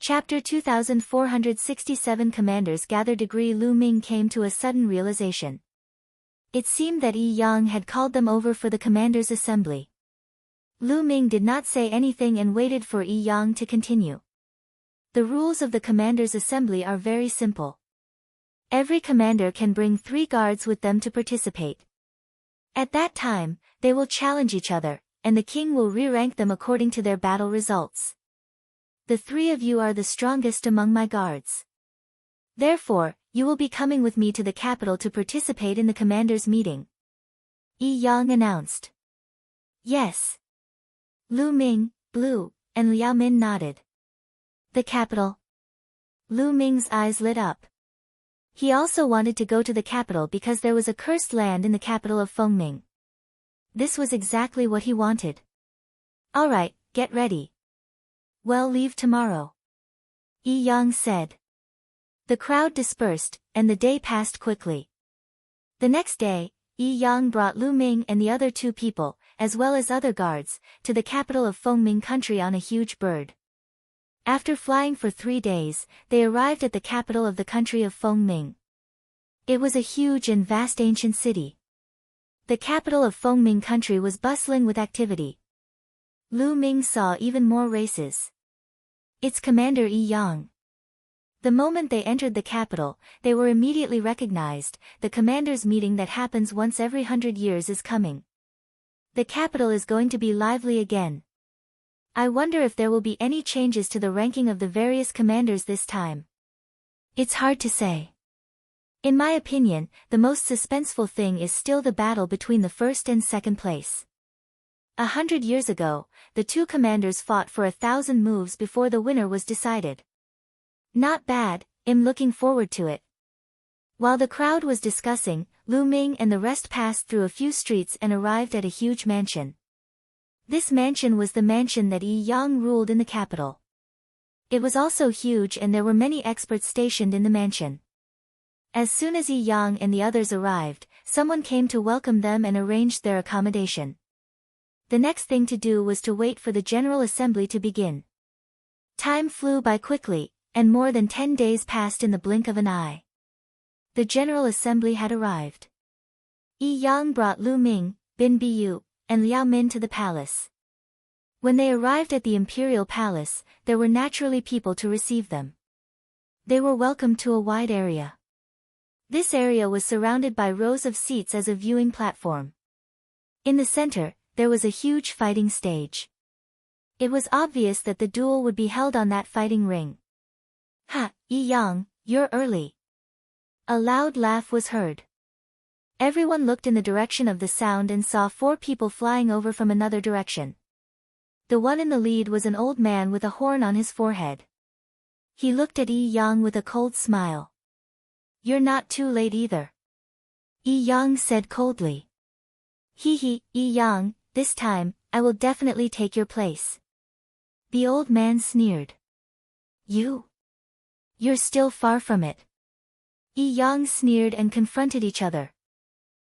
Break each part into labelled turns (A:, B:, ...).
A: Chapter 2467 Commanders Gather. Lu Ming came to a sudden realization. It seemed that Yi Yang had called them over for the commanders' assembly. Lu Ming did not say anything and waited for Yi Yang to continue. The rules of the commanders' assembly are very simple. Every commander can bring 3 guards with them to participate. At that time, they will challenge each other, and the king will re-rank them according to their battle results. The 3 of you are the strongest among my guards. Therefore, you will be coming with me to the capital to participate in the commanders' meeting. Yi Yang announced. Yes. Lu Ming, Blue, and Liao Min nodded. The capital. Lu Ming's eyes lit up. He also wanted to go to the capital because there was a cursed land in the capital of Fengming. This was exactly what he wanted. Alright, get ready. We'll leave tomorrow. Yi Yang said. The crowd dispersed, and the day passed quickly. The next day, Yi Yang brought Lu Ming and the other 2 people, as well as other guards, to the capital of Fengming country on a huge bird. After flying for 3 days, they arrived at the capital of the country of Fengming. It was a huge and vast ancient city. The capital of Fengming country was bustling with activity. Lu Ming saw even more races. Its commander Yi Yang. The moment they entered the capital, they were immediately recognized. The commanders' meeting that happens once every 100 years is coming. The capital is going to be lively again. I wonder if there will be any changes to the ranking of the various commanders this time. It's hard to say. In my opinion, the most suspenseful thing is still the battle between the first and second place. 100 years ago, the 2 commanders fought for 1,000 moves before the winner was decided. Not bad, I'm looking forward to it. While the crowd was discussing, Lu Ming and the rest passed through a few streets and arrived at a huge mansion. This mansion was the mansion that Yi Yang ruled in the capital. It was also huge and there were many experts stationed in the mansion. As soon as Yi Yang and the others arrived, someone came to welcome them and arranged their accommodation. The next thing to do was to wait for the General Assembly to begin. Time flew by quickly, and more than 10 days passed in the blink of an eye. The General Assembly had arrived. Yi Yang brought Lu Ming, Bin Biyu, and Liao Min to the palace. When they arrived at the imperial palace, there were naturally people to receive them. They were welcomed to a wide area. This area was surrounded by rows of seats as a viewing platform. In the center, there was a huge fighting stage. It was obvious that the duel would be held on that fighting ring. Ha, Yi Yang, you're early. A loud laugh was heard. Everyone looked in the direction of the sound and saw 4 people flying over from another direction. The one in the lead was an old man with a horn on his forehead. He looked at Yi Yang with a cold smile. You're not too late either. Yi Yang said coldly. Yi Yang, this time, I will definitely take your place. The old man sneered. You're still far from it. Yi Yang sneered and confronted each other.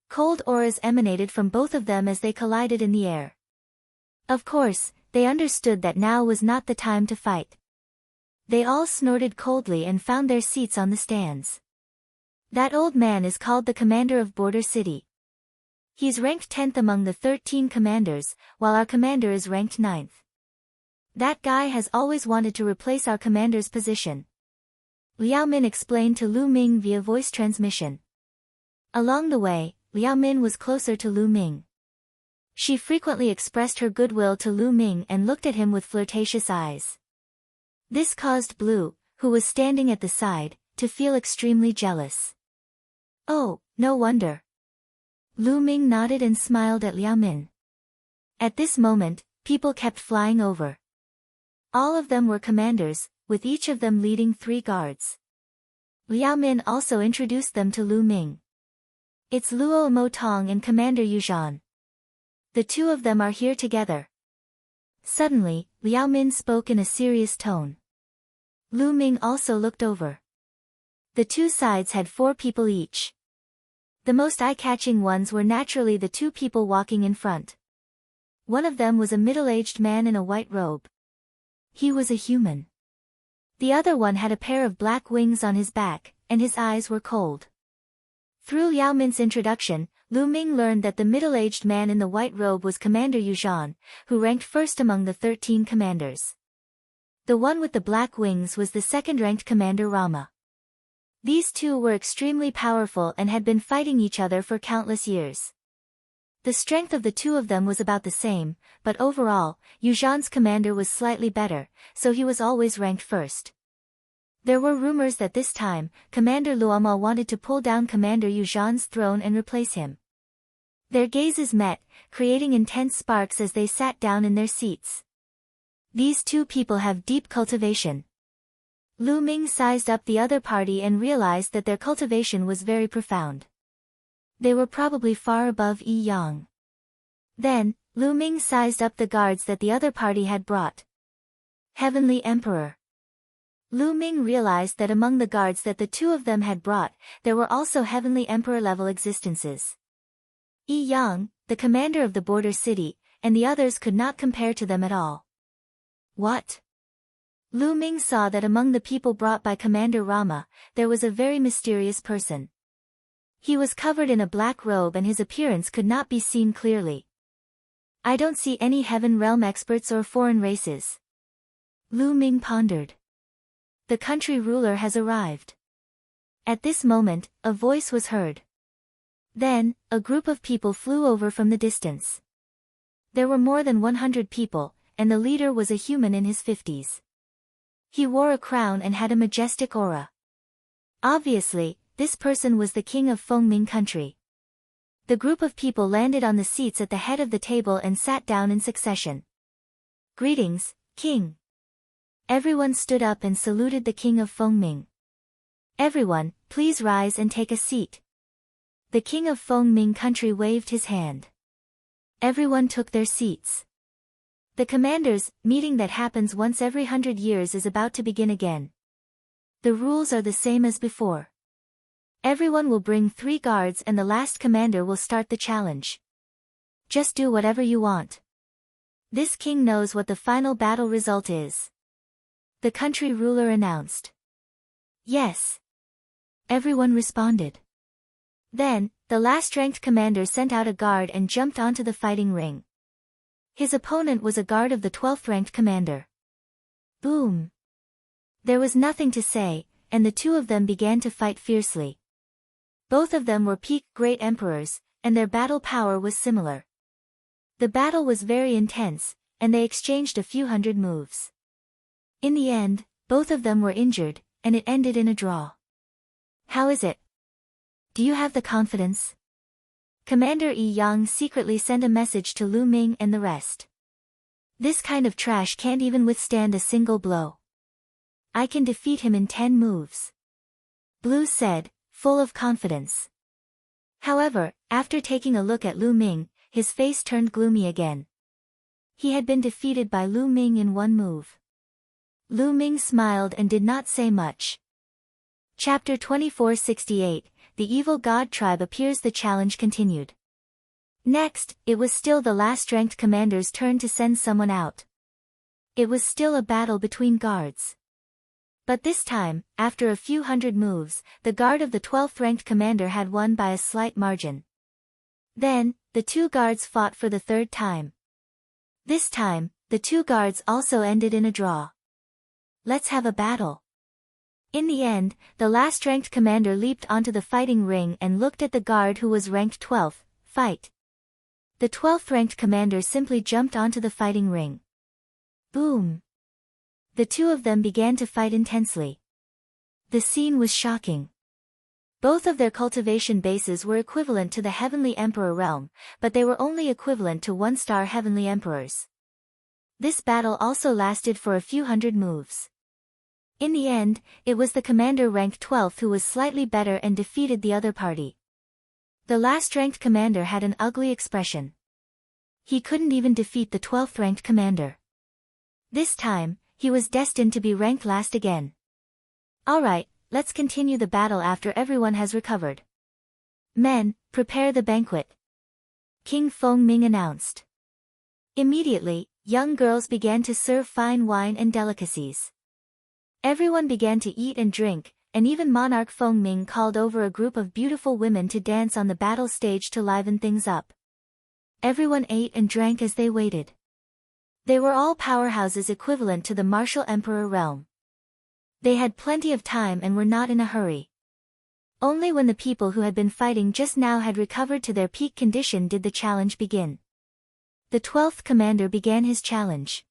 A: Cold auras emanated from both of them as they collided in the air. Of course, they understood that now was not the time to fight. They all snorted coldly and found their seats on the stands. That old man is called the commander of Border City. He's ranked 10th among the 13 commanders, while our commander is ranked 9th. That guy has always wanted to replace our commander's position. Liao Min explained to Lu Ming via voice transmission. Along the way, Liao Min was closer to Lu Ming. She frequently expressed her goodwill to Lu Ming and looked at him with flirtatious eyes. This caused Blue, who was standing at the side, to feel extremely jealous. Oh, no wonder. Lu Ming nodded and smiled at Liao Min. At this moment, people kept flying over. All of them were commanders, with each of them leading 3 guards. Liao Min also introduced them to Lu Ming. It's Luo Motong and Commander Yuzhan. The 2 of them are here together. Suddenly, Liao Min spoke in a serious tone. Lu Ming also looked over. The 2 sides had 4 people each. The most eye-catching ones were naturally the 2 people walking in front. One of them was a middle-aged man in a white robe. He was a human. The other one had a pair of black wings on his back, and his eyes were cold. Through Yao Ming's introduction, Lu Ming learned that the middle-aged man in the white robe was Commander Yu Zhan, who ranked first among the 13 commanders. The one with the black wings was the second-ranked Commander Rama. These two were extremely powerful and had been fighting each other for countless years. The strength of the two of them was about the same, but overall, Yu Zhan's commander was slightly better, so he was always ranked first. There were rumors that this time, Commander Luoma wanted to pull down Commander Yu Zhan's throne and replace him. Their gazes met, creating intense sparks as they sat down in their seats. These two people have deep cultivation. Lu Ming sized up the other party and realized that their cultivation was very profound. They were probably far above Yi Yang. Then, Lu Ming sized up the guards that the other party had brought. Heavenly Emperor. Lu Ming realized that among the guards that the two of them had brought, there were also Heavenly Emperor-level existences. Yi Yang, the commander of the border city, and the others could not compare to them at all. What? Lu Ming saw that among the people brought by Commander Rama, there was a very mysterious person. He was covered in a black robe and his appearance could not be seen clearly. I don't see any Heaven Realm experts or foreign races. Lu Ming pondered. The country ruler has arrived. At this moment, a voice was heard. Then, a group of people flew over from the distance. There were more than 100 people, and the leader was a human in his 50s. He wore a crown and had a majestic aura. Obviously, this person was the king of Fengming country. The group of people landed on the seats at the head of the table and sat down in succession. Greetings, king. Everyone stood up and saluted the king of Fengming. Everyone, please rise and take a seat. The king of Fengming country waved his hand. Everyone took their seats. The commanders' meeting that happens once every 100 years is about to begin again. The rules are the same as before. Everyone will bring 3 guards and the last commander will start the challenge. Just do whatever you want. This king knows what the final battle result is. The country ruler announced. Yes. Everyone responded. Then, the last-ranked commander sent out a guard and jumped onto the fighting ring. His opponent was a guard of the 12th-ranked commander. Boom! There was nothing to say, and the two of them began to fight fiercely. Both of them were peak great emperors, and their battle power was similar. The battle was very intense, and they exchanged a few hundred moves. In the end, both of them were injured, and it ended in a draw. How is it? Do you have the confidence? Commander Yi Yang secretly sent a message to Lu Ming and the rest. This kind of trash can't even withstand a single blow. I can defeat him in 10 moves. Blue said, full of confidence. However, after taking a look at Lu Ming, his face turned gloomy again. He had been defeated by Lu Ming in 1 move. Lu Ming smiled and did not say much. Chapter 2468, The Evil God Tribe appears. The challenge continued. Next, it was still the last-ranked commander's turn to send someone out. It was still a battle between guards. But this time, after a few hundred moves, the guard of the 12th-ranked commander had won by a slight margin. Then, the 2 guards fought for the 3rd time. This time, the 2 guards also ended in a draw. Let's have a battle. In the end, the last-ranked commander leaped onto the fighting ring and looked at the guard who was ranked 12th, fight. The 12th-ranked commander simply jumped onto the fighting ring. Boom! The two of them began to fight intensely. The scene was shocking. Both of their cultivation bases were equivalent to the Heavenly Emperor realm, but they were only equivalent to 1-star Heavenly Emperors. This battle also lasted for a few hundred moves. In the end, it was the commander ranked 12th who was slightly better and defeated the other party. The last-ranked commander had an ugly expression. He couldn't even defeat the 12th-ranked commander. This time, he was destined to be ranked last again. Alright, let's continue the battle after everyone has recovered. Men, prepare the banquet. King Fengming announced. Immediately, young girls began to serve fine wine and delicacies. Everyone began to eat and drink, and even monarch Feng Ming called over a group of beautiful women to dance on the battle stage to liven things up. Everyone ate and drank as they waited. They were all powerhouses equivalent to the martial emperor realm. They had plenty of time and were not in a hurry. Only when the people who had been fighting just now had recovered to their peak condition did the challenge begin. The 12th commander began his challenge.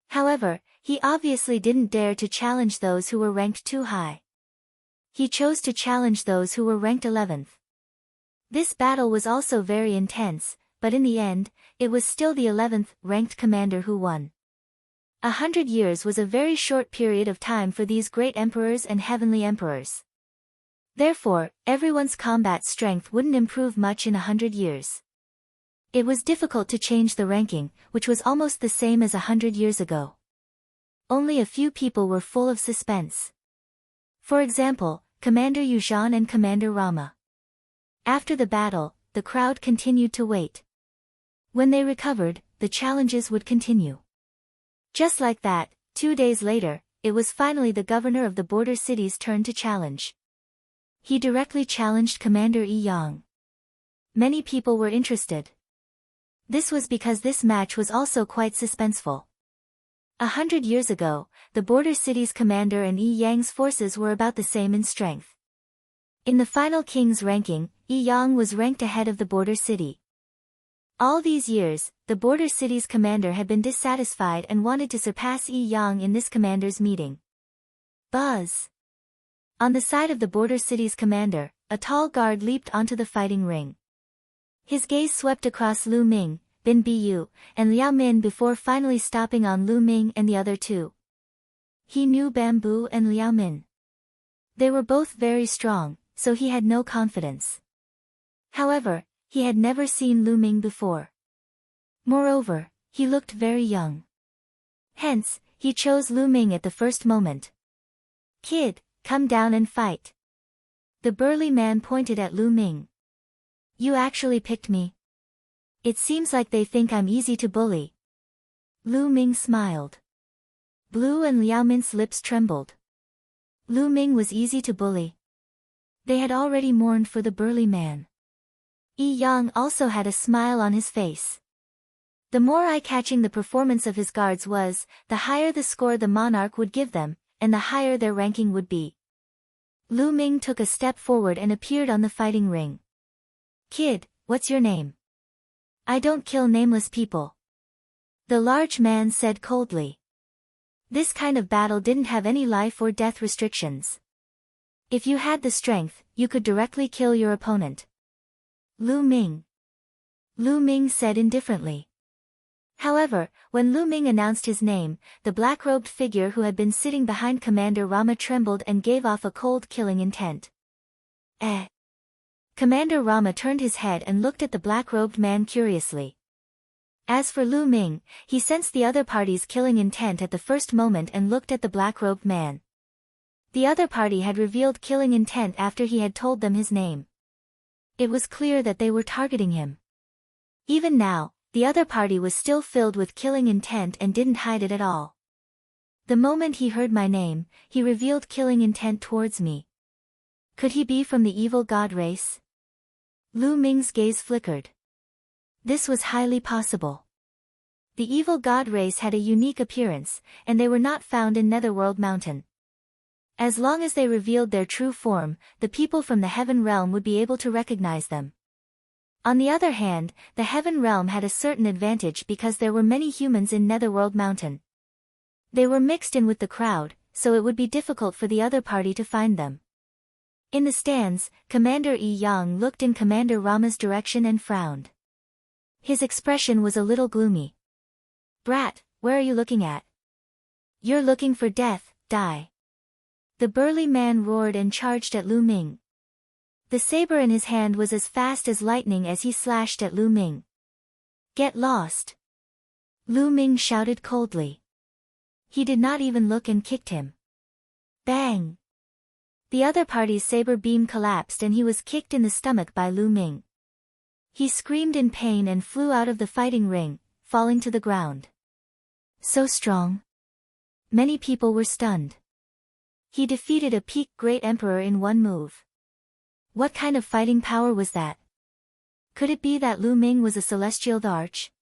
A: However, he obviously didn't dare to challenge those who were ranked too high. He chose to challenge those who were ranked 11th. This battle was also very intense, but in the end, it was still the 11th ranked commander who won. 100 years was a very short period of time for these great emperors and heavenly emperors. Therefore, everyone's combat strength wouldn't improve much in 100 years. It was difficult to change the ranking, which was almost the same as 100 years ago. Only a few people were full of suspense. For example, Commander Yuzhan and Commander Rama. After the battle, the crowd continued to wait. When they recovered, the challenges would continue. Just like that, 2 days later, it was finally the governor of the border city's turn to challenge. He directly challenged Commander Yi Yang. Many people were interested. This was because this match was also quite suspenseful. 100 years ago, the border city's commander and Yi Yang's forces were about the same in strength. In the final king's ranking, Yi Yang was ranked ahead of the border city. All these years, the border city's commander had been dissatisfied and wanted to surpass Yi Yang in this commander's meeting. Buzz! On the side of the border city's commander, a tall guard leaped onto the fighting ring. His gaze swept across Lu Ming, Bin Bu, and Liao Min before finally stopping on Lu Ming and the other two. He knew Bamboo and Liao Min. They were both very strong, so he had no confidence. However, he had never seen Lu Ming before. Moreover, he looked very young. Hence, he chose Lu Ming at the first moment. "Kid, come down and fight." The burly man pointed at Lu Ming. "You actually picked me? It seems like they think I'm easy to bully." Lu Ming smiled. Blue and Liao Min's lips trembled. Lu Ming was easy to bully. They had already mourned for the burly man. Yi Yang also had a smile on his face. The more eye-catching the performance of his guards was, the higher the score the monarch would give them, and the higher their ranking would be. Lu Ming took a step forward and appeared on the fighting ring. "Kid, what's your name?" "I don't kill nameless people," the large man said coldly. This kind of battle didn't have any life or death restrictions. If you had the strength, you could directly kill your opponent. Lu Ming said indifferently. However, when Lu Ming announced his name, the black-robed figure who had been sitting behind Commander Rama trembled and gave off a cold killing intent. Commander Rama turned his head and looked at the black-robed man curiously. As for Lu Ming, he sensed the other party's killing intent at the first moment and looked at the black-robed man. The other party had revealed killing intent after he had told them his name. It was clear that they were targeting him. Even now, the other party was still filled with killing intent and didn't hide it at all. The moment he heard my name, he revealed killing intent towards me. Could he be from the evil god race? Lu Ming's gaze flickered. This was highly possible. The evil god race had a unique appearance, and they were not found in Netherworld Mountain. As long as they revealed their true form, the people from the Heaven Realm would be able to recognize them. On the other hand, the Heaven Realm had a certain advantage because there were many humans in Netherworld Mountain. They were mixed in with the crowd, so it would be difficult for the other party to find them. In the stands, Commander Yi Yang looked in Commander Rama's direction and frowned. His expression was a little gloomy. "Brat, where are you looking at? You're looking for death, die." The burly man roared and charged at Lu Ming. The saber in his hand was as fast as lightning as he slashed at Lu Ming. "Get lost!" Lu Ming shouted coldly. He did not even look and kicked him. Bang! The other party's saber beam collapsed and he was kicked in the stomach by Lu Ming. He screamed in pain and flew out of the fighting ring, falling to the ground. So strong. Many people were stunned. He defeated a peak great emperor in one move. What kind of fighting power was that? Could it be that Lu Ming was a celestial arch?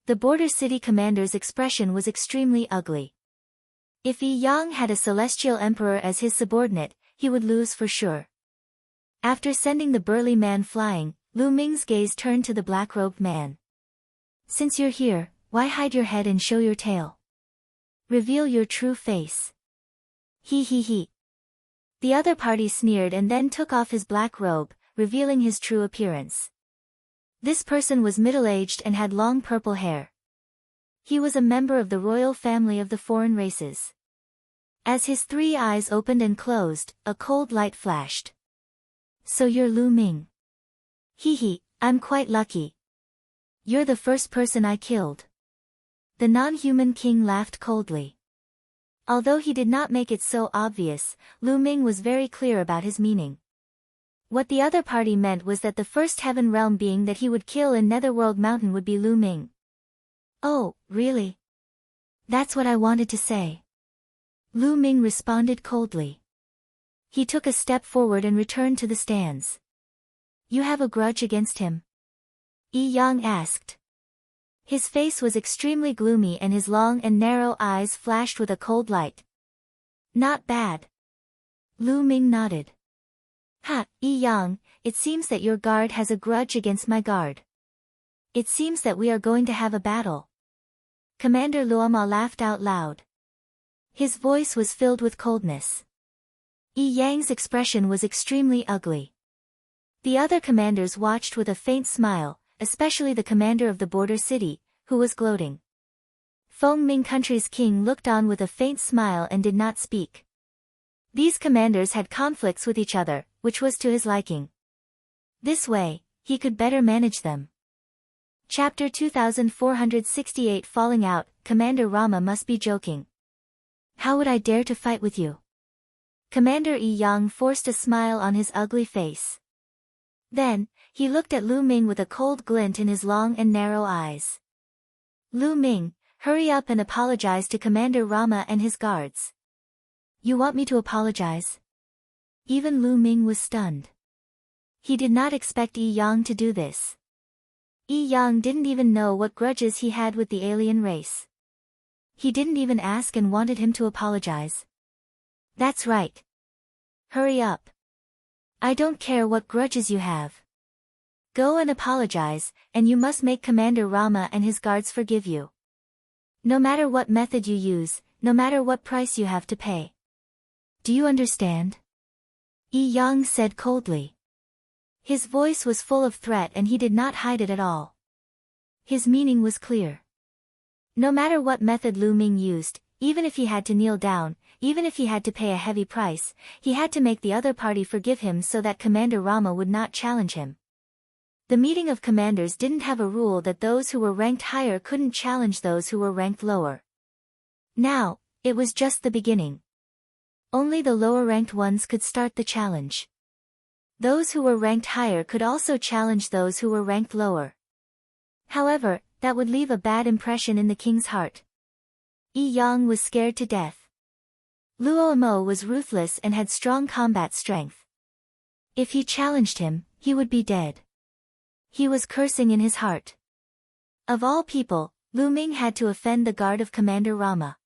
A: The border city commander's expression was extremely ugly. If Yi Yang had a celestial emperor as his subordinate, he would lose for sure. After sending the burly man flying, Lu Ming's gaze turned to the black-robed man. Since you're here, why hide your head and show your tail? Reveal your true face. He. The other party sneered and then took off his black robe, revealing his true appearance. This person was middle-aged and had long purple hair. He was a member of the royal family of the foreign races. As his 3 eyes opened and closed, a cold light flashed. So you're Lu Ming. I'm quite lucky. You're the first person I killed. The non-human king laughed coldly. Although he did not make it so obvious, Lu Ming was very clear about his meaning. What the other party meant was that the first heaven realm being that he would kill in Netherworld Mountain would be Lu Ming. Oh, really? That's what I wanted to say. Lu Ming responded coldly. He took a step forward and returned to the stands. You have a grudge against him? Yi Yang asked. His face was extremely gloomy and his long and narrow eyes flashed with a cold light. Not bad. Lu Ming nodded. Yi Yang, it seems that your guard has a grudge against my guard. It seems that we are going to have a battle. Commander Luoma laughed out loud. His voice was filled with coldness. Yi Yang's expression was extremely ugly. The other commanders watched with a faint smile, especially the commander of the border city, who was gloating. Feng Ming Country's king looked on with a faint smile and did not speak. These commanders had conflicts with each other, which was to his liking. This way, he could better manage them. Chapter 2468 Falling Out, Commander Rama must be joking. How would I dare to fight with you? Commander Yi Yang forced a smile on his ugly face. Then, he looked at Lu Ming with a cold glint in his long and narrow eyes. Lu Ming, hurry up and apologize to Commander Rama and his guards. You want me to apologize? Even Lu Ming was stunned. He did not expect Yi Yang to do this. Yi Yang didn't even know what grudges he had with the alien race. He didn't even ask and wanted him to apologize. That's right. Hurry up. I don't care what grudges you have. Go and apologize, and you must make Commander Rama and his guards forgive you. No matter what method you use, no matter what price you have to pay. Do you understand? Yi Yang said coldly. His voice was full of threat and he did not hide it at all. His meaning was clear. No matter what method Lu Ming used, even if he had to kneel down, even if he had to pay a heavy price, he had to make the other party forgive him so that Commander Rama would not challenge him. The meeting of commanders didn't have a rule that those who were ranked higher couldn't challenge those who were ranked lower. Now, it was just the beginning. Only the lower-ranked ones could start the challenge. Those who were ranked higher could also challenge those who were ranked lower. However, that would leave a bad impression in the king's heart. Yi Yang was scared to death. Luo Mo was ruthless and had strong combat strength. If he challenged him, he would be dead. He was cursing in his heart. Of all people, Lu Ming had to offend the guard of Commander Rama.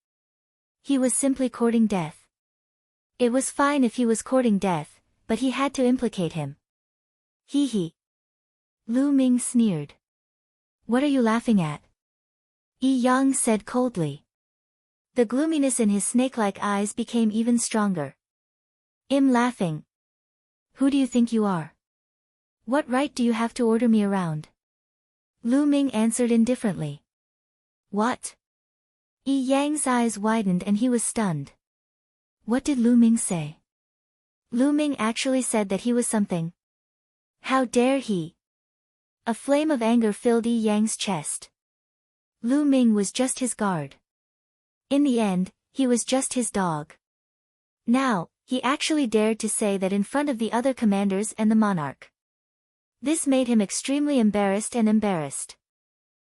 A: He was simply courting death. It was fine if he was courting death, but he had to implicate him. He. Lu Ming sneered. What are you laughing at? Yi Yang said coldly. The gloominess in his snake-like eyes became even stronger. I'm laughing. Who do you think you are? What right do you have to order me around? Lu Ming answered indifferently. What? Yi Yang's eyes widened and he was stunned. What did Lu Ming say? Lu Ming actually said that he was something. How dare he? A flame of anger filled Yi Yang's chest. Lu Ming was just his guard. In the end, he was just his dog. Now, he actually dared to say that in front of the other commanders and the monarch. This made him extremely embarrassed.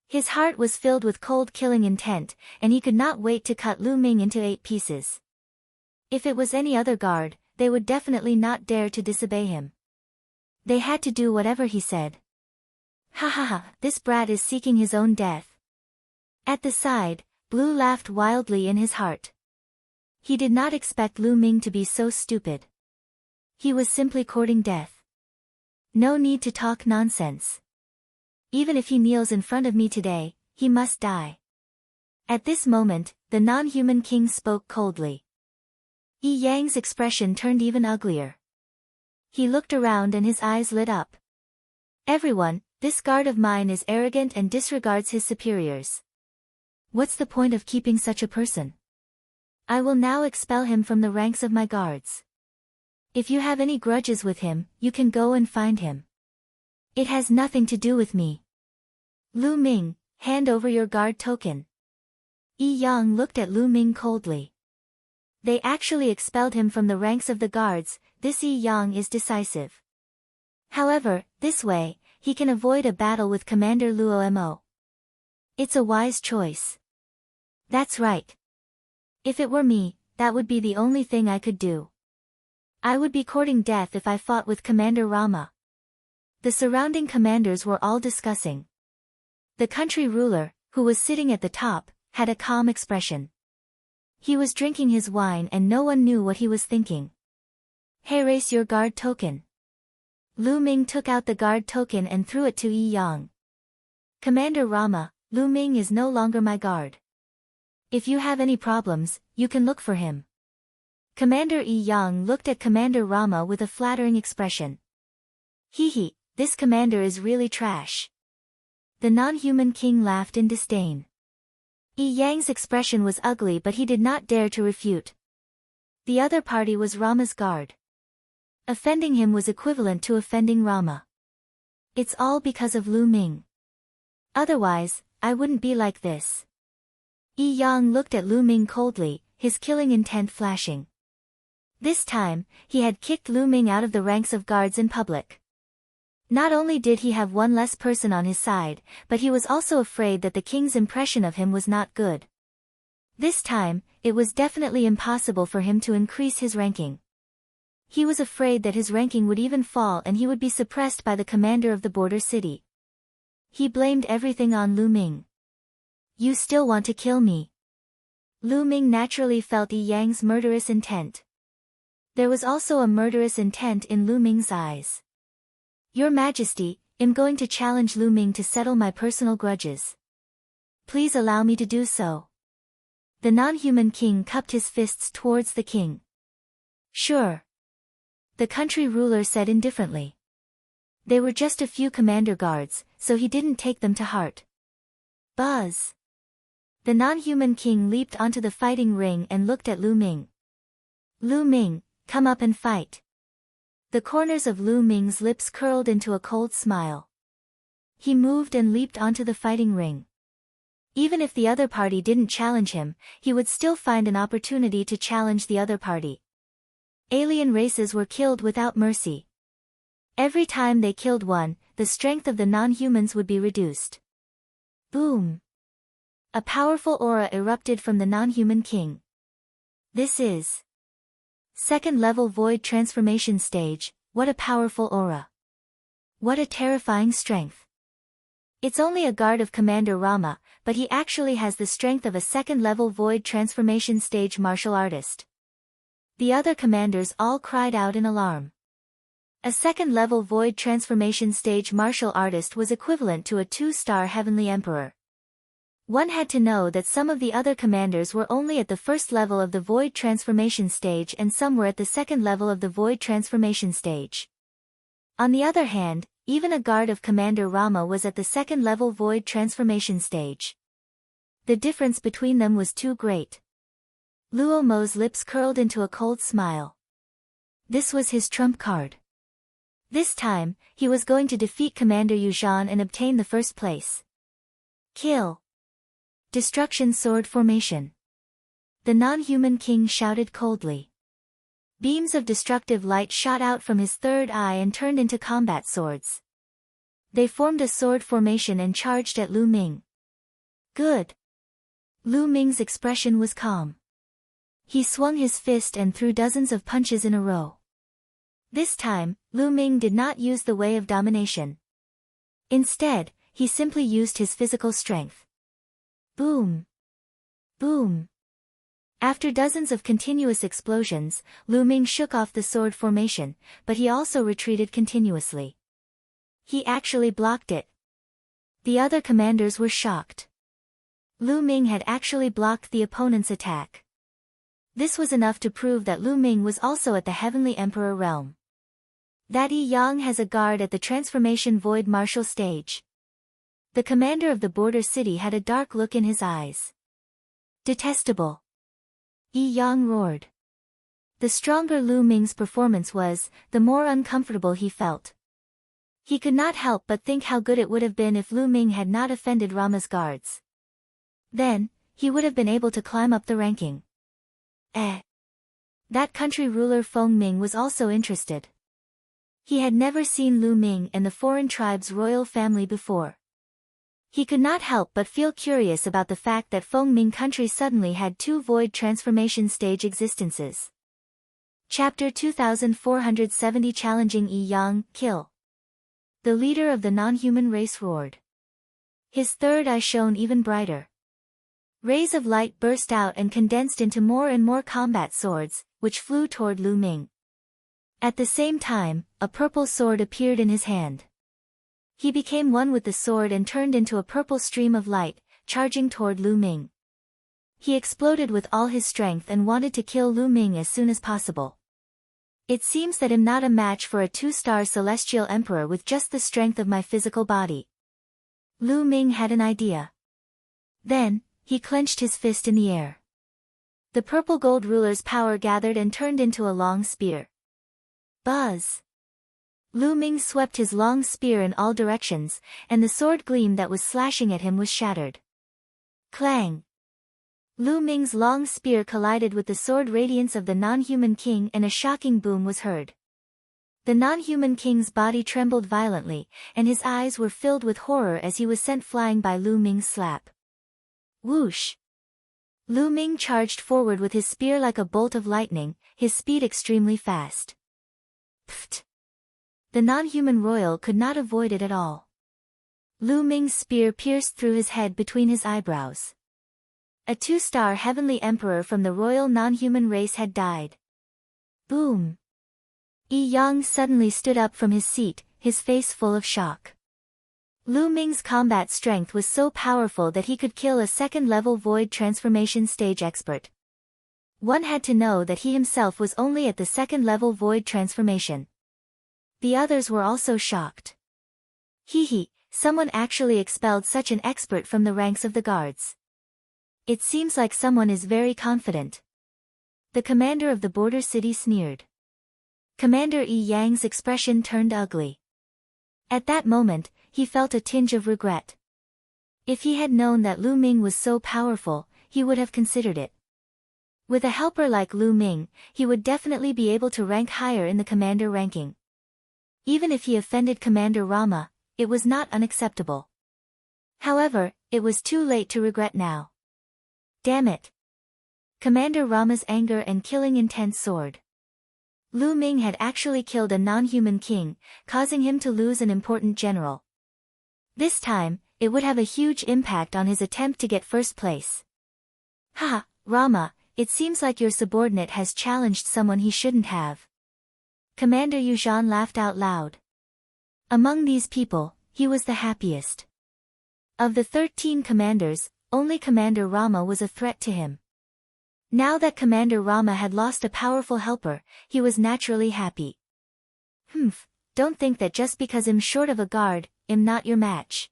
A: His heart was filled with cold killing intent, and he could not wait to cut Lu Ming into 8 pieces. If it was any other guard, they would definitely not dare to disobey him. They had to do whatever he said. Ha ha ha, this brat is seeking his own death. At the side, Blue laughed wildly in his heart. He did not expect Lu Ming to be so stupid. He was simply courting death. No need to talk nonsense. Even if he kneels in front of me today, he must die. At this moment, the non-human king spoke coldly. Yi Yang's expression turned even uglier. He looked around and his eyes lit up. Everyone, this guard of mine is arrogant and disregards his superiors. What's the point of keeping such a person? I will now expel him from the ranks of my guards. If you have any grudges with him, you can go and find him. It has nothing to do with me. Lu Ming, hand over your guard token. Yi Yang looked at Lu Ming coldly. They actually expelled him from the ranks of the guards. This Yi Yang is decisive. However, this way, he can avoid a battle with Commander Luo Mo. It's a wise choice. That's right. If it were me, that would be the only thing I could do. I would be courting death if I fought with Commander Rama. The surrounding commanders were all discussing. The country ruler, who was sitting at the top, had a calm expression. He was drinking his wine and no one knew what he was thinking. Hey, raise your guard token. Lu Ming took out the guard token and threw it to Yi Yang. Commander Rama, Lu Ming is no longer my guard. If you have any problems, you can look for him. Commander Yi Yang looked at Commander Rama with a flattering expression. Hee, this commander is really trash. The non-human king laughed in disdain. Yi Yang's expression was ugly but he did not dare to refute. The other party was Rama's guard. Offending him was equivalent to offending Rama. It's all because of Lu Ming. Otherwise, I wouldn't be like this. Yi Yang looked at Lu Ming coldly, his killing intent flashing. This time, he had kicked Lu Ming out of the ranks of guards in public. Not only did he have one less person on his side, but he was also afraid that the king's impression of him was not good. This time, it was definitely impossible for him to increase his ranking. He was afraid that his ranking would even fall and he would be suppressed by the commander of the border city. He blamed everything on Lu Ming. You still want to kill me? Lu Ming naturally felt Yi Yang's murderous intent. There was also a murderous intent in Lu Ming's eyes. Your Majesty, I'm going to challenge Lu Ming to settle my personal grudges. Please allow me to do so. The non-human king cupped his fists towards the king. Sure. The country ruler said indifferently. They were just a few commander guards, so he didn't take them to heart. Buzz. The non-human king leaped onto the fighting ring and looked at Lu Ming. Lu Ming, come up and fight. The corners of Lu Ming's lips curled into a cold smile. He moved and leaped onto the fighting ring. Even if the other party didn't challenge him, he would still find an opportunity to challenge the other party. Alien races were killed without mercy. Every time they killed one, the strength of the non-humans would be reduced. Boom! A powerful aura erupted from the non-human king. This is second-level void transformation stage. What a powerful aura. What a terrifying strength. It's only a guard of Commander Rama, but he actually has the strength of a second-level void transformation stage martial artist. The other commanders all cried out in alarm. A second-level void transformation stage martial artist was equivalent to a 2-star heavenly emperor. One had to know that some of the other commanders were only at the first level of the void transformation stage and some were at the second level of the void transformation stage. On the other hand, even a guard of Commander Rama was at the second level void transformation stage. The difference between them was too great. Luo Mo's lips curled into a cold smile. This was his trump card. This time, he was going to defeat Commander Yuzhan and obtain the first place. Kill. Destruction sword formation. The non-human king shouted coldly. Beams of destructive light shot out from his third eye and turned into combat swords. They formed a sword formation and charged at Lu Ming. Good. Lu Ming's expression was calm. He swung his fist and threw dozens of punches in a row. This time, Lu Ming did not use the way of domination. Instead, he simply used his physical strength. Boom! Boom! After dozens of continuous explosions, Lu Ming shook off the sword formation, but he also retreated continuously. He actually blocked it. The other commanders were shocked. Lu Ming had actually blocked the opponent's attack. This was enough to prove that Lu Ming was also at the Heavenly Emperor realm. That Yi Yang has a guard at the Transformation Void Martial stage. The commander of the border city had a dark look in his eyes. Detestable! Yi Yang roared. The stronger Lu Ming's performance was, the more uncomfortable he felt. He could not help but think how good it would have been if Lu Ming had not offended Rama's guards. Then, he would have been able to climb up the ranking. That country ruler Feng Ming was also interested. He had never seen Lu Ming and the foreign tribe's royal family before. He could not help but feel curious about the fact that Feng Ming country suddenly had two void transformation stage existences. Chapter 2470 Challenging Yi Yang, Kill. The leader of the non-human race roared. His third eye shone even brighter. Rays of light burst out and condensed into more and more combat swords, which flew toward Lu Ming. At the same time, a purple sword appeared in his hand. He became one with the sword and turned into a purple stream of light, charging toward Lu Ming. He exploded with all his strength and wanted to kill Lu Ming as soon as possible. It seems that I'm not a match for a 2-star celestial emperor with just the strength of my physical body. Lu Ming had an idea. Then, he clenched his fist in the air. The purple gold ruler's power gathered and turned into a long spear. Buzz! Lu Ming swept his long spear in all directions, and the sword gleam that was slashing at him was shattered. Clang! Lu Ming's long spear collided with the sword radiance of the non-human king and a shocking boom was heard. The non-human king's body trembled violently, and his eyes were filled with horror as he was sent flying by Lu Ming's slap. Whoosh! Lu Ming charged forward with his spear like a bolt of lightning, his speed extremely fast. Pfft! The non-human royal could not avoid it at all. Lu Ming's spear pierced through his head between his eyebrows. A 2-star heavenly emperor from the royal non-human race had died. Boom! Yi Yang suddenly stood up from his seat, his face full of shock. Lu Ming's combat strength was so powerful that he could kill a second-level void transformation stage expert. One had to know that he himself was only at the second-level void transformation. The others were also shocked. Hee, someone actually expelled such an expert from the ranks of the guards. It seems like someone is very confident. The commander of the border city sneered. Commander Yi Yang's expression turned ugly. At that moment, he felt a tinge of regret. If he had known that Lu Ming was so powerful, he would have considered it. With a helper like Lu Ming, he would definitely be able to rank higher in the commander ranking. Even if he offended Commander Rama, it was not unacceptable. However, it was too late to regret now. Damn it! Commander Rama's anger and killing intent soared. Lu Ming had actually killed a non-human king, causing him to lose an important general. This time, it would have a huge impact on his attempt to get first place. Haha, Rama, it seems like your subordinate has challenged someone he shouldn't have. Commander Yuzhan laughed out loud. Among these people, he was the happiest. Of the 13 commanders, only Commander Rama was a threat to him. Now that Commander Rama had lost a powerful helper, he was naturally happy. Don't think that just because I'm short of a guard, I'm not your match.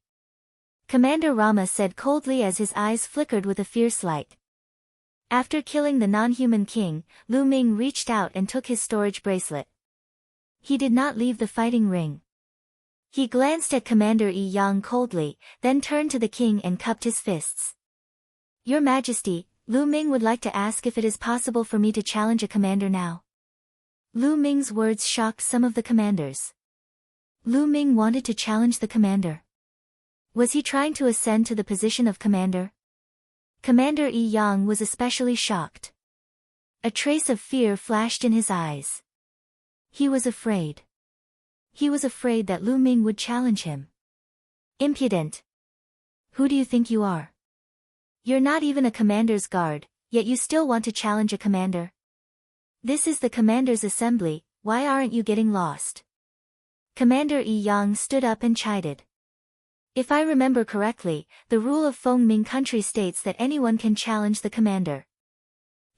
A: Commander Rama said coldly as his eyes flickered with a fierce light. After killing the non-human king, Lu Ming reached out and took his storage bracelet. He did not leave the fighting ring. He glanced at Commander Yi Yang coldly, then turned to the king and cupped his fists. Your Majesty, Lu Ming would like to ask if it is possible for me to challenge a commander now. Lu Ming's words shocked some of the commanders. Lu Ming wanted to challenge the commander. Was he trying to ascend to the position of commander? Commander Yi Yang was especially shocked. A trace of fear flashed in his eyes. He was afraid. He was afraid that Lu Ming would challenge him. Impudent! Who do you think you are? You're not even a commander's guard, yet you still want to challenge a commander? This is the commander's assembly, why aren't you getting lost? Commander Yi Yang stood up and chided. If I remember correctly, the rule of Fengming country states that anyone can challenge the commander.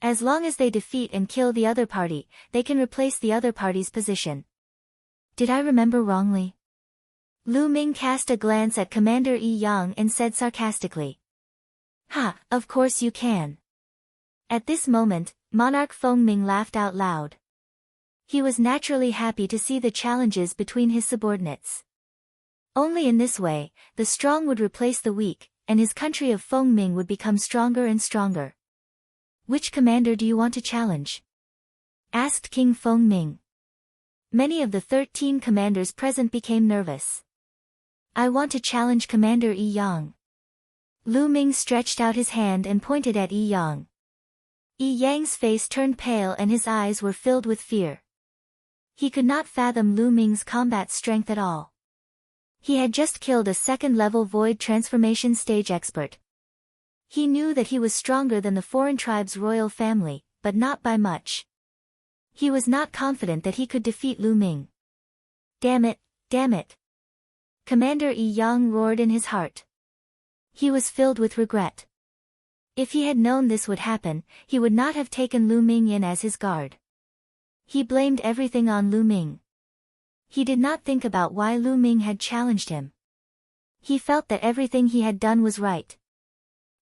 A: As long as they defeat and kill the other party, they can replace the other party's position. Did I remember wrongly? Lu Ming cast a glance at Commander Yi Yang and said sarcastically. Ha, of course you can. At this moment, Monarch Fengming laughed out loud. He was naturally happy to see the challenges between his subordinates. Only in this way, the strong would replace the weak, and his country of Fengming would become stronger and stronger. Which commander do you want to challenge? Asked King Fengming. Many of the 13 commanders present became nervous. I want to challenge Commander Yi Yang. Lu Ming stretched out his hand and pointed at Yi Yang. Yi Yang's face turned pale and his eyes were filled with fear. He could not fathom Lu Ming's combat strength at all. He had just killed a second-level void transformation stage expert. He knew that he was stronger than the foreign tribe's royal family, but not by much. He was not confident that he could defeat Lu Ming. Damn it, damn it! Commander Yi Yang roared in his heart. He was filled with regret. If he had known this would happen, he would not have taken Lu Ming in as his guard. He blamed everything on Lu Ming. He did not think about why Lu Ming had challenged him. He felt that everything he had done was right.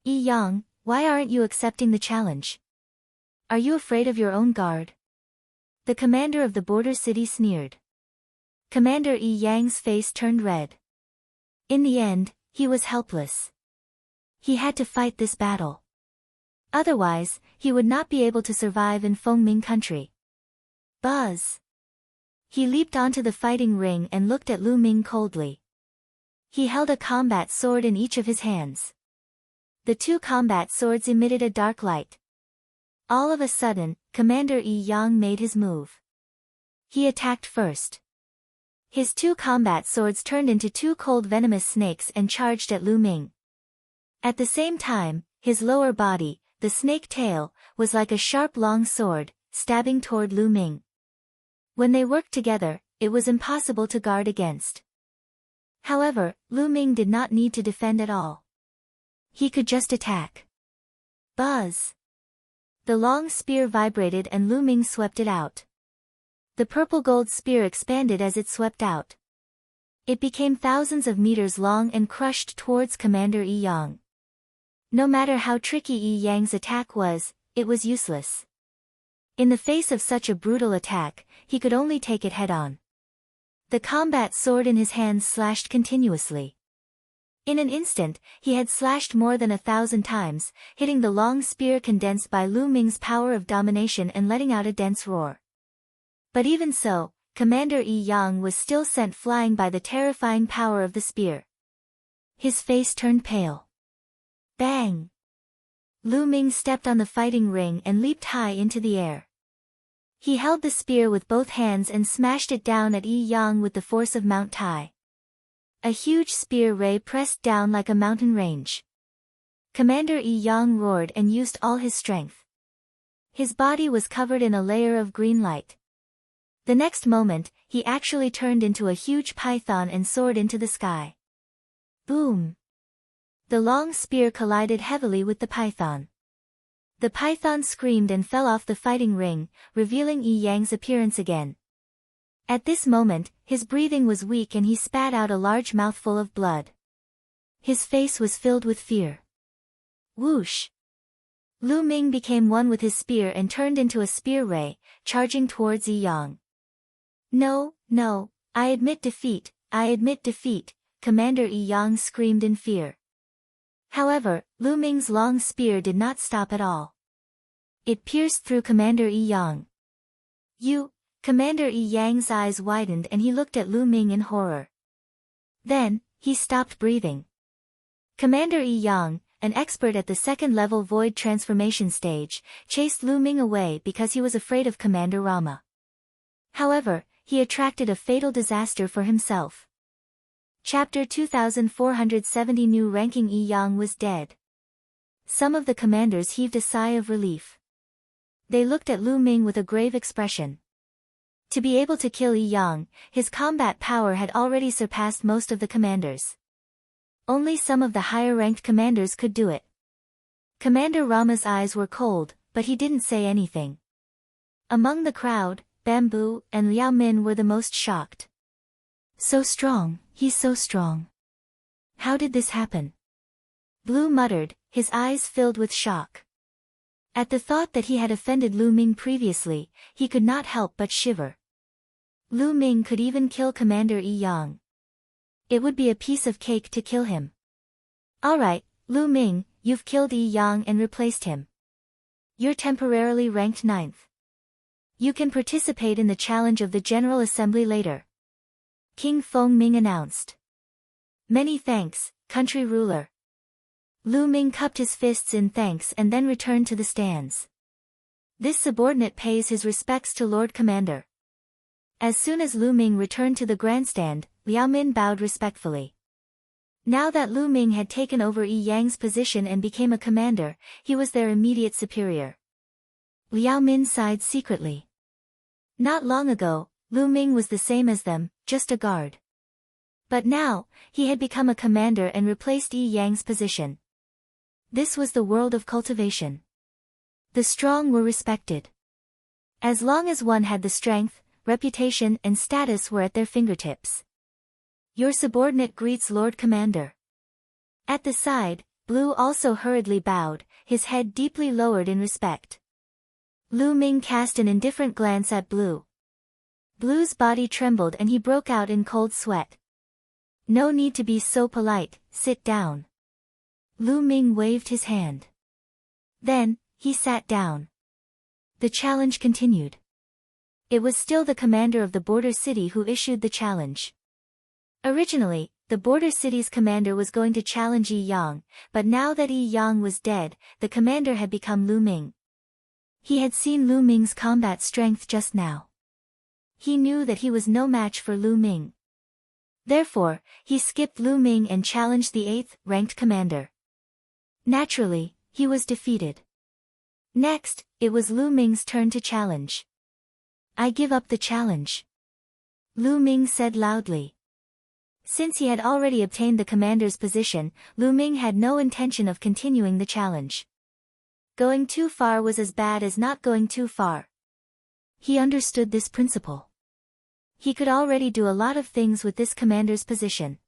A: Yi Yang, why aren't you accepting the challenge? Are you afraid of your own guard? The commander of the border city sneered. Commander Yi Yang's face turned red. In the end, he was helpless. He had to fight this battle. Otherwise, he would not be able to survive in Fengming country. Buzz! He leaped onto the fighting ring and looked at Lu Ming coldly. He held a combat sword in each of his hands. The two combat swords emitted a dark light. All of a sudden, Commander Yi Yang made his move. He attacked first. His two combat swords turned into two cold venomous snakes and charged at Lu Ming. At the same time, his lower body, the snake tail, was like a sharp long sword, stabbing toward Lu Ming. When they worked together, it was impossible to guard against. However, Lu Ming did not need to defend at all. He could just attack. Buzz! The long spear vibrated and Lu Ming swept it out. The purple-gold spear expanded as it swept out. It became thousands of meters long and crushed towards Commander Yi Yang. No matter how tricky Yi Yang's attack was, it was useless. In the face of such a brutal attack, he could only take it head-on. The combat sword in his hands slashed continuously. In an instant, he had slashed more than 1,000 times, hitting the long spear condensed by Lu Ming's power of domination and letting out a dense roar. But even so, Commander Yi Yang was still sent flying by the terrifying power of the spear. His face turned pale. Bang! Lu Ming stepped on the fighting ring and leaped high into the air. He held the spear with both hands and smashed it down at Yi Yang with the force of Mount Tai. A huge spear ray pressed down like a mountain range. Commander Yi Yang roared and used all his strength. His body was covered in a layer of green light. The next moment, he actually turned into a huge python and soared into the sky. Boom! The long spear collided heavily with the python. The python screamed and fell off the fighting ring, revealing Yi Yang's appearance again. At this moment, his breathing was weak and he spat out a large mouthful of blood. His face was filled with fear. Whoosh! Lu Ming became one with his spear and turned into a spear ray, charging towards Yi Yang. No, no, I admit defeat, Commander Yi Yang screamed in fear. However, Lu Ming's long spear did not stop at all. It pierced through Commander Yi Yang. You, Commander Yi Yang's eyes widened and he looked at Lu Ming in horror. Then, he stopped breathing. Commander Yi Yang, an expert at the second-level void transformation stage, chased Lu Ming away because he was afraid of Commander Rama. However, he attracted a fatal disaster for himself. Chapter 2470 New ranking Yi Yang was dead. Some of the commanders heaved a sigh of relief. They looked at Lu Ming with a grave expression. To be able to kill Yi Yang, his combat power had already surpassed most of the commanders. Only some of the higher-ranked commanders could do it. Commander Rama's eyes were cold, but he didn't say anything. Among the crowd, Bamboo and Liao Min were the most shocked. So strong, he's so strong. How did this happen? Blue muttered, his eyes filled with shock. At the thought that he had offended Lu Ming previously, he could not help but shiver. Lu Ming could even kill Commander Yi Yang. It would be a piece of cake to kill him. Alright, Lu Ming, you've killed Yi Yang and replaced him. You're temporarily ranked 9th. You can participate in the challenge of the General Assembly later. King Feng Ming announced. Many thanks, country ruler. Lu Ming cupped his fists in thanks and then returned to the stands. This subordinate pays his respects to Lord Commander. As soon as Lu Ming returned to the grandstand, Liao Min bowed respectfully. Now that Lu Ming had taken over Yi Yang's position and became a commander, he was their immediate superior. Liao Min sighed secretly. Not long ago, Lu Ming was the same as them, just a guard. But now, he had become a commander and replaced Yi Yang's position. This was the world of cultivation. The strong were respected. As long as one had the strength, reputation and status were at their fingertips. Your subordinate greets Lord Commander. At the side, Blue also hurriedly bowed, his head deeply lowered in respect. Lu Ming cast an indifferent glance at Blue. Blue's body trembled and he broke out in cold sweat. No need to be so polite, sit down. Lu Ming waved his hand. Then, he sat down. The challenge continued. It was still the commander of the border city who issued the challenge. Originally, the border city's commander was going to challenge Yi Yang, but now that Yi Yang was dead, the commander had become Lu Ming. He had seen Lu Ming's combat strength just now. He knew that he was no match for Lu Ming. Therefore, he skipped Lu Ming and challenged the 8th-ranked commander. Naturally, he was defeated. Next, it was Lu Ming's turn to challenge. I give up the challenge. Lu Ming said loudly. Since he had already obtained the commander's position, Lu Ming had no intention of continuing the challenge. Going too far was as bad as not going too far. He understood this principle. He could already do a lot of things with this commander's position.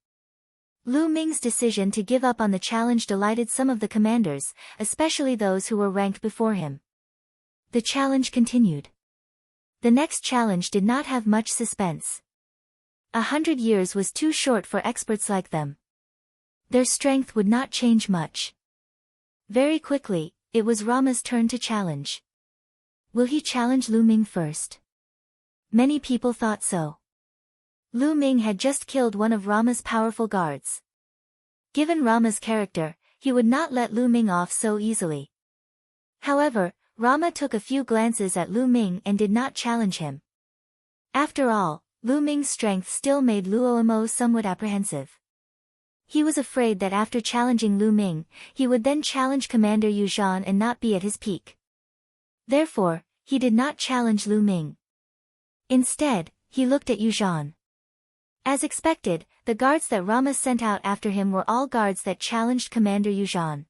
A: Lu Ming's decision to give up on the challenge delighted some of the commanders, especially those who were ranked before him. The challenge continued. The next challenge did not have much suspense. 100 years was too short for experts like them. Their strength would not change much. Very quickly, it was Rama's turn to challenge. Will he challenge Lu Ming first? Many people thought so. Lu Ming had just killed one of Rama's powerful guards. Given Rama's character, he would not let Lu Ming off so easily. However, Rama took a few glances at Lu Ming and did not challenge him. After all, Lu Ming's strength still made Luomo somewhat apprehensive. He was afraid that after challenging Lu Ming, he would then challenge Commander Yu Zhan and not be at his peak. Therefore, he did not challenge Lu Ming. Instead, he looked at Yu Zhan. As expected, the guards that Rama sent out after him were all guards that challenged Commander Yu Zhan.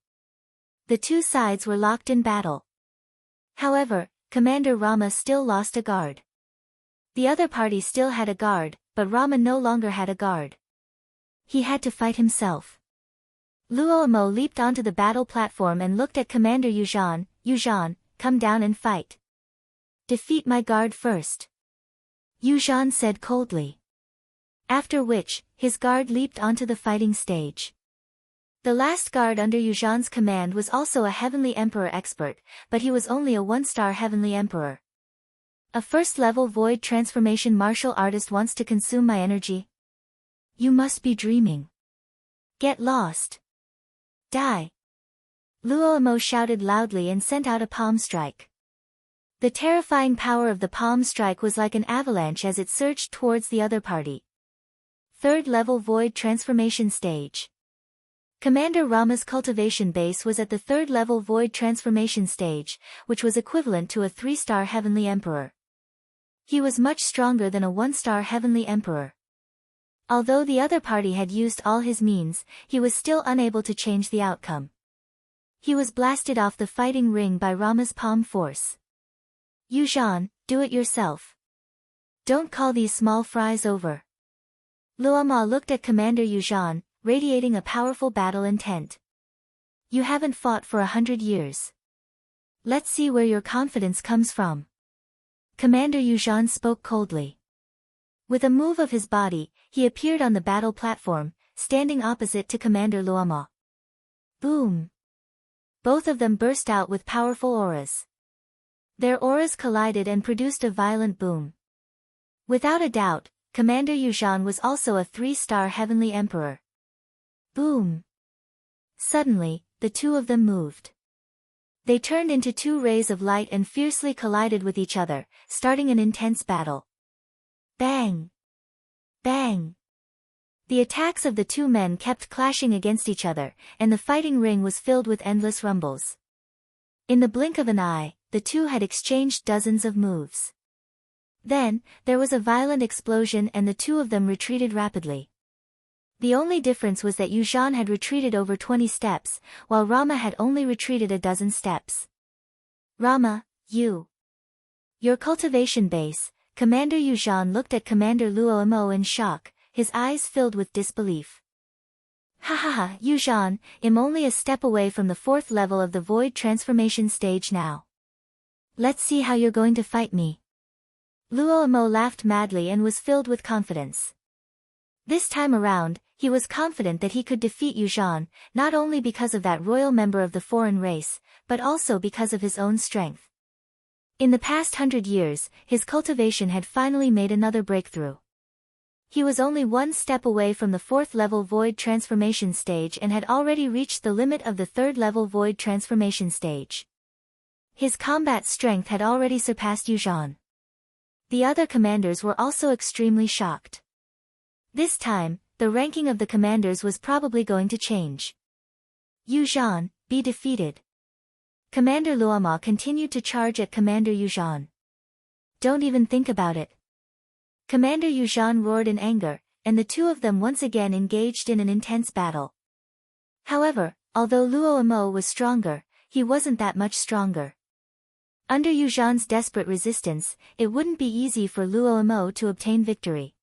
A: The two sides were locked in battle. However, Commander Rama still lost a guard. The other party still had a guard, but Rama no longer had a guard. He had to fight himself. Luomo leaped onto the battle platform and looked at Commander Yu Zhan. Yu Zhan, come down and fight. Defeat my guard first. Yu Zhan said coldly. After which, his guard leaped onto the fighting stage. The last guard under Yu Zhan's command was also a Heavenly Emperor expert, but he was only a 1-star Heavenly Emperor. A first-level void transformation martial artist wants to consume my energy? You must be dreaming. Get lost. Die. Luomo shouted loudly and sent out a palm strike. The terrifying power of the palm strike was like an avalanche as it surged towards the other party. Third level void transformation stage. Commander Rama's cultivation base was at the third level void transformation stage, which was equivalent to a 3-star heavenly emperor. He was much stronger than a 1-star heavenly emperor. Although the other party had used all his means, he was still unable to change the outcome. He was blasted off the fighting ring by Rama's palm force. Yuzhan, do it yourself. Don't call these small fries over. Luoma looked at Commander Yuzhan, radiating a powerful battle intent. You haven't fought for 100 years. Let's see where your confidence comes from. Commander Yuzhan spoke coldly. With a move of his body, he appeared on the battle platform, standing opposite to Commander Luoma. Boom! Both of them burst out with powerful auras. Their auras collided and produced a violent boom. Without a doubt, Commander Yuzhan was also a 3-star heavenly emperor. Boom! Suddenly, the two of them moved. They turned into 2 rays of light and fiercely collided with each other, starting an intense battle. Bang! Bang! The attacks of the 2 men kept clashing against each other, and the fighting ring was filled with endless rumbles. In the blink of an eye, the 2 had exchanged dozens of moves. Then, there was a violent explosion and the 2 of them retreated rapidly. The only difference was that Yuzhan had retreated over 20 steps, while Rama had only retreated a dozen steps. Rama, your cultivation base. Commander Yuzhan looked at Commander Luomo in shock, his eyes filled with disbelief. Ha ha ha, Yuzhan, I'm only a step away from the 4th level of the void transformation stage now. Let's see how you're going to fight me. Luomo laughed madly and was filled with confidence. This time around, he was confident that he could defeat Yuzhan, not only because of that royal member of the foreign race, but also because of his own strength. In the past 100 years, his cultivation had finally made another breakthrough. He was only 1 step away from the 4th level void transformation stage and had already reached the limit of the 3rd level void transformation stage. His combat strength had already surpassed Yuzhan. The other commanders were also extremely shocked. This time, the ranking of the commanders was probably going to change. Yuzhan, be defeated. Commander Luoma continued to charge at Commander Yuzhan. Don't even think about it. Commander Yuzhan roared in anger, and the 2 of them once again engaged in an intense battle. However, although Luomo was stronger, he wasn't that much stronger. Under Yuzhan's desperate resistance, it wouldn't be easy for Luomo to obtain victory.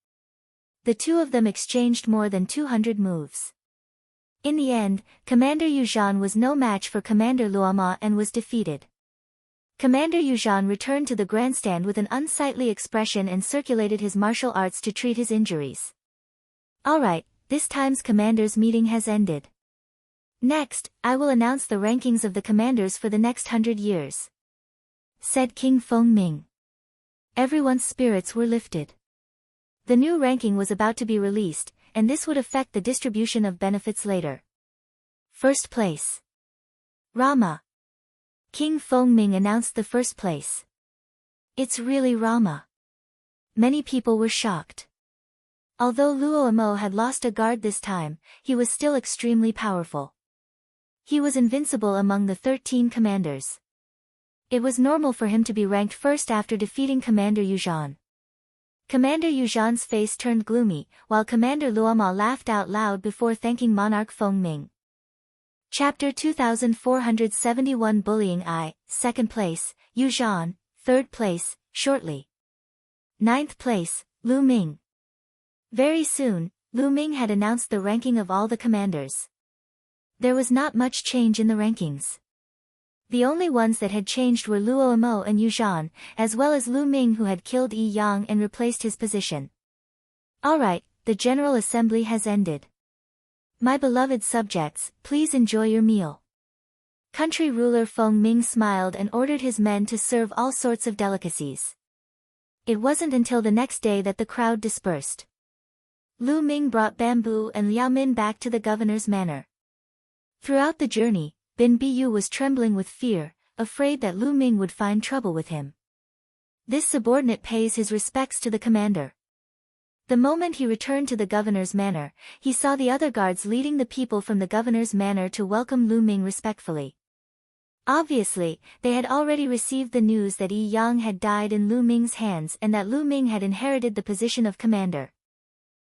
A: The 2 of them exchanged more than 200 moves. In the end, Commander Yuzhan was no match for Commander Luoma and was defeated. Commander Yuzhan returned to the grandstand with an unsightly expression and circulated his martial arts to treat his injuries. Alright, this time's commanders meeting has ended. Next, I will announce the rankings of the commanders for the next 100 years. Said King Fengming. Everyone's spirits were lifted. The new ranking was about to be released, and this would affect the distribution of benefits later. First place. Rama. King Fengming announced the first place. It's really Rama. Many people were shocked. Although Luomo had lost a guard this time, he was still extremely powerful. He was invincible among the 13 commanders. It was normal for him to be ranked first after defeating Commander Yuzhan. Commander Yuzhan's face turned gloomy, while Commander Luoma laughed out loud before thanking Monarch Fengming. Chapter 2471 Bullying I, 2nd place, Yuzhan, 3rd place, shortly. 9th place, Lu Ming. Very soon, Lu Ming had announced the ranking of all the commanders. There was not much change in the rankings. The only ones that had changed were Luomo and Yuzhan, as well as Lu Ming who had killed Yi Yang and replaced his position. Alright, the General Assembly has ended. My beloved subjects, please enjoy your meal. Country ruler Fengming smiled and ordered his men to serve all sorts of delicacies. It wasn't until the next day that the crowd dispersed. Lu Ming brought bamboo and Liao Min back to the governor's manor. Throughout the journey, Bin Biyu was trembling with fear, afraid that Lu Ming would find trouble with him. This subordinate pays his respects to the commander. The moment he returned to the governor's manor, he saw the other guards leading the people from the governor's manor to welcome Lu Ming respectfully. Obviously, they had already received the news that Yi Yang had died in Lu Ming's hands and that Lu Ming had inherited the position of commander.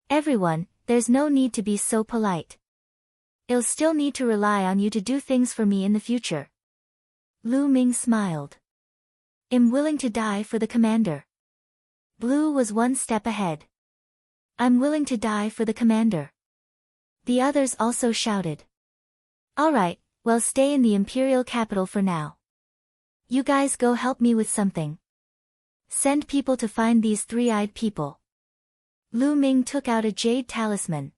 A: Everyone, there's no need to be so polite. I'll still need to rely on you to do things for me in the future. Lu Ming smiled. I'm willing to die for the commander. Blue was one step ahead. I'm willing to die for the commander. The others also shouted. Alright, well, stay in the imperial capital for now. You guys go help me with something. Send people to find these three-eyed people. Lu Ming took out a jade talisman.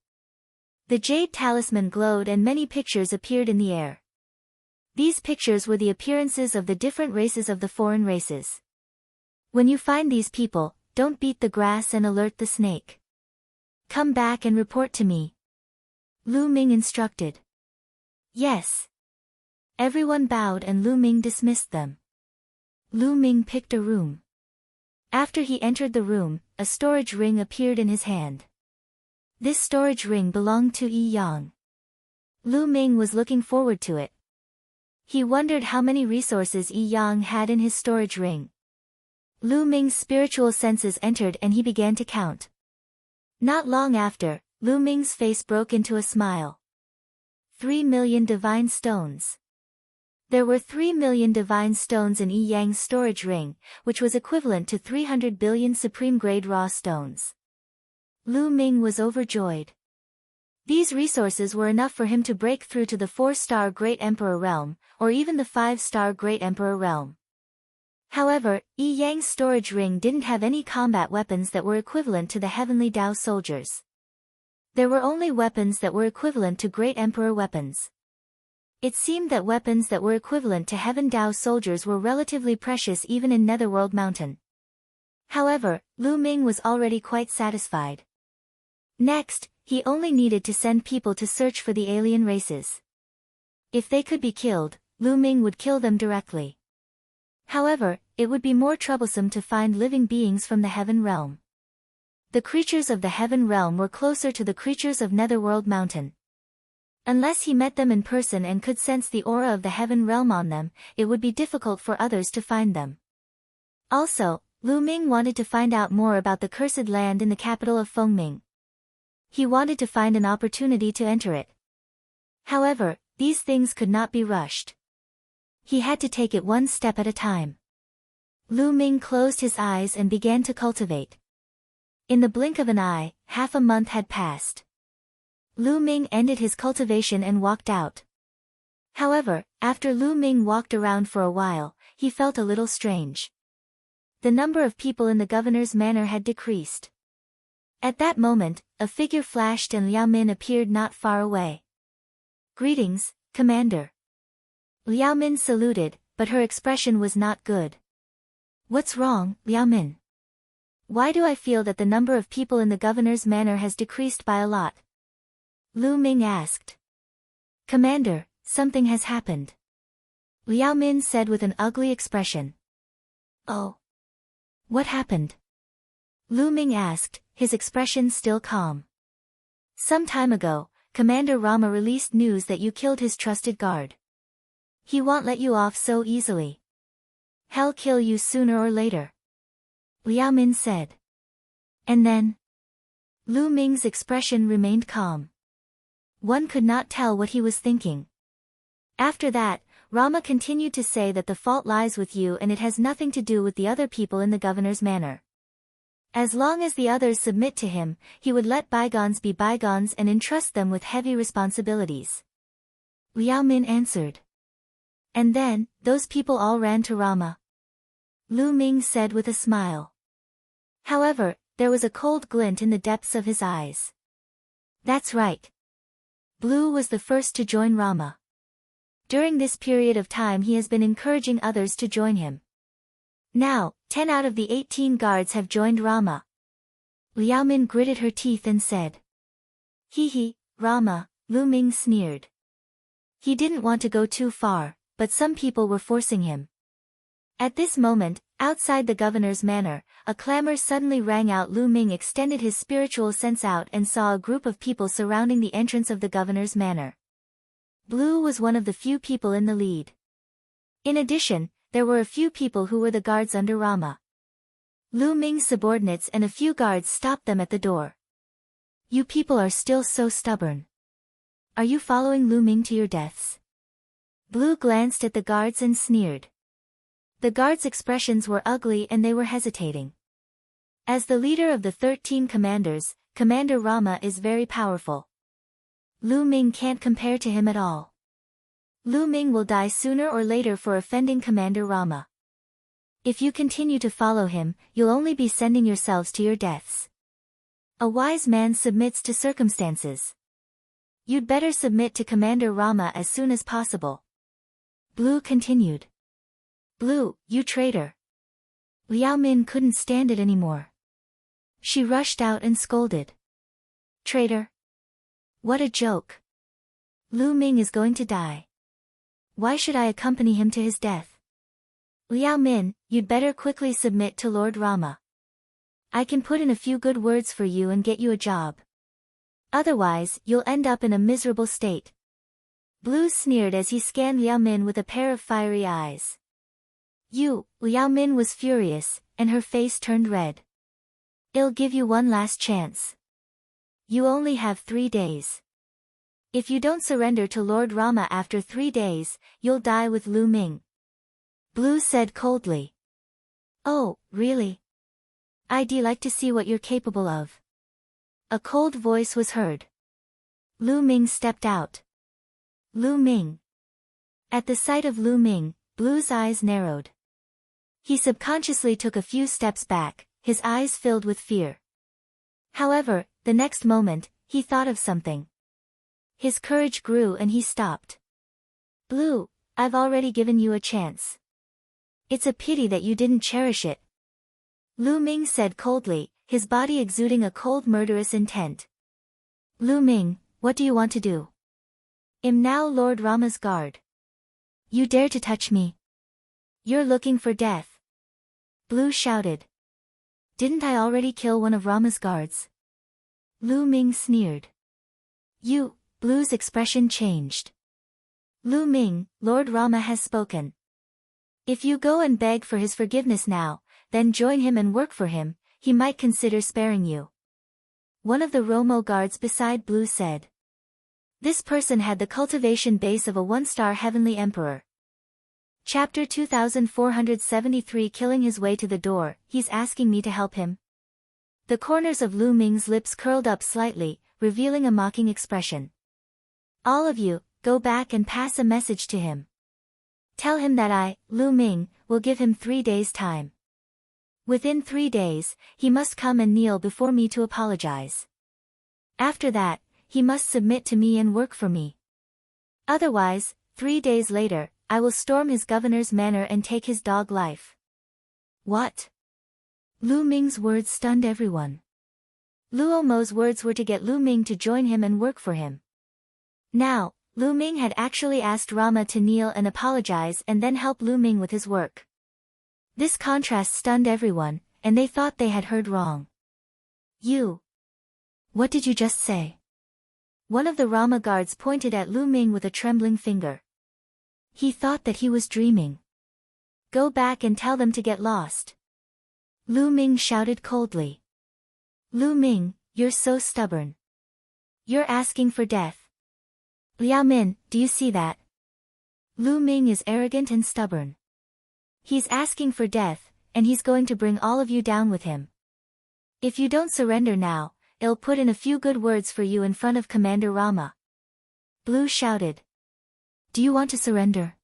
A: The jade talisman glowed and many pictures appeared in the air. These pictures were the appearances of the different races of the foreign races. When you find these people, don't beat the grass and alert the snake. Come back and report to me. Lu Ming instructed. Yes. Everyone bowed and Lu Ming dismissed them. Lu Ming picked a room. After he entered the room, a storage ring appeared in his hand. This storage ring belonged to Yi Yang. Lu Ming was looking forward to it. He wondered how many resources Yi Yang had in his storage ring. Lu Ming's spiritual senses entered and he began to count. Not long after, Lu Ming's face broke into a smile. 3 million divine stones. There were 3 million divine stones in Yi Yang's storage ring, which was equivalent to 300 billion supreme-grade raw stones. Lu Ming was overjoyed. These resources were enough for him to break through to the 4-star Great Emperor realm, or even the 5-star Great Emperor realm. However, Yi Yang's storage ring didn't have any combat weapons that were equivalent to the heavenly Dao soldiers. There were only weapons that were equivalent to Great Emperor weapons. It seemed that weapons that were equivalent to Heaven Dao soldiers were relatively precious even in Netherworld Mountain. However, Lu Ming was already quite satisfied. Next, he only needed to send people to search for the alien races. If they could be killed, Lu Ming would kill them directly. However, it would be more troublesome to find living beings from the Heaven Realm. The creatures of the Heaven Realm were closer to the creatures of Netherworld Mountain. Unless he met them in person and could sense the aura of the Heaven Realm on them, it would be difficult for others to find them. Also, Lu Ming wanted to find out more about the cursed land in the capital of Fengming. He wanted to find an opportunity to enter it. However, these things could not be rushed. He had to take it one step at a time. Lu Ming closed his eyes and began to cultivate. In the blink of an eye, half a month had passed. Lu Ming ended his cultivation and walked out. However, after Lu Ming walked around for a while, he felt a little strange. The number of people in the governor's manor had decreased. At that moment, a figure flashed and Liao Min appeared not far away. Greetings, Commander. Liao Min saluted, but her expression was not good. What's wrong, Liao Min? Why do I feel that the number of people in the governor's manor has decreased by a lot? Lu Ming asked. Commander, something has happened. Liao Min said with an ugly expression. Oh. What happened? Lu Ming asked, his expression still calm. Some time ago, Commander Rama released news that you killed his trusted guard. He won't let you off so easily. He'll kill you sooner or later. Liao Min said. And then? Lu Ming's expression remained calm. One could not tell what he was thinking. After that, Rama continued to say that the fault lies with you and it has nothing to do with the other people in the governor's manor. As long as the others submit to him, he would let bygones be bygones and entrust them with heavy responsibilities. Liao Min answered. And then, those people all ran to Rama. Lu Ming said with a smile. However, there was a cold glint in the depths of his eyes. That's right. Blue was the first to join Rama. During this period of time he has been encouraging others to join him. Now, 10 out of the 18 guards have joined Rama. Liao Min gritted her teeth and said. Hee hee, Rama, Lu Ming sneered. He didn't want to go too far, but some people were forcing him. At this moment, outside the governor's manor, a clamor suddenly rang out. Lu Ming extended his spiritual sense out and saw a group of people surrounding the entrance of the governor's manor. Blue was one of the few people in the lead. In addition, there were a few people who were the guards under Rama. Lu Ming's subordinates and a few guards stopped them at the door. You people are still so stubborn. Are you following Lu Ming to your deaths? Blue glanced at the guards and sneered. The guards' expressions were ugly and they were hesitating. As the leader of the 13 commanders, Commander Rama is very powerful. Lu Ming can't compare to him at all. Lu Ming will die sooner or later for offending Commander Rama. If you continue to follow him, you'll only be sending yourselves to your deaths. A wise man submits to circumstances. You'd better submit to Commander Rama as soon as possible. Blue continued. Blue, you traitor. Liao Min couldn't stand it anymore. She rushed out and scolded. Traitor? What a joke. Lu Ming is going to die. Why should I accompany him to his death? Liao Min, you'd better quickly submit to Lord Rama. I can put in a few good words for you and get you a job. Otherwise, you'll end up in a miserable state. Blue sneered as he scanned Liao Min with a pair of fiery eyes. Liao Min was furious, and her face turned red. I'll give you one last chance. You only have 3 days. If you don't surrender to Lord Rama after 3 days, you'll die with Lu Ming. Blue said coldly. Oh, really? I'd like to see what you're capable of. A cold voice was heard. Lu Ming stepped out. Lu Ming. At the sight of Lu Ming, Blue's eyes narrowed. He subconsciously took a few steps back, his eyes filled with fear. However, the next moment, he thought of something. His courage grew and he stopped. Blue, I've already given you a chance. It's a pity that you didn't cherish it. Lu Ming said coldly, his body exuding a cold murderous intent. Lu Ming, what do you want to do? I'm now Lord Rama's guard. You dare to touch me? You're looking for death. Blue shouted. Didn't I already kill one of Rama's guards? Lu Ming sneered. Blue's expression changed. Lu Ming, Lord Rama has spoken. If you go and beg for his forgiveness now, then join him and work for him, he might consider sparing you. One of the Romo guards beside Blue said. This person had the cultivation base of a 1-star heavenly emperor. Chapter 2473. Killing his way to the door, he's asking me to help him. The corners of Lu Ming's lips curled up slightly, revealing a mocking expression. All of you, go back and pass a message to him. Tell him that I, Lu Ming, will give him 3 days' time. Within 3 days, he must come and kneel before me to apologize. After that, he must submit to me and work for me. Otherwise, 3 days later, I will storm his governor's manor and take his dog life. What? Lu Ming's words stunned everyone. Luo Mo's words were to get Lu Ming to join him and work for him. Now, Lu Ming had actually asked Rama to kneel and apologize and then help Lu Ming with his work. This contrast stunned everyone, and they thought they had heard wrong. What did you just say? One of the Rama guards pointed at Lu Ming with a trembling finger. He thought that he was dreaming. Go back and tell them to get lost. Lu Ming shouted coldly. Lu Ming, you're so stubborn. You're asking for death. Liao Min, do you see that? Lu Ming is arrogant and stubborn. He's asking for death, and he's going to bring all of you down with him. If you don't surrender now, I'll put in a few good words for you in front of Commander Rama. Blue shouted. Do you want to surrender?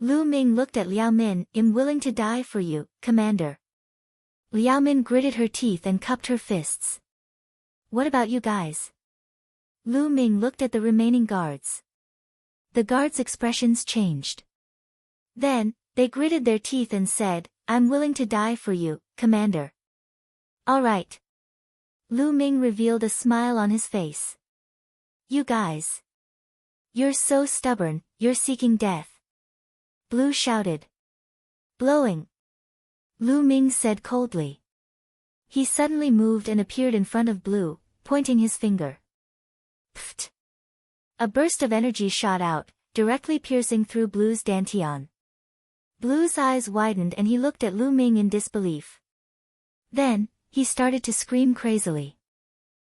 A: Lu Ming looked at Liao Min. I'm willing to die for you, Commander. Liao Min gritted her teeth and cupped her fists. What about you guys? Lu Ming looked at the remaining guards. The guards' expressions changed. Then, they gritted their teeth and said, I'm willing to die for you, Commander. All right. Lu Ming revealed a smile on his face. You guys. You're so stubborn, you're seeking death. Blue shouted. Blowing. Lu Ming said coldly. He suddenly moved and appeared in front of Blue, pointing his finger. Pfft. A burst of energy shot out, directly piercing through Blue's dantian. Blue's eyes widened and he looked at Lu Ming in disbelief. Then, he started to scream crazily.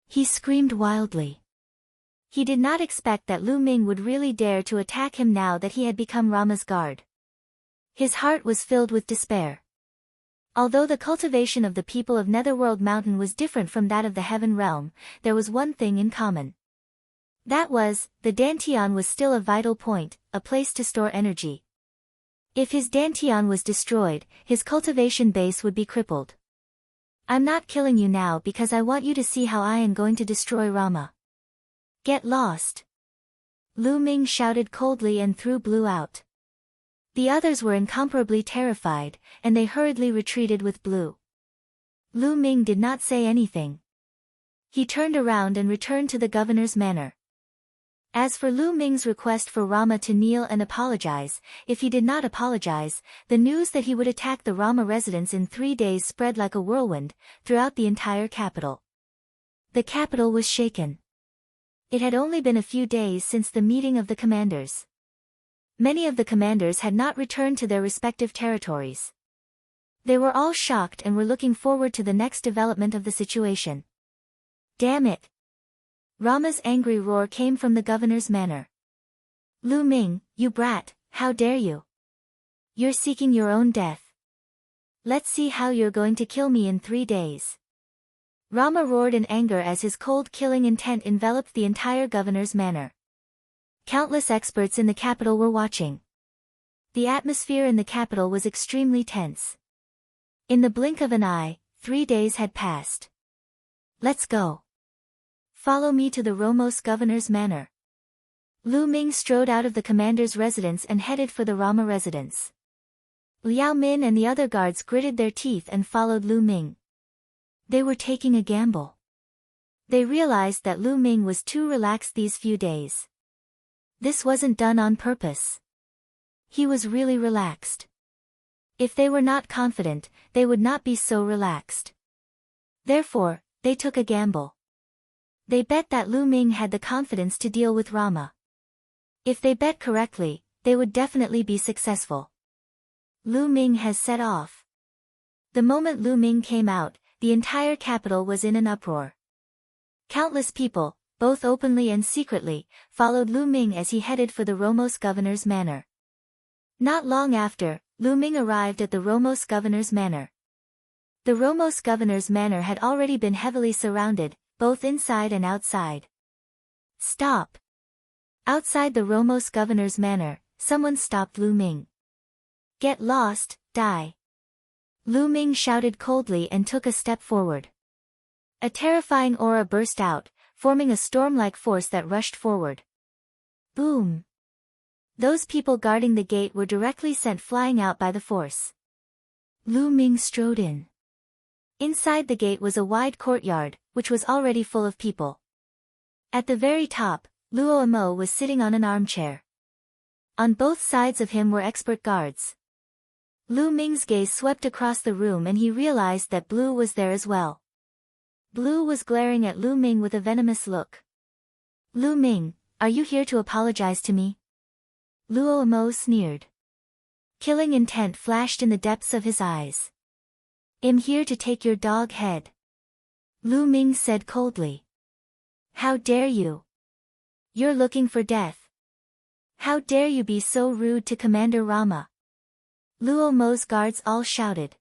A: He screamed wildly. He did not expect that Lu Ming would really dare to attack him now that he had become Rama's guard. His heart was filled with despair. Although the cultivation of the people of Netherworld Mountain was different from that of the Heaven Realm, there was one thing in common. That was, the dantian was still a vital point, a place to store energy. If his dantian was destroyed, his cultivation base would be crippled. I'm not killing you now because I want you to see how I am going to destroy Rama. Get lost. Lu Ming shouted coldly and threw Blue out. The others were incomparably terrified, and they hurriedly retreated with Blue. Lu Ming did not say anything. He turned around and returned to the governor's manor. As for Lu Ming's request for Rama to kneel and apologize, if he did not apologize, the news that he would attack the Rama residence in 3 days spread like a whirlwind, throughout the entire capital. The capital was shaken. It had only been a few days since the meeting of the commanders. Many of the commanders had not returned to their respective territories. They were all shocked and were looking forward to the next development of the situation. Damn it! Rama's angry roar came from the governor's manor. Lu Ming, you brat, how dare you? You're seeking your own death. Let's see how you're going to kill me in 3 days. Rama roared in anger as his cold killing intent enveloped the entire governor's manor. Countless experts in the capital were watching. The atmosphere in the capital was extremely tense. In the blink of an eye, 3 days had passed. Let's go. Follow me to the Romos governor's manor. Lu Ming strode out of the commander's residence and headed for the Rama residence. Liao Min and the other guards gritted their teeth and followed Lu Ming. They were taking a gamble. They realized that Lu Ming was too relaxed these few days. This wasn't done on purpose. He was really relaxed. If they were not confident, they would not be so relaxed. Therefore, they took a gamble. They bet that Lu Ming had the confidence to deal with Rama. If they bet correctly, they would definitely be successful. Lu Ming has set off. The moment Lu Ming came out, the entire capital was in an uproar. Countless people, both openly and secretly, followed Lu Ming as he headed for the Romos governor's manor. Not long after, Lu Ming arrived at the Romos governor's manor. The Romos governor's manor had already been heavily surrounded, both inside and outside. Stop! Outside the Romos governor's manor, someone stopped Lu Ming. Get lost, die! Lu Ming shouted coldly and took a step forward. A terrifying aura burst out, forming a storm-like force that rushed forward. Boom! Those people guarding the gate were directly sent flying out by the force. Lu Ming strode in. Inside the gate was a wide courtyard, which was already full of people. At the very top, Luo Amo was sitting on an armchair. On both sides of him were expert guards. Lu Ming's gaze swept across the room and he realized that Blue was there as well. Blue was glaring at Lu Ming with a venomous look. Lu Ming, are you here to apologize to me? Luo Amo sneered. Killing intent flashed in the depths of his eyes. I'm here to take your dog head. Lu Ming said coldly. How dare you? You're looking for death. How dare you be so rude to Commander Rama? Luo Mo's guards all shouted.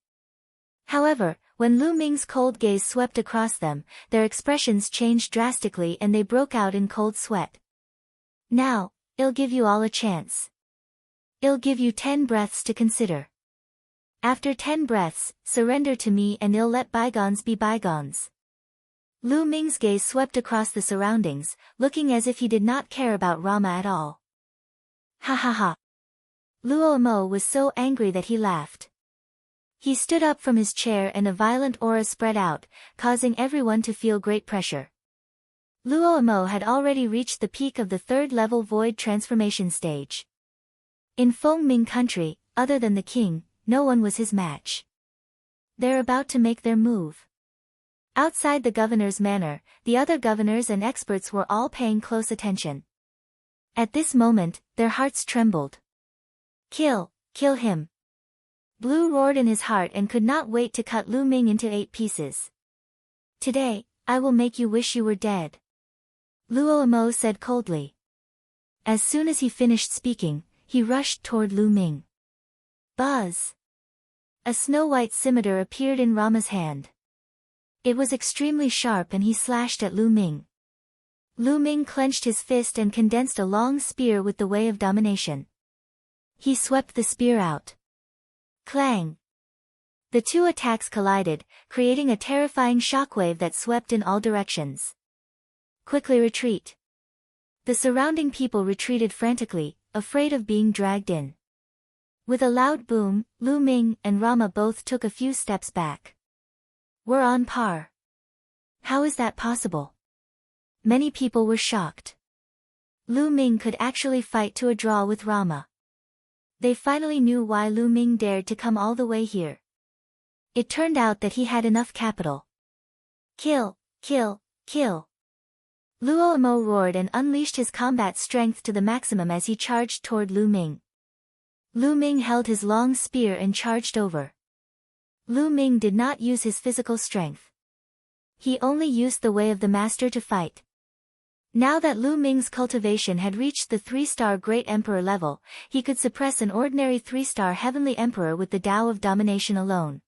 A: However, when Lu Ming's cold gaze swept across them, their expressions changed drastically and they broke out in cold sweat. Now, I'll give you all a chance. I'll give you 10 breaths to consider. After 10 breaths, surrender to me and I'll let bygones be bygones. Lu Ming's gaze swept across the surroundings, looking as if he did not care about Rama at all. Ha ha ha. Luo Amo was so angry that he laughed. He stood up from his chair and a violent aura spread out, causing everyone to feel great pressure. Luo had already reached the peak of the third-level void transformation stage. In Fengming country, other than the king, no one was his match. They're about to make their move. Outside the governor's manor, the other governors and experts were all paying close attention. At this moment, their hearts trembled. Kill him. Blue roared in his heart and could not wait to cut Lu Ming into 8 pieces. Today, I will make you wish you were dead. Luo said coldly. As soon as he finished speaking, he rushed toward Lu Ming. Buzz! A snow-white scimitar appeared in Rama's hand. It was extremely sharp and he slashed at Lu Ming. Lu Ming clenched his fist and condensed a long spear with the way of domination. He swept the spear out. Clang! The two attacks collided, creating a terrifying shockwave that swept in all directions. Quickly retreat! The surrounding people retreated frantically, afraid of being dragged in. With a loud boom, Lu Ming and Rama both took a few steps back. We're on par. How is that possible? Many people were shocked. Lu Ming could actually fight to a draw with Rama. They finally knew why Lu Ming dared to come all the way here. It turned out that he had enough capital. Kill! Luo roared and unleashed his combat strength to the maximum as he charged toward Lu Ming. Lu Ming held his long spear and charged over. Lu Ming did not use his physical strength. He only used the way of the master to fight. Now that Lu Ming's cultivation had reached the 3-star Great Emperor level, he could suppress an ordinary 3-star Heavenly Emperor with the Tao of Domination alone.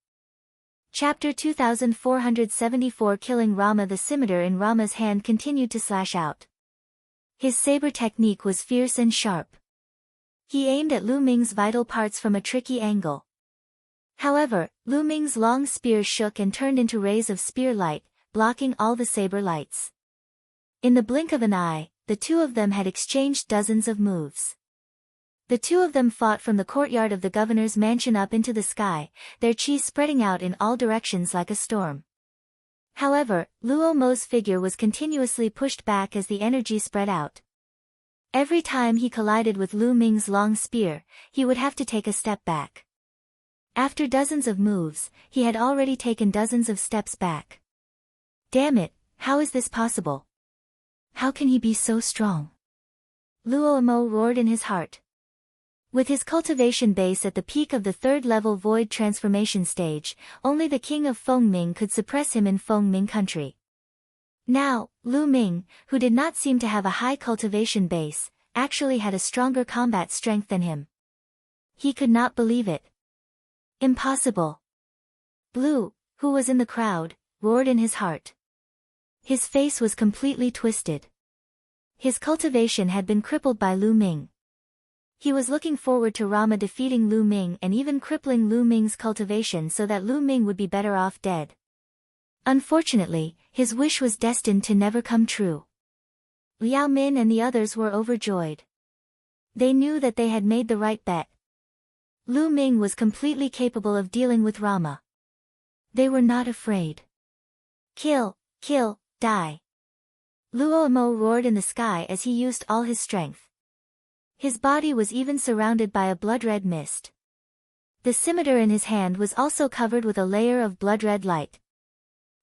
A: Chapter 2474 Killing Rama. The scimitar in Rama's hand continued to slash out. His saber technique was fierce and sharp. He aimed at Lu Ming's vital parts from a tricky angle. However, Lu Ming's long spear shook and turned into rays of spear light, blocking all the saber lights. In the blink of an eye, the two of them had exchanged dozens of moves. The two of them fought from the courtyard of the governor's mansion up into the sky, their chi spreading out in all directions like a storm. However, Luo's figure was continuously pushed back as the energy spread out. Every time he collided with Lu Ming's long spear, he would have to take a step back. After dozens of moves, he had already taken dozens of steps back. Damn it, how is this possible? How can he be so strong? Luo roared in his heart. With his cultivation base at the peak of the third-level void transformation stage, only the king of Fengming could suppress him in Fengming country. Now, Lu Ming, who did not seem to have a high cultivation base, actually had a stronger combat strength than him. He could not believe it. Impossible. Blue, who was in the crowd, roared in his heart. His face was completely twisted. His cultivation had been crippled by Lu Ming. He was looking forward to Rama defeating Lu Ming and even crippling Lu Ming's cultivation so that Lu Ming would be better off dead. Unfortunately, his wish was destined to never come true. Liao Min and the others were overjoyed. They knew that they had made the right bet. Lu Ming was completely capable of dealing with Rama. They were not afraid. Kill, die. Luo roared in the sky as he used all his strength. His body was even surrounded by a blood-red mist. The scimitar in his hand was also covered with a layer of blood-red light.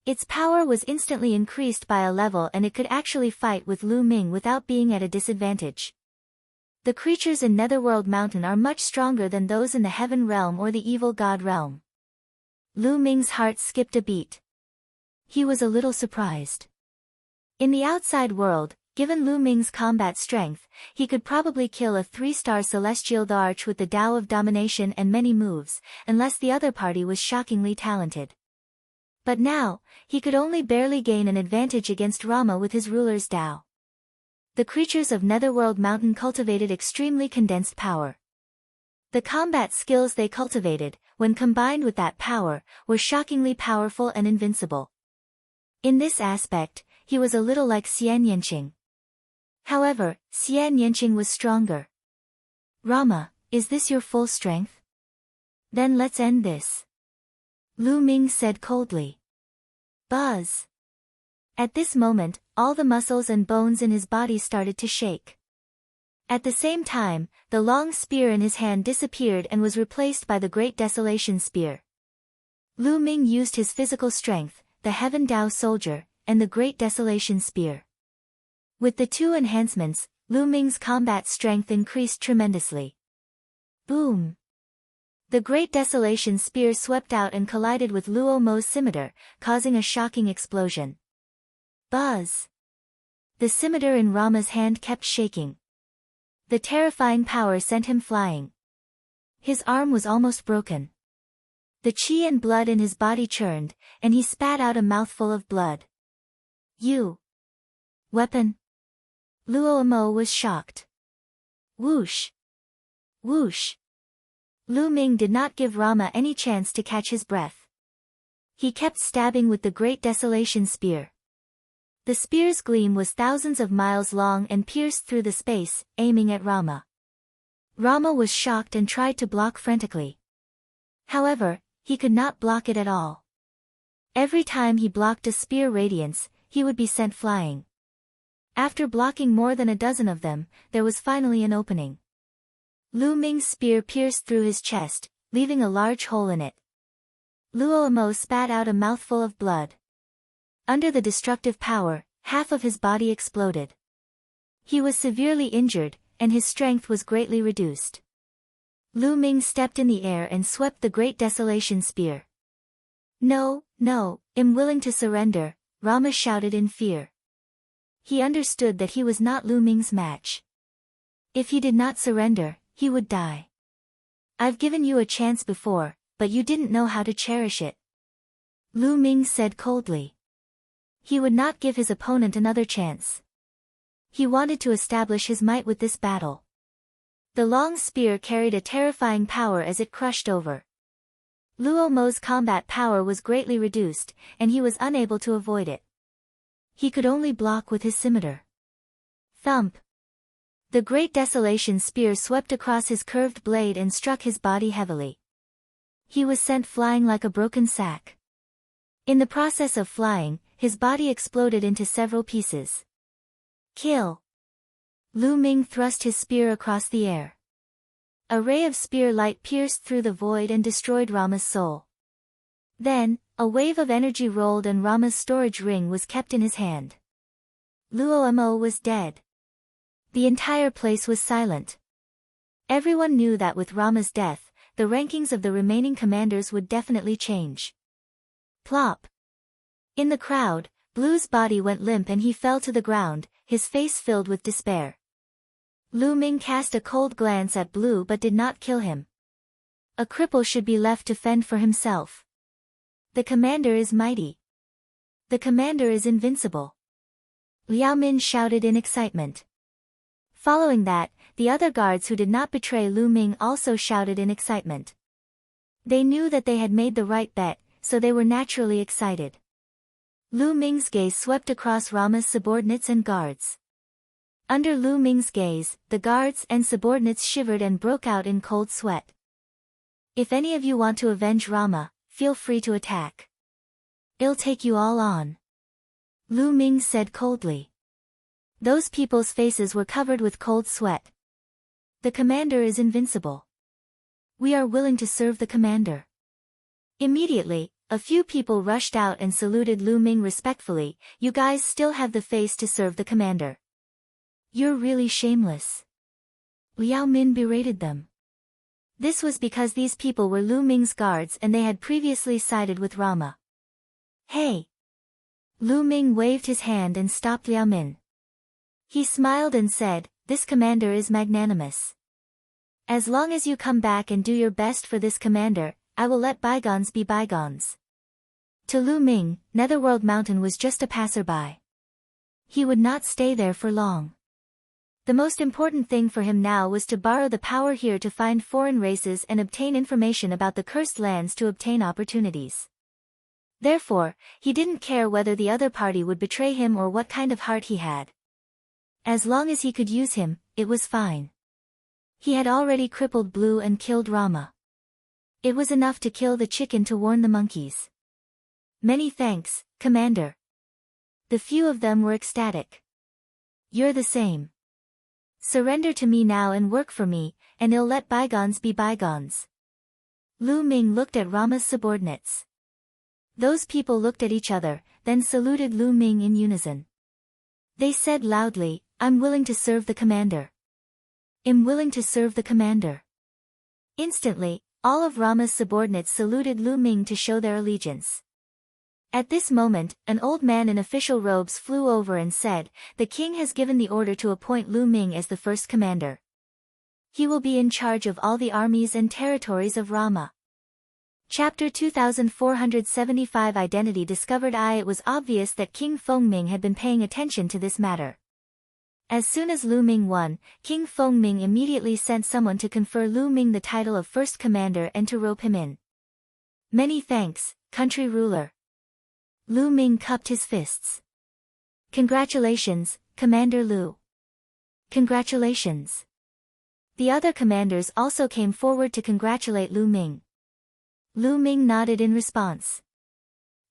A: Its power was instantly increased by a level and it could actually fight with Lu Ming without being at a disadvantage. The creatures in Netherworld Mountain are much stronger than those in the Heaven Realm or the Evil God Realm. Lu Ming's heart skipped a beat. He was a little surprised. In the outside world, given Lu Ming's combat strength, he could probably kill a 3-star Celestial Arch with the Tao of Domination and many moves, unless the other party was shockingly talented. But now, he could only barely gain an advantage against Rama with his ruler's Tao. The creatures of Netherworld Mountain cultivated extremely condensed power. The combat skills they cultivated, when combined with that power, were shockingly powerful and invincible. In this aspect, he was a little like Xian Yanqing. However, Xian Yanqing was stronger. Rama, is this your full strength? Then let's end this. Lu Ming said coldly. Buzz. At this moment, all the muscles and bones in his body started to shake. At the same time, the long spear in his hand disappeared and was replaced by the Great Desolation Spear. Lu Ming used his physical strength, the Heaven Dao Soldier, and the Great Desolation Spear. With the two enhancements, Lu Ming's combat strength increased tremendously. Boom! The Great Desolation Spear swept out and collided with Luo Mo's scimitar, causing a shocking explosion. Buzz! The scimitar in Rama's hand kept shaking. The terrifying power sent him flying. His arm was almost broken. The qi and blood in his body churned, and he spat out a mouthful of blood. You! Weapon? Luo Mo was shocked. Whoosh! Whoosh! Lu Ming did not give Rama any chance to catch his breath. He kept stabbing with the Great Desolation Spear. The spear's gleam was thousands of miles long and pierced through the space, aiming at Rama. Rama was shocked and tried to block frantically. However, he could not block it at all. Every time he blocked a spear radiance, he would be sent flying. After blocking more than a dozen of them, there was finally an opening. Lu Ming's spear pierced through his chest, leaving a large hole in it. Luo Mo spat out a mouthful of blood. Under the destructive power, half of his body exploded. He was severely injured, and his strength was greatly reduced. Lu Ming stepped in the air and swept the Great Desolation Spear. No, no, I'm willing to surrender, Rama shouted in fear. He understood that he was not Lu Ming's match. If he did not surrender, he would die. I've given you a chance before, but you didn't know how to cherish it. Lu Ming said coldly. He would not give his opponent another chance. He wanted to establish his might with this battle. The long spear carried a terrifying power as it crushed over. Luo Mo's combat power was greatly reduced, and he was unable to avoid it. He could only block with his scimitar. Thump! The Great Desolation Spear swept across his curved blade and struck his body heavily. He was sent flying like a broken sack. In the process of flying, his body exploded into several pieces. Kill! Lu Ming thrust his spear across the air. A ray of spear light pierced through the void and destroyed Rama's soul. Then, a wave of energy rolled and Rama's storage ring was kept in his hand. Luo Mo was dead. The entire place was silent. Everyone knew that with Rama's death, the rankings of the remaining commanders would definitely change. Plop! In the crowd, Blue's body went limp and he fell to the ground, his face filled with despair. Lu Ming cast a cold glance at Blue but did not kill him. A cripple should be left to fend for himself. The commander is mighty. The commander is invincible. Liao Min shouted in excitement. Following that, the other guards who did not betray Lu Ming also shouted in excitement. They knew that they had made the right bet, so they were naturally excited. Lu Ming's gaze swept across Rama's subordinates and guards. Under Lu Ming's gaze, the guards and subordinates shivered and broke out in cold sweat. If any of you want to avenge Rama, feel free to attack. I'll take you all on. Lu Ming said coldly. Those people's faces were covered with cold sweat. The commander is invincible. We are willing to serve the commander. Immediately, a few people rushed out and saluted Lu Ming respectfully. You guys still have the face to serve the commander. You're really shameless. Liao Min berated them. This was because these people were Lu Ming's guards and they had previously sided with Rama. Hey! Lu Ming waved his hand and stopped Liao Min. He smiled and said, this commander is magnanimous. As long as you come back and do your best for this commander, I will let bygones be bygones. To Lu Ming, Netherworld Mountain was just a passerby. He would not stay there for long. The most important thing for him now was to borrow the power here to find foreign races and obtain information about the cursed lands to obtain opportunities. Therefore, he didn't care whether the other party would betray him or what kind of heart he had. As long as he could use him, it was fine. He had already crippled Blue and killed Rama. It was enough to kill the chicken to warn the monkeys. Many thanks, Commander. The few of them were ecstatic. You're the same. Surrender to me now and work for me, and I'll let bygones be bygones. Lu Ming looked at Rama's subordinates. Those people looked at each other, then saluted Lu Ming in unison. They said loudly, I'm willing to serve the commander. I'm willing to serve the commander. Instantly, all of Rama's subordinates saluted Lu Ming to show their allegiance. At this moment, an old man in official robes flew over and said, the king has given the order to appoint Lu Ming as the first commander. He will be in charge of all the armies and territories of Rama. Chapter 2475 Identity discovered. It was obvious that King Fengming had been paying attention to this matter. As soon as Lu Ming won, King Fengming immediately sent someone to confer Lu Ming the title of first commander and to rope him in. Many thanks, country ruler. Lu Ming cupped his fists. Congratulations, Commander Lu. Congratulations. The other commanders also came forward to congratulate Lu Ming. Lu Ming nodded in response.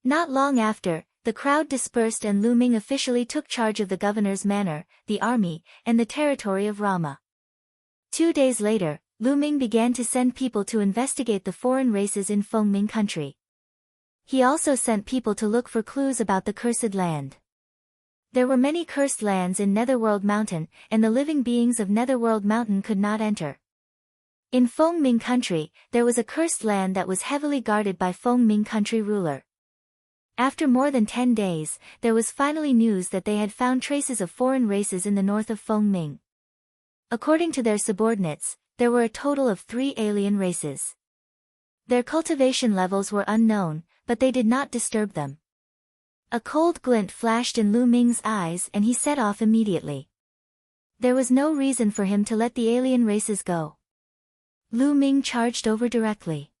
A: Not long after, the crowd dispersed and Lu Ming officially took charge of the governor's manor, the army, and the territory of Rama. 2 days later, Lu Ming began to send people to investigate the foreign races in Fengming country. He also sent people to look for clues about the cursed land. There were many cursed lands in Netherworld Mountain, and the living beings of Netherworld Mountain could not enter. In Fengming country, there was a cursed land that was heavily guarded by Fengming country ruler. After more than 10 days, there was finally news that they had found traces of foreign races in the north of Fengming. According to their subordinates, there were a total of 3 alien races. Their cultivation levels were unknown, but they did not disturb them. A cold glint flashed in Lu Ming's eyes and he set off immediately. There was no reason for him to let the alien races go. Lu Ming charged over directly.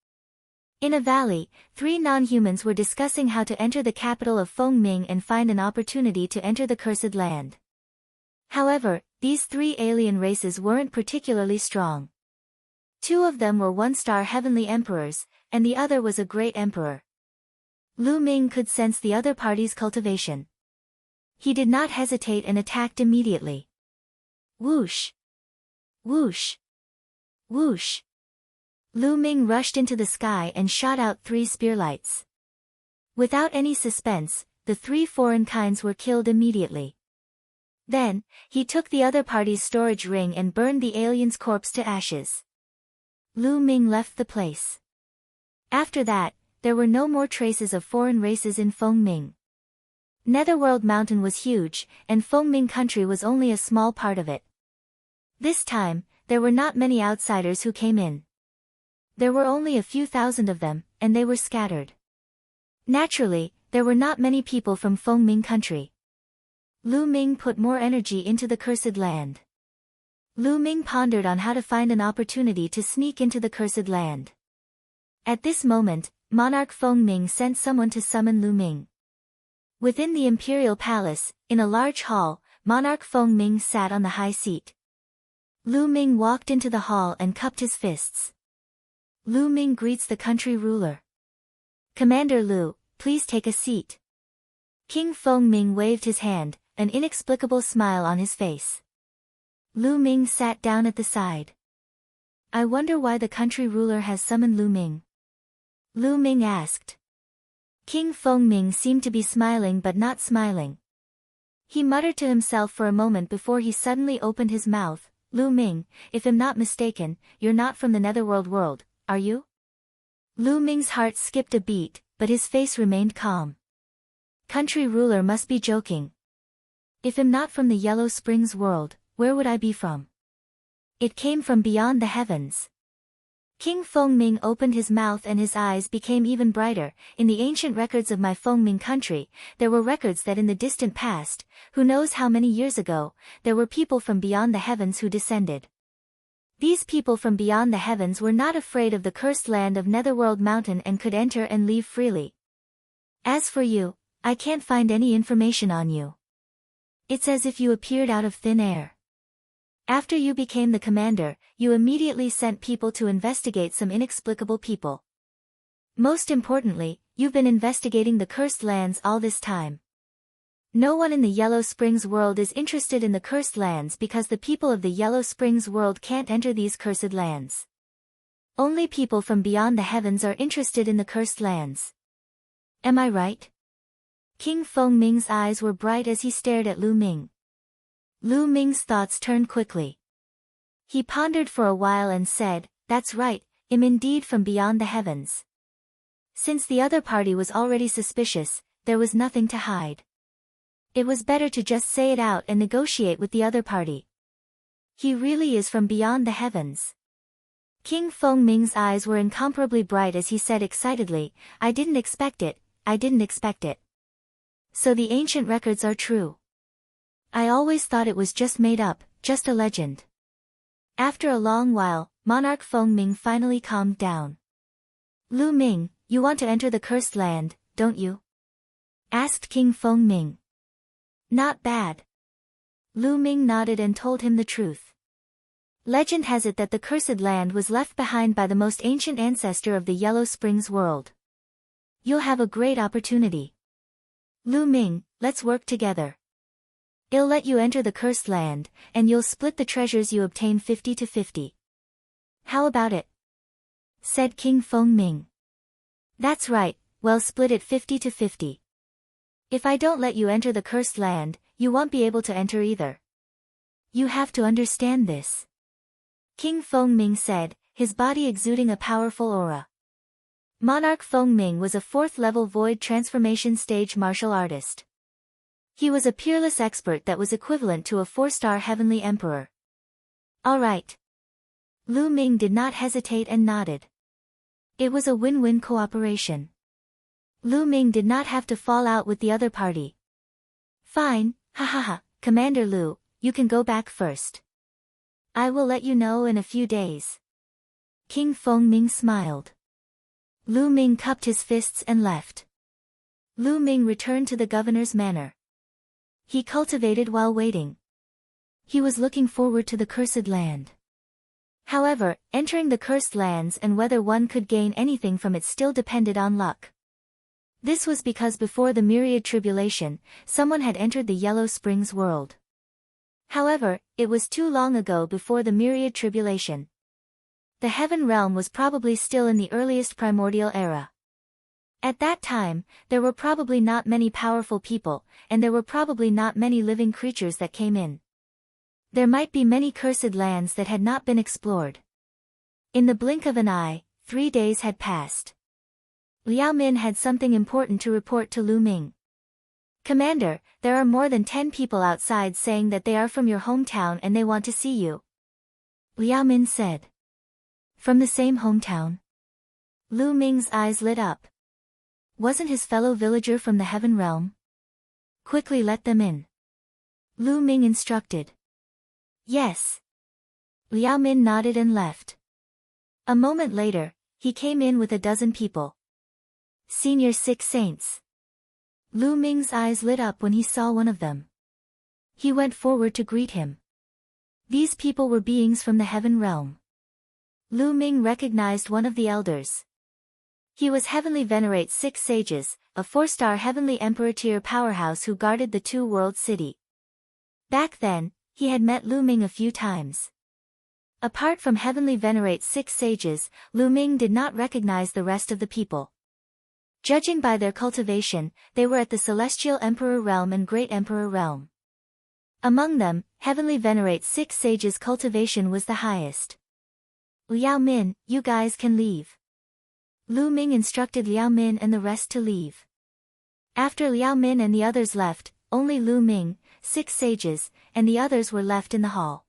A: In a valley, 3 non-humans were discussing how to enter the capital of Fengming and find an opportunity to enter the cursed land. However, these 3 alien races weren't particularly strong. 2 of them were 1-star heavenly emperors, and the other was a great emperor. Lu Ming could sense the other party's cultivation. He did not hesitate and attacked immediately. Whoosh! Whoosh! Whoosh! Lu Ming rushed into the sky and shot out 3 spearlights. Without any suspense, the 3 foreign kinds were killed immediately. Then, he took the other party's storage ring and burned the alien's corpse to ashes. Lu Ming left the place. After that, there were no more traces of foreign races in Fengming. Netherworld Mountain was huge, and Fengming country was only a small part of it. This time, there were not many outsiders who came in. There were only a few thousand of them, and they were scattered. Naturally, there were not many people from Fengming country. Lu Ming put more energy into the cursed land. Lu Ming pondered on how to find an opportunity to sneak into the cursed land. At this moment, Monarch Fengming sent someone to summon Lu Ming. Within the imperial palace, in a large hall, Monarch Fengming sat on the high seat. Lu Ming walked into the hall and cupped his fists. Lu Ming greets the country ruler. Commander Lu, please take a seat. King Fengming waved his hand, an inexplicable smile on his face. Lu Ming sat down at the side. I wonder why the country ruler has summoned Lu Ming. Lu Ming asked. King Fengming seemed to be smiling but not smiling. He muttered to himself for a moment before he suddenly opened his mouth. Lu Ming, if I'm not mistaken, you're not from the Netherworld world, are you? Lu Ming's heart skipped a beat, but his face remained calm. Country ruler must be joking. If I'm not from the Yellow Springs world, where would I be from? It came from beyond the heavens. King Fengming opened his mouth and his eyes became even brighter. In the ancient records of my Fengming country, there were records that in the distant past, who knows how many years ago, there were people from beyond the heavens who descended. These people from beyond the heavens were not afraid of the cursed land of Netherworld Mountain and could enter and leave freely. As for you, I can't find any information on you. It's as if you appeared out of thin air. After you became the commander, you immediately sent people to investigate some inexplicable people. Most importantly, you've been investigating the cursed lands all this time. No one in the Yellow Springs world is interested in the cursed lands because the people of the Yellow Springs world can't enter these cursed lands. Only people from beyond the heavens are interested in the cursed lands. Am I right? King Fengming's eyes were bright as he stared at Lu Ming. Lu Ming's thoughts turned quickly. He pondered for a while and said, "That's right, I'm indeed from beyond the heavens." Since the other party was already suspicious, there was nothing to hide. It was better to just say it out and negotiate with the other party. He really is from beyond the heavens. King Fengming's eyes were incomparably bright as he said excitedly, "I didn't expect it, I didn't expect it. So the ancient records are true. I always thought it was just made up, just a legend." After a long while, Monarch Fengming finally calmed down. "Lu Ming, you want to enter the cursed land, don't you?" asked King Fengming. "Not bad." Lu Ming nodded and told him the truth. Legend has it that the cursed land was left behind by the most ancient ancestor of the Yellow Springs world. You'll have a great opportunity. Lu Ming, let's work together. I'll let you enter the cursed land, and you'll split the treasures you obtain 50-50. How about it? Said King Fengming. That's right, we'll split it 50-50. If I don't let you enter the cursed land, you won't be able to enter either. You have to understand this. King Fengming said, his body exuding a powerful aura. Monarch Fengming was a 4th-level void transformation stage martial artist. He was a peerless expert that was equivalent to a 4-star heavenly emperor. All right. Lu Ming did not hesitate and nodded. It was a win-win cooperation. Lu Ming did not have to fall out with the other party. Fine, ha ha ha, Commander Lu, you can go back first. I will let you know in a few days. King Fengming smiled. Lu Ming cupped his fists and left. Lu Ming returned to the governor's manor. He cultivated while waiting. He was looking forward to the cursed land. However, entering the cursed lands and whether one could gain anything from it still depended on luck. This was because before the Myriad Tribulation, someone had entered the Yellow Springs world. However, it was too long ago before the Myriad Tribulation. The Heaven Realm was probably still in the earliest primordial era. At that time, there were probably not many powerful people, and there were probably not many living creatures that came in. There might be many cursed lands that had not been explored. In the blink of an eye, 3 days had passed. Liao Min had something important to report to Lu Ming. Commander, there are more than 10 people outside saying that they are from your hometown and they want to see you. Liao Min said. From the same hometown? Lu Ming's eyes lit up. Wasn't his fellow villager from the Heaven Realm? Quickly let them in. Lu Ming instructed. Yes. Liao Min nodded and left. A moment later, he came in with a dozen people. Senior 6 saints. Lu Ming's eyes lit up when he saw one of them. He went forward to greet him. These people were beings from the Heaven Realm. Lu Ming recognized one of the elders. He was Heavenly Venerate 6 Sages, a 4-star Heavenly Emperor tier powerhouse who guarded the Two-World City. Back then, he had met Lu Ming a few times. Apart from Heavenly Venerate 6 Sages, Lu Ming did not recognize the rest of the people. Judging by their cultivation, they were at the Celestial Emperor Realm and Great Emperor Realm. Among them, Heavenly Venerate 6 Sages' cultivation was the highest. Liao Min, you guys can leave. Lu Ming instructed Liao Min and the rest to leave. After Liao Min and the others left, only Lu Ming, 6 sages, and the others were left in the hall.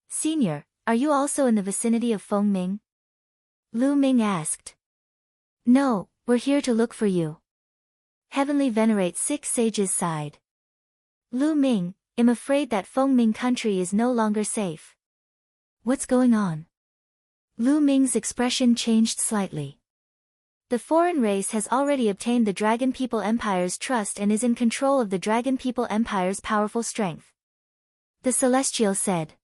A: Senior, are you also in the vicinity of Fengming? Lu Ming asked. No, we're here to look for you. Heavenly Venerate 6 sages sighed. Lu Ming, I'm afraid that Fengming country is no longer safe. What's going on? Lu Ming's expression changed slightly. The foreign race has already obtained the Dragon People Empire's trust and is in control of the Dragon People Empire's powerful strength. The Celestial said.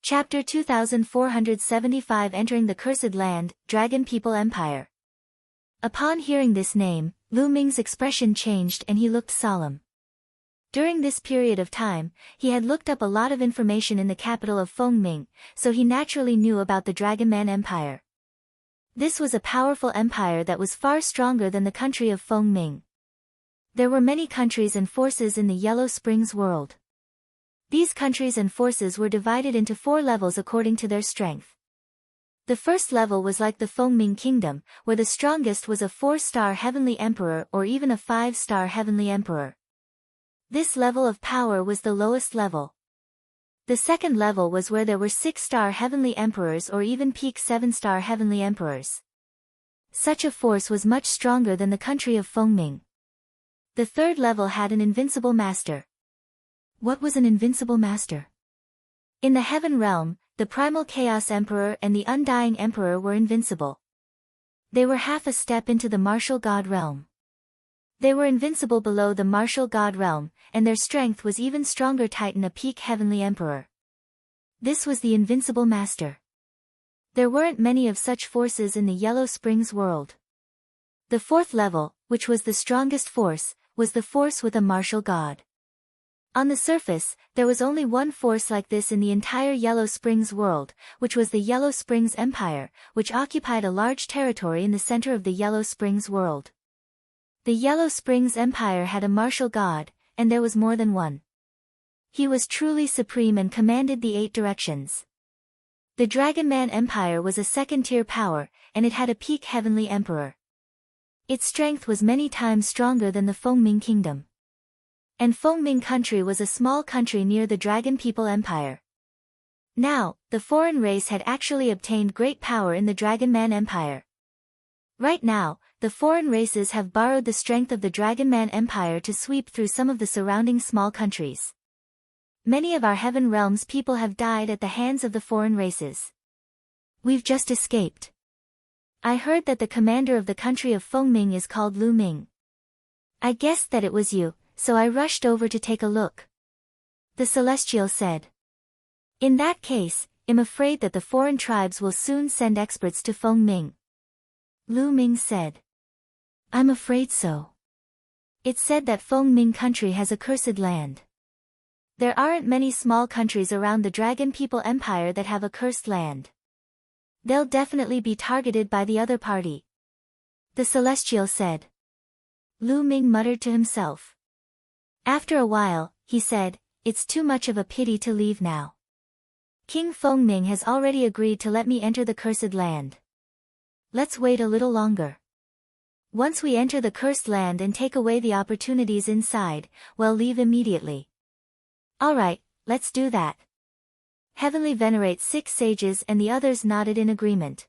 A: Chapter 2475 Entering the Cursed Land, Dragon People Empire. Upon hearing this name, Lu Ming's expression changed and he looked solemn. During this period of time, he had looked up a lot of information in the capital of Fengming, so he naturally knew about the Dragon Man Empire. This was a powerful empire that was far stronger than the country of Fengming. There were many countries and forces in the Yellow Springs world. These countries and forces were divided into 4 levels according to their strength. The first level was like the Fengming Kingdom, where the strongest was a 4-star heavenly emperor or even a 5-star heavenly emperor. This level of power was the lowest level. The second level was where there were 6-star heavenly emperors or even peak 7-star heavenly emperors. Such a force was much stronger than the country of Fengming. The third level had an invincible master. What was an invincible master? In the Heaven Realm, the Primal Chaos Emperor and the Undying Emperor were invincible. They were half a step into the Martial God Realm. They were invincible below the Martial God Realm, and their strength was even stronger. Titan, a peak heavenly emperor. This was the invincible master. There weren't many of such forces in the Yellow Springs world. The fourth level, which was the strongest force, was the force with a martial god. On the surface, there was only one force like this in the entire Yellow Springs world, which was the Yellow Springs Empire, which occupied a large territory in the center of the Yellow Springs world. The Yellow Springs Empire had a martial god, and there was more than one. He was truly supreme and commanded the 8 directions. The Dragon Man Empire was a second-tier power, and it had a peak heavenly emperor. Its strength was many times stronger than the Fengming Kingdom. And Fengming country was a small country near the Dragon People Empire. Now, the foreign race had actually obtained great power in the Dragon Man Empire. Right now, the foreign races have borrowed the strength of the Dragon Man Empire to sweep through some of the surrounding small countries. Many of our Heaven Realms people have died at the hands of the foreign races. We've just escaped. I heard that the commander of the country of Fengming is called Lu Ming. I guessed that it was you, so I rushed over to take a look. The Celestial said. In that case, I'm afraid that the foreign tribes will soon send experts to Fengming. Lu Ming said. I'm afraid so. It's said that Fengming country has a cursed land. There aren't many small countries around the Dragon People Empire that have a cursed land. They'll definitely be targeted by the other party. The Celestial said. Lu Ming muttered to himself. After a while, he said, it's too much of a pity to leave now. King Fengming has already agreed to let me enter the cursed land. Let's wait a little longer. Once we enter the cursed land and take away the opportunities inside, we'll leave immediately. Alright, let's do that. Heavenly venerates 6 sages and the others nodded in agreement.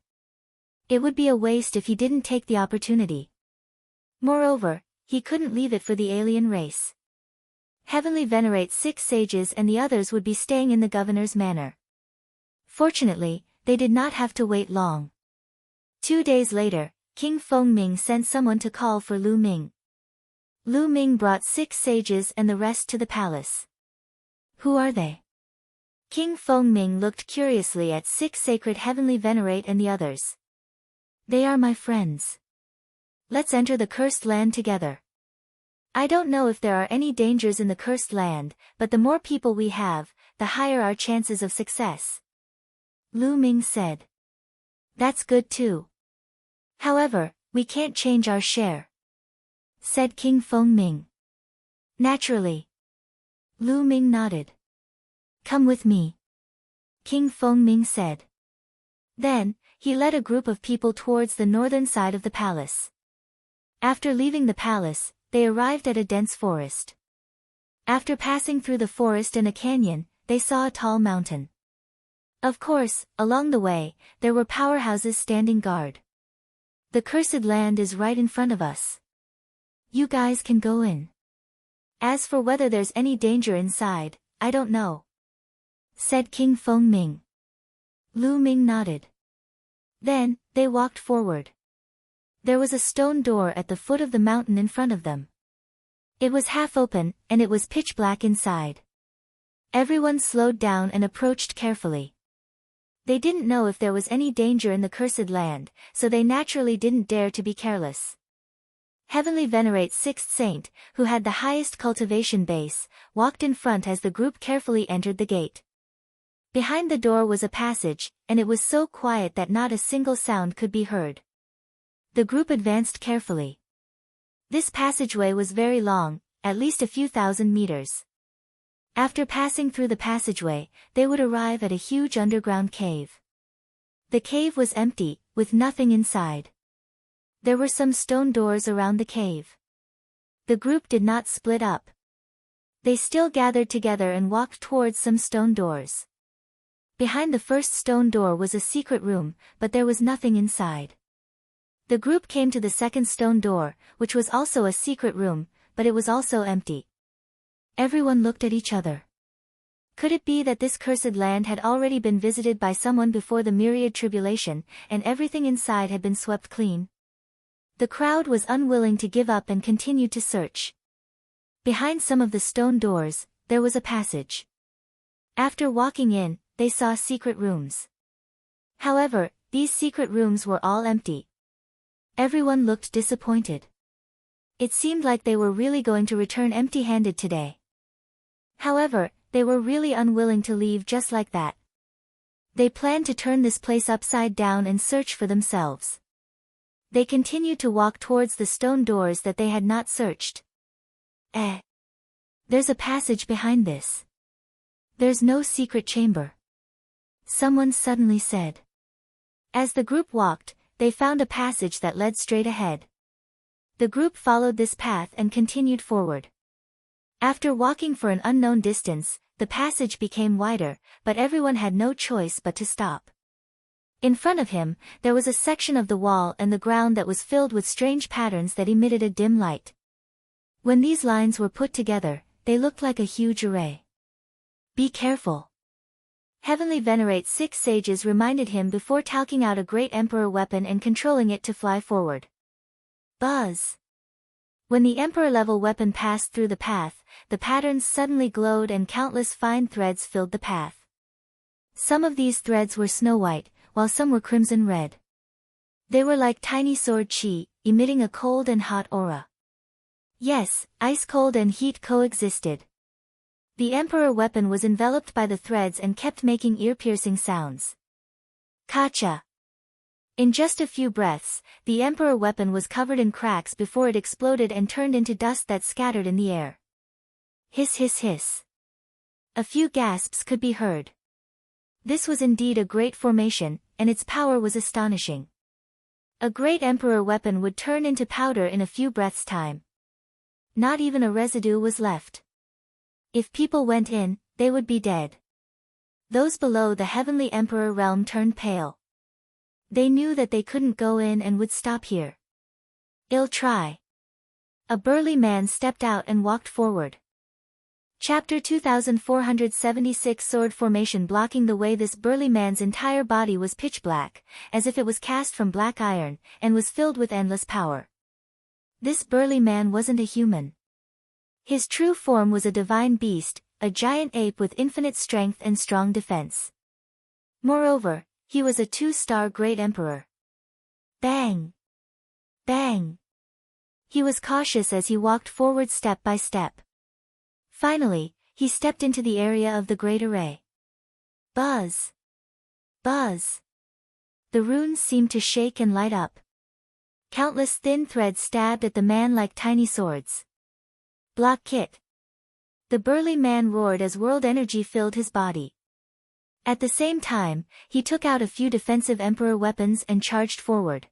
A: It would be a waste if he didn't take the opportunity. Moreover, he couldn't leave it for the alien race. Heavenly venerates 6 sages and the others would be staying in the governor's manor. Fortunately, they did not have to wait long. 2 days later, King Fengming sent someone to call for Lu Ming. Lu Ming brought 6 sages and the rest to the palace. Who are they? King Fengming looked curiously at 6 sacred heavenly venerate and the others. They are my friends. Let's enter the cursed land together. I don't know if there are any dangers in the cursed land, but the more people we have, the higher our chances of success. Lu Ming said. That's good too. However, we can't change our share, said King Fengming. Naturally. Lu Ming nodded. Come with me, King Fengming said. Then, he led a group of people towards the northern side of the palace. After leaving the palace, they arrived at a dense forest. After passing through the forest and a canyon, they saw a tall mountain. Of course, along the way, there were powerhouses standing guard. The cursed land is right in front of us. You guys can go in. As for whether there's any danger inside, I don't know, said King Fengming. Lu Ming nodded. Then, they walked forward. There was a stone door at the foot of the mountain in front of them. It was half open, and it was pitch black inside. Everyone slowed down and approached carefully. They didn't know if there was any danger in the cursed land, so they naturally didn't dare to be careless. Heavenly Venerate's sixth saint, who had the highest cultivation base, walked in front as the group carefully entered the gate. Behind the door was a passage, and it was so quiet that not a single sound could be heard. The group advanced carefully. This passageway was very long, at least a few thousand meters. After passing through the passageway, they would arrive at a huge underground cave. The cave was empty, with nothing inside. There were some stone doors around the cave. The group did not split up. They still gathered together and walked towards some stone doors. Behind the first stone door was a secret room, but there was nothing inside. The group came to the second stone door, which was also a secret room, but it was also empty. Everyone looked at each other. Could it be that this cursed land had already been visited by someone before the myriad tribulation, and everything inside had been swept clean? The crowd was unwilling to give up and continued to search. Behind some of the stone doors, there was a passage. After walking in, they saw secret rooms. However, these secret rooms were all empty. Everyone looked disappointed. It seemed like they were really going to return empty-handed today. However, they were really unwilling to leave just like that. They planned to turn this place upside down and search for themselves. They continued to walk towards the stone doors that they had not searched. There's a passage behind this. There's no secret chamber. Someone suddenly said. As the group walked, they found a passage that led straight ahead. The group followed this path and continued forward. After walking for an unknown distance, the passage became wider, but everyone had no choice but to stop. In front of him, there was a section of the wall and the ground that was filled with strange patterns that emitted a dim light. When these lines were put together, they looked like a huge array. Be careful. Heavenly Venerate's 6 sages reminded him before talking out a great emperor weapon and controlling it to fly forward. Buzz! When the emperor-level weapon passed through the path, the patterns suddenly glowed and countless fine threads filled the path. Some of these threads were snow-white, while some were crimson-red. They were like tiny sword chi, emitting a cold and hot aura. Yes, ice-cold and heat coexisted. The emperor weapon was enveloped by the threads and kept making ear-piercing sounds. Kacha! In just a few breaths, the emperor weapon was covered in cracks before it exploded and turned into dust that scattered in the air. Hiss hiss hiss. A few gasps could be heard. This was indeed a great formation, and its power was astonishing. A great emperor weapon would turn into powder in a few breaths' time. Not even a residue was left. If people went in, they would be dead. Those below the heavenly emperor realm turned pale. They knew that they couldn't go in and would stop here. I'll try. A burly man stepped out and walked forward. Chapter 2476 Sword formation blocking the way. This burly man's entire body was pitch black, as if it was cast from black iron, and was filled with endless power. This burly man wasn't a human. His true form was a divine beast, a giant ape with infinite strength and strong defense. Moreover, he was a 2-star great emperor. Bang! Bang! He was cautious as he walked forward step by step. Finally, he stepped into the area of the great array. Buzz! Buzz! The runes seemed to shake and light up. Countless thin threads stabbed at the man like tiny swords. Block kit! The burly man roared as world energy filled his body. At the same time, he took out a few defensive emperor weapons and charged forward.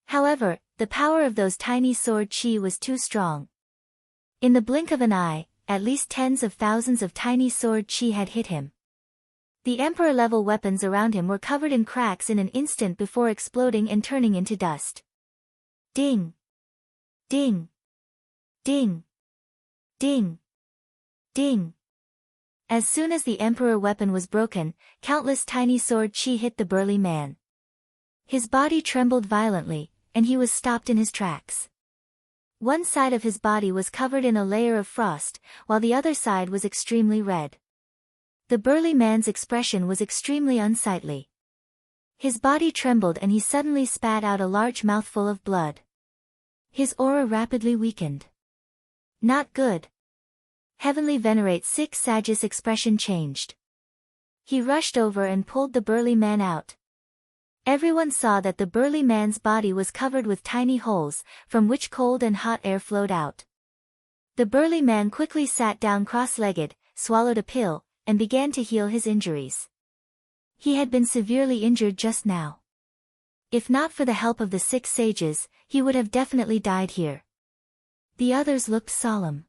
A: However, the power of those tiny sword chi was too strong. In the blink of an eye, at least tens of thousands of tiny sword chi had hit him. The emperor-level weapons around him were covered in cracks in an instant before exploding and turning into dust. Ding! Ding! Ding! Ding! Ding! As soon as the emperor weapon was broken, countless tiny sword chi hit the burly man. His body trembled violently, and he was stopped in his tracks. One side of his body was covered in a layer of frost, while the other side was extremely red. The burly man's expression was extremely unsightly. His body trembled and he suddenly spat out a large mouthful of blood. His aura rapidly weakened. Not good. Heavenly Venerate 6 Sage's expression changed. He rushed over and pulled the burly man out. Everyone saw that the burly man's body was covered with tiny holes, from which cold and hot air flowed out. The burly man quickly sat down cross-legged, swallowed a pill, and began to heal his injuries. He had been severely injured just now. If not for the help of the 6 sages, he would have definitely died here. The others looked solemn.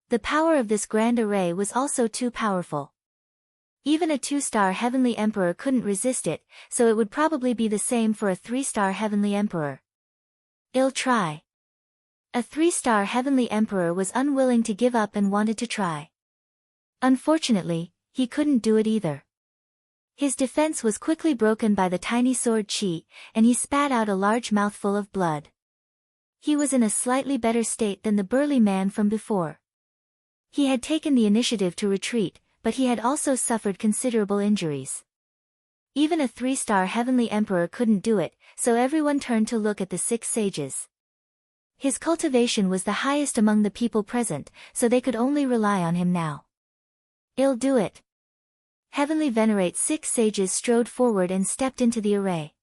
A: The power of this grand array was also too powerful. Even a 2-star Heavenly Emperor couldn't resist it, so it would probably be the same for a 3-star Heavenly Emperor. I'll try. A 3-star Heavenly Emperor was unwilling to give up and wanted to try. Unfortunately, he couldn't do it either. His defense was quickly broken by the tiny sword chi, and he spat out a large mouthful of blood. He was in a slightly better state than the burly man from before. He had taken the initiative to retreat, but he had also suffered considerable injuries. Even a 3-star Heavenly Emperor couldn't do it, so everyone turned to look at the 6 sages. His cultivation was the highest among the people present, so they could only rely on him now. I'll do it. Heavenly Venerate 6 sages strode forward and stepped into the array.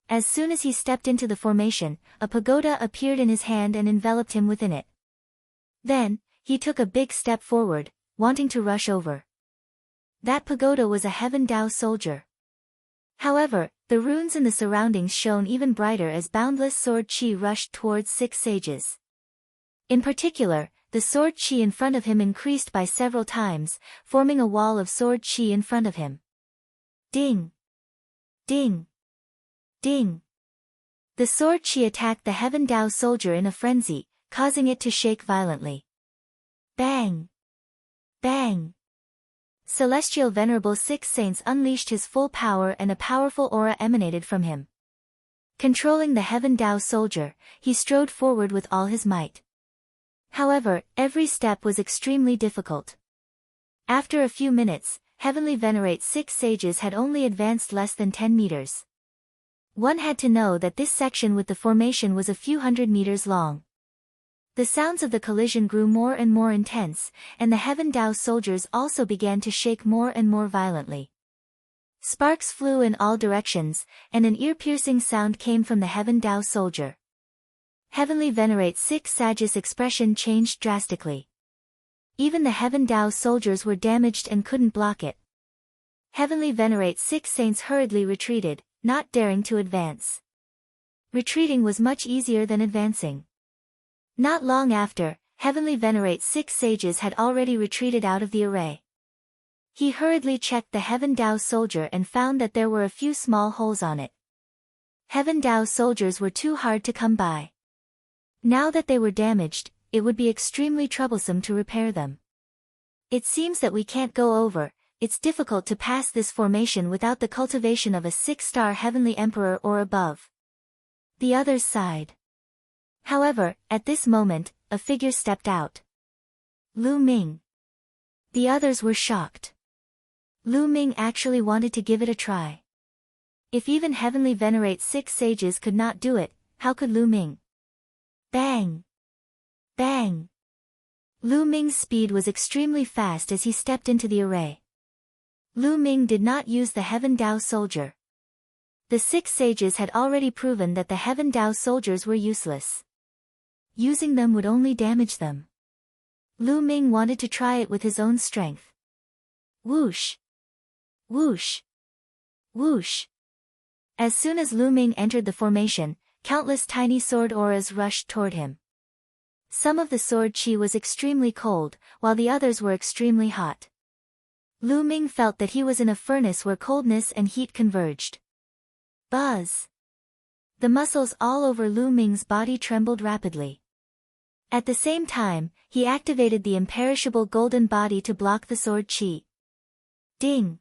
A: As soon as he stepped into the formation, a pagoda appeared in his hand and enveloped him within it. Then, he took a big step forward, wanting to rush over. That pagoda was a Heaven Dao soldier. However, the runes in the surroundings shone even brighter as boundless sword chi rushed towards 6 sages. In particular, the sword chi in front of him increased by several times, forming a wall of sword chi in front of him. Ding! Ding! Ding! The sword chi attacked the Heaven Dao soldier in a frenzy, causing it to shake violently. Bang! Bang! Celestial Venerable 6 Saints unleashed his full power and a powerful aura emanated from him. Controlling the Heaven Dao soldier, he strode forward with all his might. However, every step was extremely difficult. After a few minutes, Heavenly Venerate 6 sages had only advanced less than 10 meters. One had to know that this section with the formation was a few hundred meters long. The sounds of the collision grew more and more intense, and the Heaven Dao soldiers also began to shake more and more violently. Sparks flew in all directions, and an ear-piercing sound came from the Heaven Dao soldier. Heavenly Venerate 6 sages' expression changed drastically. Even the Heaven Dao soldiers were damaged and couldn't block it. Heavenly Venerate 6 saints hurriedly retreated, not daring to advance. Retreating was much easier than advancing. Not long after, Heavenly Venerate 6 sages had already retreated out of the array. He hurriedly checked the Heaven Dao soldier and found that there were a few small holes on it. Heaven Dao soldiers were too hard to come by. Now that they were damaged, it would be extremely troublesome to repair them. It seems that we can't go over. It's difficult to pass this formation without the cultivation of a 6-star Heavenly Emperor or above. The others sighed. However, at this moment, a figure stepped out. Lu Ming. The others were shocked. Lu Ming actually wanted to give it a try. If even Heavenly Venerate 6 sages could not do it, how could Lu Ming? Bang! Bang! Lu Ming's speed was extremely fast as he stepped into the array. Lu Ming did not use the Heaven Dao soldier. The 6 sages had already proven that the Heaven Dao soldiers were useless. Using them would only damage them. Lu Ming wanted to try it with his own strength. Whoosh! Whoosh! Whoosh! As soon as Lu Ming entered the formation, countless tiny sword auras rushed toward him. Some of the sword chi was extremely cold, while the others were extremely hot. Lu Ming felt that he was in a furnace where coldness and heat converged. Buzz! The muscles all over Lu Ming's body trembled rapidly. At the same time, he activated the imperishable golden body to block the sword chi. Ding!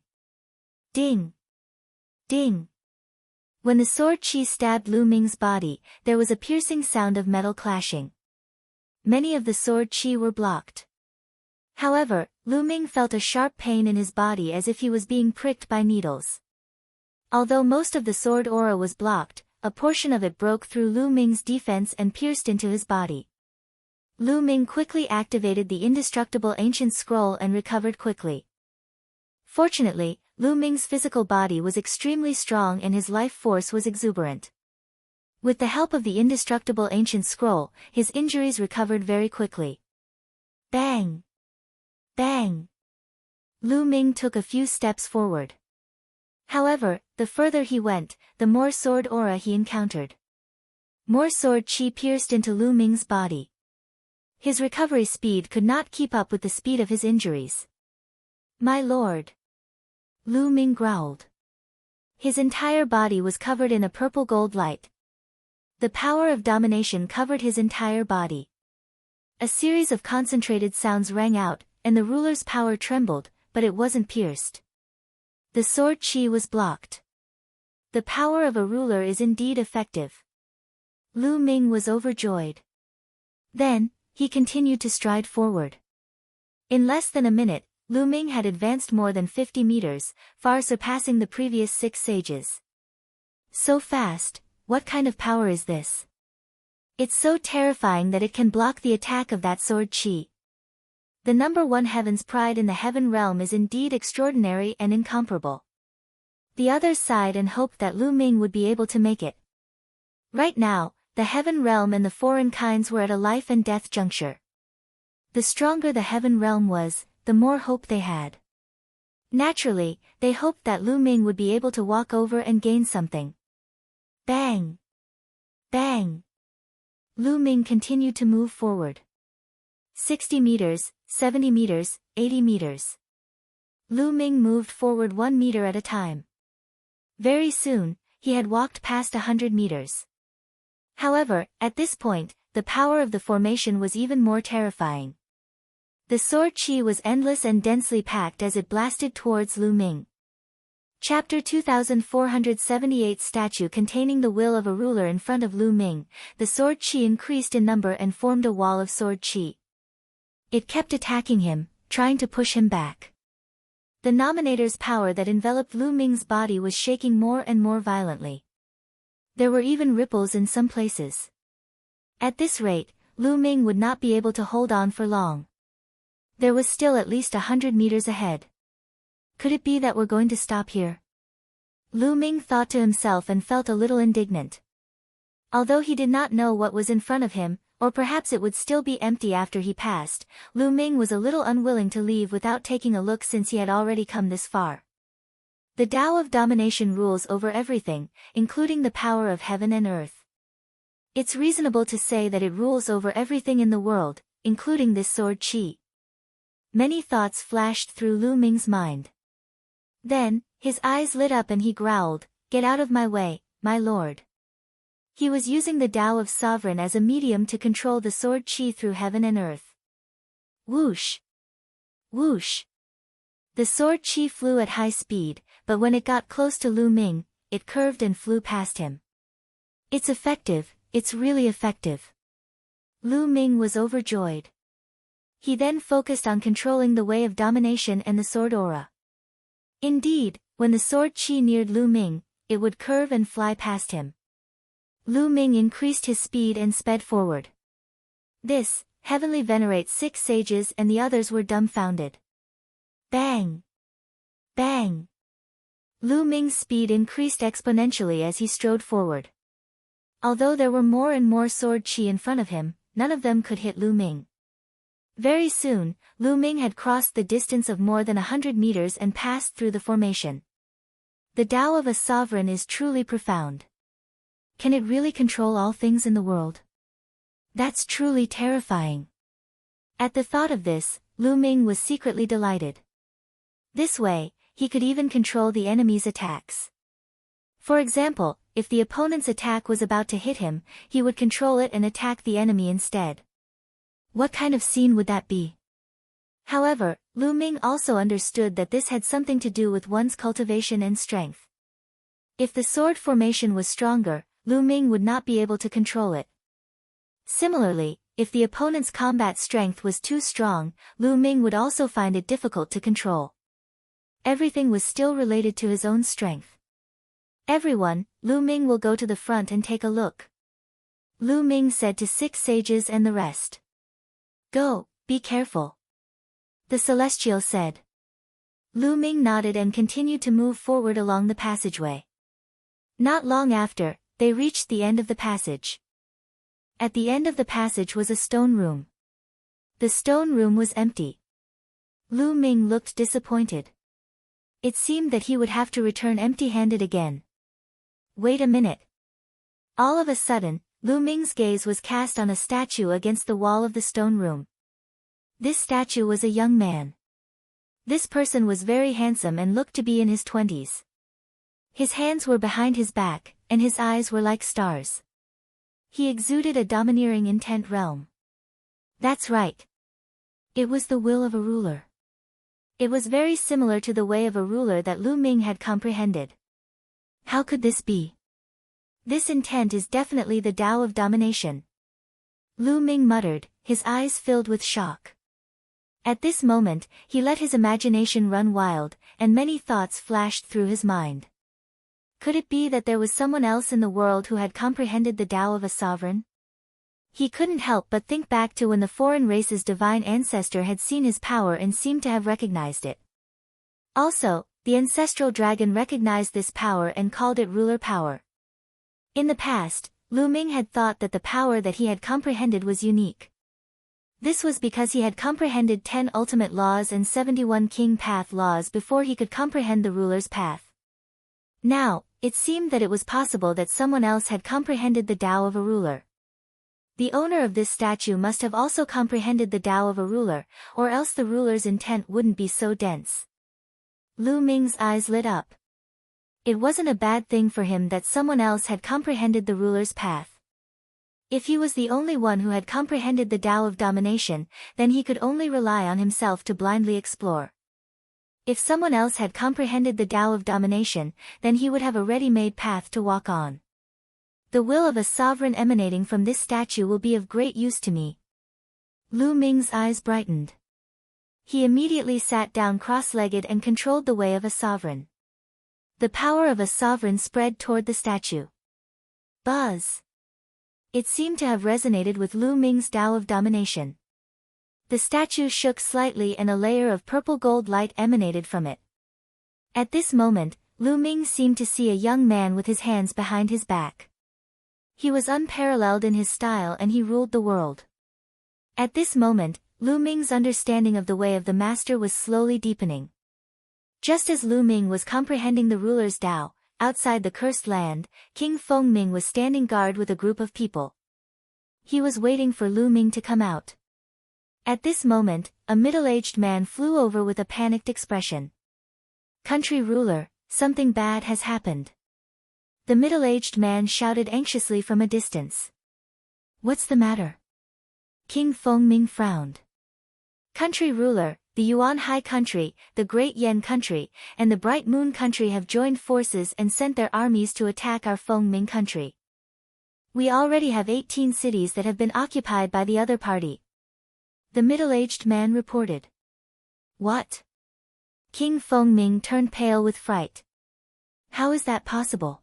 A: Ding! Ding! When the sword chi stabbed Lu Ming's body, there was a piercing sound of metal clashing. Many of the sword chi were blocked. However, Lu Ming felt a sharp pain in his body as if he was being pricked by needles. Although most of the sword aura was blocked, a portion of it broke through Lu Ming's defense and pierced into his body. Lu Ming quickly activated the indestructible ancient scroll and recovered quickly. Fortunately, Lu Ming's physical body was extremely strong and his life force was exuberant. With the help of the indestructible ancient scroll, his injuries recovered very quickly. Bang! Bang! Lu Ming took a few steps forward. However, the further he went, the more sword aura he encountered. More sword chi pierced into Lu Ming's body. His recovery speed could not keep up with the speed of his injuries. My lord! Lu Ming growled. His entire body was covered in a purple gold light. The power of domination covered his entire body. A series of concentrated sounds rang out, and the ruler's power trembled, but it wasn't pierced. The sword chi was blocked. The power of a ruler is indeed effective. Lu Ming was overjoyed. Then, he continued to stride forward. In less than a minute, Lu Ming had advanced more than 50 meters, far surpassing the previous 6 sages. So fast, what kind of power is this? It's so terrifying that it can block the attack of that sword chi. The number 1 heaven's pride in the heaven realm is indeed extraordinary and incomparable. The others sighed and hoped that Lu Ming would be able to make it. Right now, the heaven realm and the foreign kinds were at a life and death juncture. The stronger the heaven realm was, the more hope they had. Naturally, they hoped that Lu Ming would be able to walk over and gain something. Bang! Bang! Lu Ming continued to move forward. 60 meters, 70 meters, 80 meters. Lu Ming moved forward 1 meter at a time. Very soon, he had walked past 100 meters. However, at this point, the power of the formation was even more terrifying. The sword chi was endless and densely packed as it blasted towards Lu Ming. Chapter 2478 Statue containing the will of a ruler in front of Lu Ming, the sword chi increased in number and formed a wall of sword chi. It kept attacking him, trying to push him back. The nominator's power that enveloped Lu Ming's body was shaking more and more violently. There were even ripples in some places. At this rate, Lu Ming would not be able to hold on for long. There was still at least 100 meters ahead. Could it be that we're going to stop here? Lu Ming thought to himself and felt a little indignant. Although he did not know what was in front of him, or perhaps it would still be empty after he passed, Lu Ming was a little unwilling to leave without taking a look since he had already come this far. The Tao of domination rules over everything, including the power of heaven and earth. It's reasonable to say that it rules over everything in the world, including this sword chi. Many thoughts flashed through Lu Ming's mind. Then, his eyes lit up and he growled, "Get out of my way, my lord." He was using the Tao of Sovereign as a medium to control the sword chi through heaven and earth. Whoosh! Whoosh! The sword chi flew at high speed, but when it got close to Lu Ming, it curved and flew past him. It's effective, it's really effective. Lu Ming was overjoyed. He then focused on controlling the way of domination and the sword aura. Indeed, when the sword chi neared Lu Ming, it would curve and fly past him. Lu Ming increased his speed and sped forward. This, heavenly venerates 6 sages and the others were dumbfounded. Bang! Bang! Lu Ming's speed increased exponentially as he strode forward. Although there were more and more sword chi in front of him, none of them could hit Lu Ming. Very soon, Lu Ming had crossed the distance of more than 100 meters and passed through the formation. The Tao of a sovereign is truly profound. Can it really control all things in the world? That's truly terrifying. At the thought of this, Lu Ming was secretly delighted. This way, he could even control the enemy's attacks. For example, if the opponent's attack was about to hit him, he would control it and attack the enemy instead. What kind of scene would that be? However, Lu Ming also understood that this had something to do with one's cultivation and strength. If the sword formation was stronger, Lu Ming would not be able to control it. Similarly, if the opponent's combat strength was too strong, Lu Ming would also find it difficult to control. Everything was still related to his own strength. Everyone, Lu Ming will go to the front and take a look. Lu Ming said to 6 sages and the rest. Go, be careful. The celestial said. Lu Ming nodded and continued to move forward along the passageway. Not long after, they reached the end of the passage. At the end of the passage was a stone room. The stone room was empty. Lu Ming looked disappointed. It seemed that he would have to return empty-handed again. Wait a minute. All of a sudden, Lu Ming's gaze was cast on a statue against the wall of the stone room. This statue was a young man. This person was very handsome and looked to be in his 20s. His hands were behind his back, and his eyes were like stars. He exuded a domineering intent realm. That's right. It was the will of a ruler. It was very similar to the way of a ruler that Lu Ming had comprehended. How could this be? This intent is definitely the Tao of domination. Lu Ming muttered, his eyes filled with shock. At this moment, he let his imagination run wild, and many thoughts flashed through his mind. Could it be that there was someone else in the world who had comprehended the Tao of a sovereign? He couldn't help but think back to when the foreign race's divine ancestor had seen his power and seemed to have recognized it. Also, the ancestral dragon recognized this power and called it ruler power. In the past, Lu Ming had thought that the power that he had comprehended was unique. This was because he had comprehended 10 ultimate laws and 71 king path laws before he could comprehend the ruler's path. Now, it seemed that it was possible that someone else had comprehended the Tao of a ruler. The owner of this statue must have also comprehended the Tao of a ruler, or else the ruler's intent wouldn't be so dense. Lu Ming's eyes lit up. It wasn't a bad thing for him that someone else had comprehended the ruler's path. If he was the only one who had comprehended the Tao of domination, then he could only rely on himself to blindly explore. If someone else had comprehended the Tao of domination, then he would have a ready-made path to walk on. The will of a sovereign emanating from this statue will be of great use to me. Lu Ming's eyes brightened. He immediately sat down cross-legged and controlled the way of a sovereign. The power of a sovereign spread toward the statue. Buzz! It seemed to have resonated with Lu Ming's Tao of domination. The statue shook slightly and a layer of purple-gold light emanated from it. At this moment, Lu Ming seemed to see a young man with his hands behind his back. He was unparalleled in his style and he ruled the world. At this moment, Lu Ming's understanding of the way of the master was slowly deepening. Just as Lu Ming was comprehending the ruler's Tao, outside the cursed land, King Feng Ming was standing guard with a group of people. He was waiting for Lu Ming to come out. At this moment, a middle-aged man flew over with a panicked expression. Country ruler, something bad has happened. The middle-aged man shouted anxiously from a distance. What's the matter? King Feng Ming frowned. Country ruler, the Yuan High country, the Great Yen country, and the Bright Moon country have joined forces and sent their armies to attack our Feng Ming country. We already have 18 cities that have been occupied by the other party. The middle-aged man reported. What? King Feng Ming turned pale with fright. How is that possible?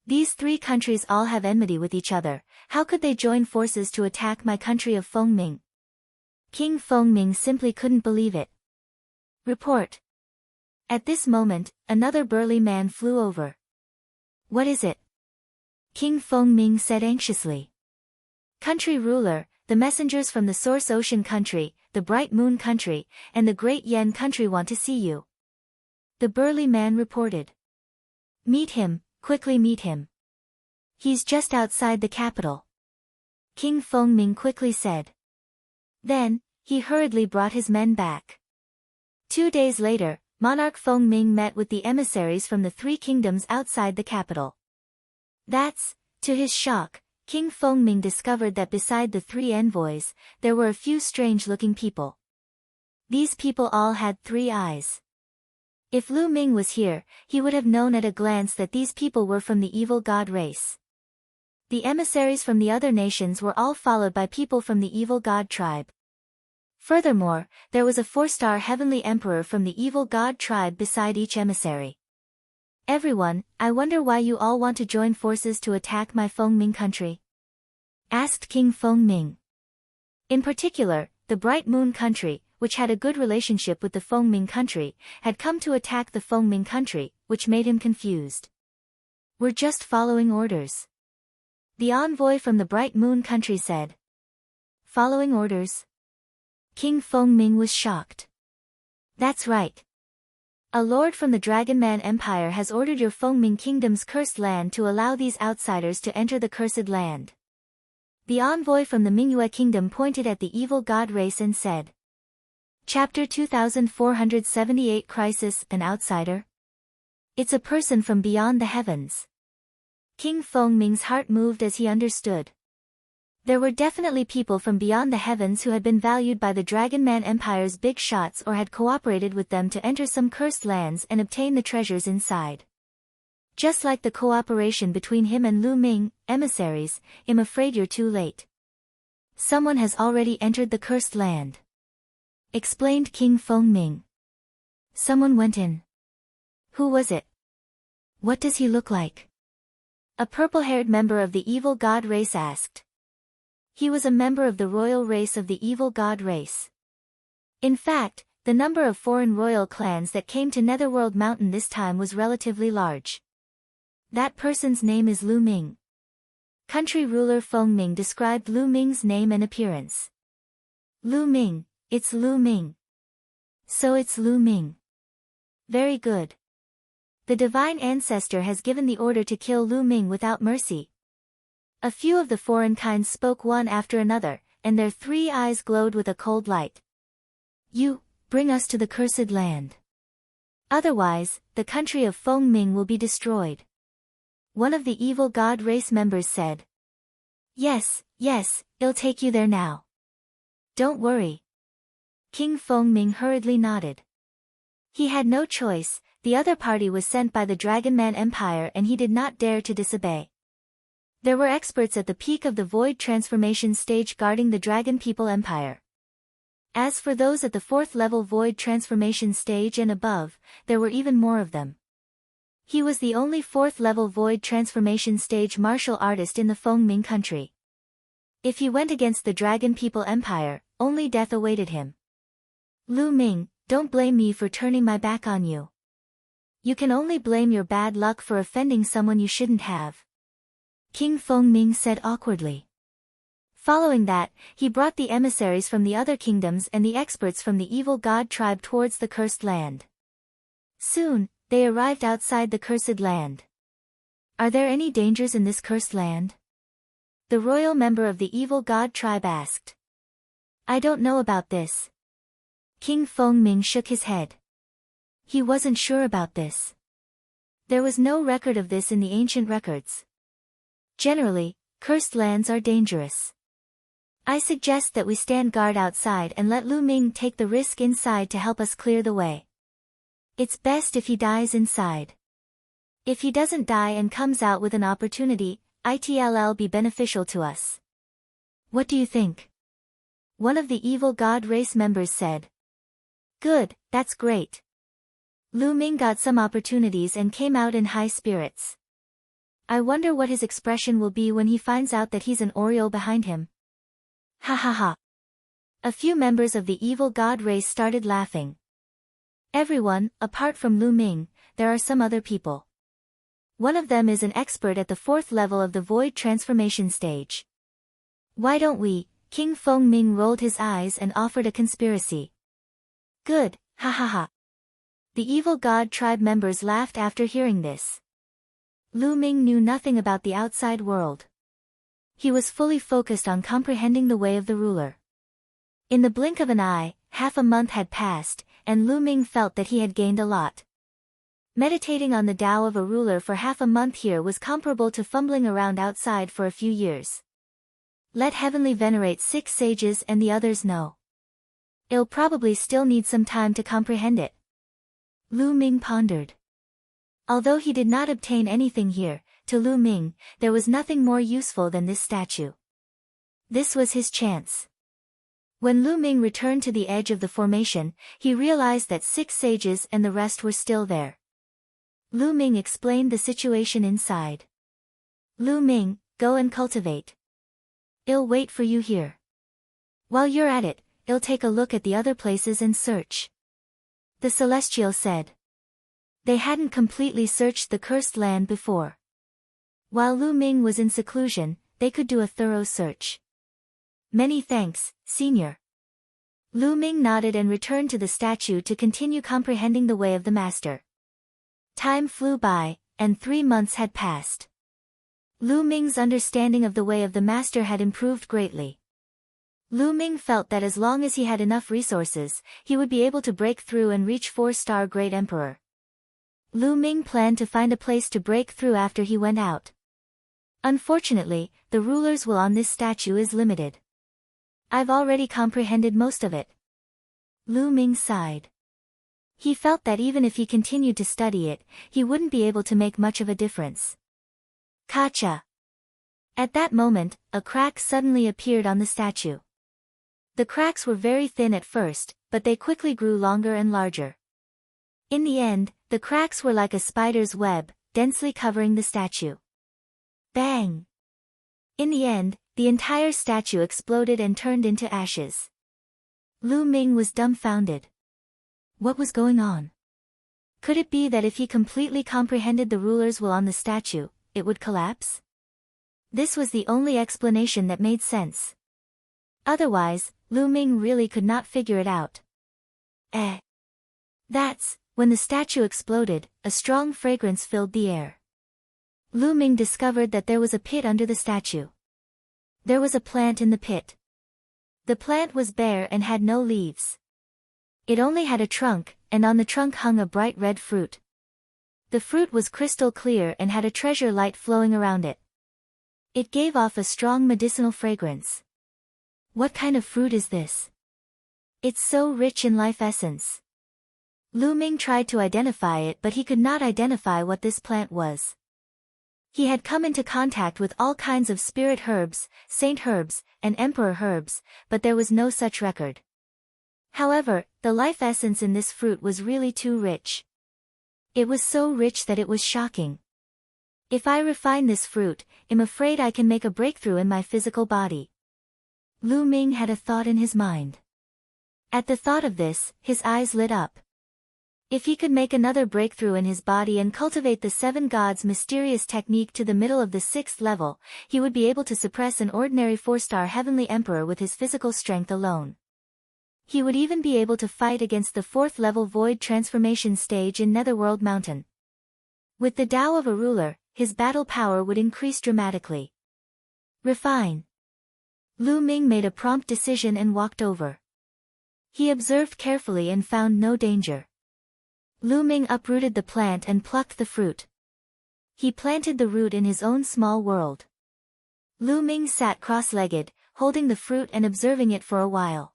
A: These 3 countries all have enmity with each other, how could they join forces to attack my country of Feng Ming? King Feng Ming simply couldn't believe it. Report. At this moment, another burly man flew over. What is it? King Feng Ming said anxiously. Country ruler, the messengers from the Source Ocean country, the Bright Moon country, and the Great Yen country want to see you. The burly man reported. Meet him, quickly meet him. He's just outside the capital. King Feng Ming quickly said. Then, he hurriedly brought his men back. 2 days later, Monarch Feng Ming met with the emissaries from the 3 kingdoms outside the capital. To his shock, King Feng Ming discovered that beside the 3 envoys, there were a few strange-looking people. These people all had 3 eyes. If Lu Ming was here, he would have known at a glance that these people were from the evil god race. The emissaries from the other nations were all followed by people from the evil god tribe. Furthermore, there was a 4-star heavenly emperor from the evil god tribe beside each emissary. Everyone, I wonder why you all want to join forces to attack my Fengming country? Asked King Fengming. In particular, the Bright Moon country, which had a good relationship with the Fengming country, had come to attack the Fengming country, which made him confused. We're just following orders. The envoy from the Bright Moon country said. Following orders? King Fengming was shocked. That's right. A lord from the Dragonman Empire has ordered your Fengming Kingdom's cursed land to allow these outsiders to enter the cursed land. The envoy from the Mingyue Kingdom pointed at the evil god race and said. Chapter 2478 Crisis, an outsider? It's a person from beyond the heavens. King Fengming's heart moved as he understood. There were definitely people from beyond the heavens who had been valued by the Dragonman Empire's big shots or had cooperated with them to enter some cursed lands and obtain the treasures inside. Just like the cooperation between him and Lu Ming, emissaries, I'm afraid you're too late. Someone has already entered the cursed land. Explained King Fengming. Someone went in. Who was it? What does he look like? A purple-haired member of the evil god race asked. He was a member of the royal race of the evil god race. In fact, the number of foreign royal clans that came to Netherworld Mountain this time was relatively large. That person's name is Lu Ming. Country ruler Fengming described Lu Ming's name and appearance. Lu Ming, it's Lu Ming. So it's Lu Ming. Very good. The divine ancestor has given the order to kill Lu Ming without mercy. A few of the foreign kind spoke one after another, and their 3 eyes glowed with a cold light. You, bring us to the cursed land. Otherwise, the country of Fengming will be destroyed. One of the evil god race members said. Yes, I'll take you there now. Don't worry. King Fengming hurriedly nodded. He had no choice, the other party was sent by the Dragonman Empire and he did not dare to disobey. There were experts at the peak of the Void Transformation stage guarding the Dragon People Empire. As for those at the 4th level Void Transformation stage and above, there were even more of them. He was the only 4th level Void Transformation stage martial artist in the Fengming country. If he went against the Dragon People Empire, only death awaited him. Lu Ming, don't blame me for turning my back on you. You can only blame your bad luck for offending someone you shouldn't have. King Fengming said awkwardly. Following that, he brought the emissaries from the other kingdoms and the experts from the evil god tribe towards the cursed land. Soon, they arrived outside the cursed land. Are there any dangers in this cursed land? The royal member of the evil god tribe asked. I don't know about this. King Fengming shook his head. He wasn't sure about this. There was no record of this in the ancient records. Generally, cursed lands are dangerous. I suggest that we stand guard outside and let Lu Ming take the risk inside to help us clear the way. It's best if he dies inside. If he doesn't die and comes out with an opportunity, it'll be beneficial to us. What do you think? One of the evil god race members said. Good, that's great. Lu Ming got some opportunities and came out in high spirits. I wonder what his expression will be when he finds out that he's an Oriole behind him. Ha ha ha. A few members of the evil god race started laughing. Everyone, apart from Lu Ming, there are some other people. One of them is an expert at the 4th level of the Void Transformation stage. Why don't we? King Fengming rolled his eyes and offered a conspiracy. Good, ha ha ha. The evil god tribe members laughed after hearing this. Lu Ming knew nothing about the outside world. He was fully focused on comprehending the way of the ruler. In the blink of an eye, half a month had passed, and Lu Ming felt that he had gained a lot. Meditating on the Tao of a ruler for half a month here was comparable to fumbling around outside for a few years. Let Heavenly venerate 6 sages and the others know. I'll probably still need some time to comprehend it. Lu Ming pondered. Although he did not obtain anything here, to Lu Ming, there was nothing more useful than this statue. This was his chance. When Lu Ming returned to the edge of the formation, he realized that 6 sages and the rest were still there. Lu Ming explained the situation inside. Lu Ming, go and cultivate. I'll wait for you here. While you're at it, I'll take a look at the other places and search. The Celestial said. They hadn't completely searched the cursed land before. While Lu Ming was in seclusion, they could do a thorough search. Many thanks, Senior. Lu Ming nodded and returned to the statue to continue comprehending the way of the master. Time flew by, and 3 months had passed. Lu Ming's understanding of the way of the master had improved greatly. Lu Ming felt that as long as he had enough resources, he would be able to break through and reach 4-star Great Emperor. Lu Ming planned to find a place to break through after he went out. Unfortunately, the ruler's will on this statue is limited. I've already comprehended most of it. Lu Ming sighed. He felt that even if he continued to study it, he wouldn't be able to make much of a difference. Kacha. At that moment, a crack suddenly appeared on the statue. The cracks were very thin at first, but they quickly grew longer and larger. In the end, the cracks were like a spider's web, densely covering the statue. Bang! In the end, the entire statue exploded and turned into ashes. Lu Ming was dumbfounded. What was going on? Could it be that if he completely comprehended the ruler's will on the statue, it would collapse? This was the only explanation that made sense. Otherwise, Lu Ming really could not figure it out. That's, when the statue exploded, a strong fragrance filled the air. Lu Ming discovered that there was a pit under the statue. There was a plant in the pit. The plant was bare and had no leaves. It only had a trunk, and on the trunk hung a bright red fruit. The fruit was crystal clear and had a treasure light flowing around it. It gave off a strong medicinal fragrance. What kind of fruit is this? It's so rich in life essence. Lu Ming tried to identify it, but he could not identify what this plant was. He had come into contact with all kinds of spirit herbs, saint herbs, and emperor herbs, but there was no such record. However, the life essence in this fruit was really too rich. It was so rich that it was shocking. If I refine this fruit, I'm afraid I can make a breakthrough in my physical body. Lu Ming had a thought in his mind. At the thought of this, his eyes lit up. If he could make another breakthrough in his body and cultivate the 7 gods' mysterious technique to the middle of the 6th level, he would be able to suppress an ordinary 4-star heavenly emperor with his physical strength alone. He would even be able to fight against the 4th level void transformation stage in Netherworld Mountain. With the Tao of a ruler, his battle power would increase dramatically. Refine. Lu Ming made a prompt decision and walked over. He observed carefully and found no danger. Lu Ming uprooted the plant and plucked the fruit. He planted the root in his own small world. Lu Ming sat cross-legged, holding the fruit and observing it for a while.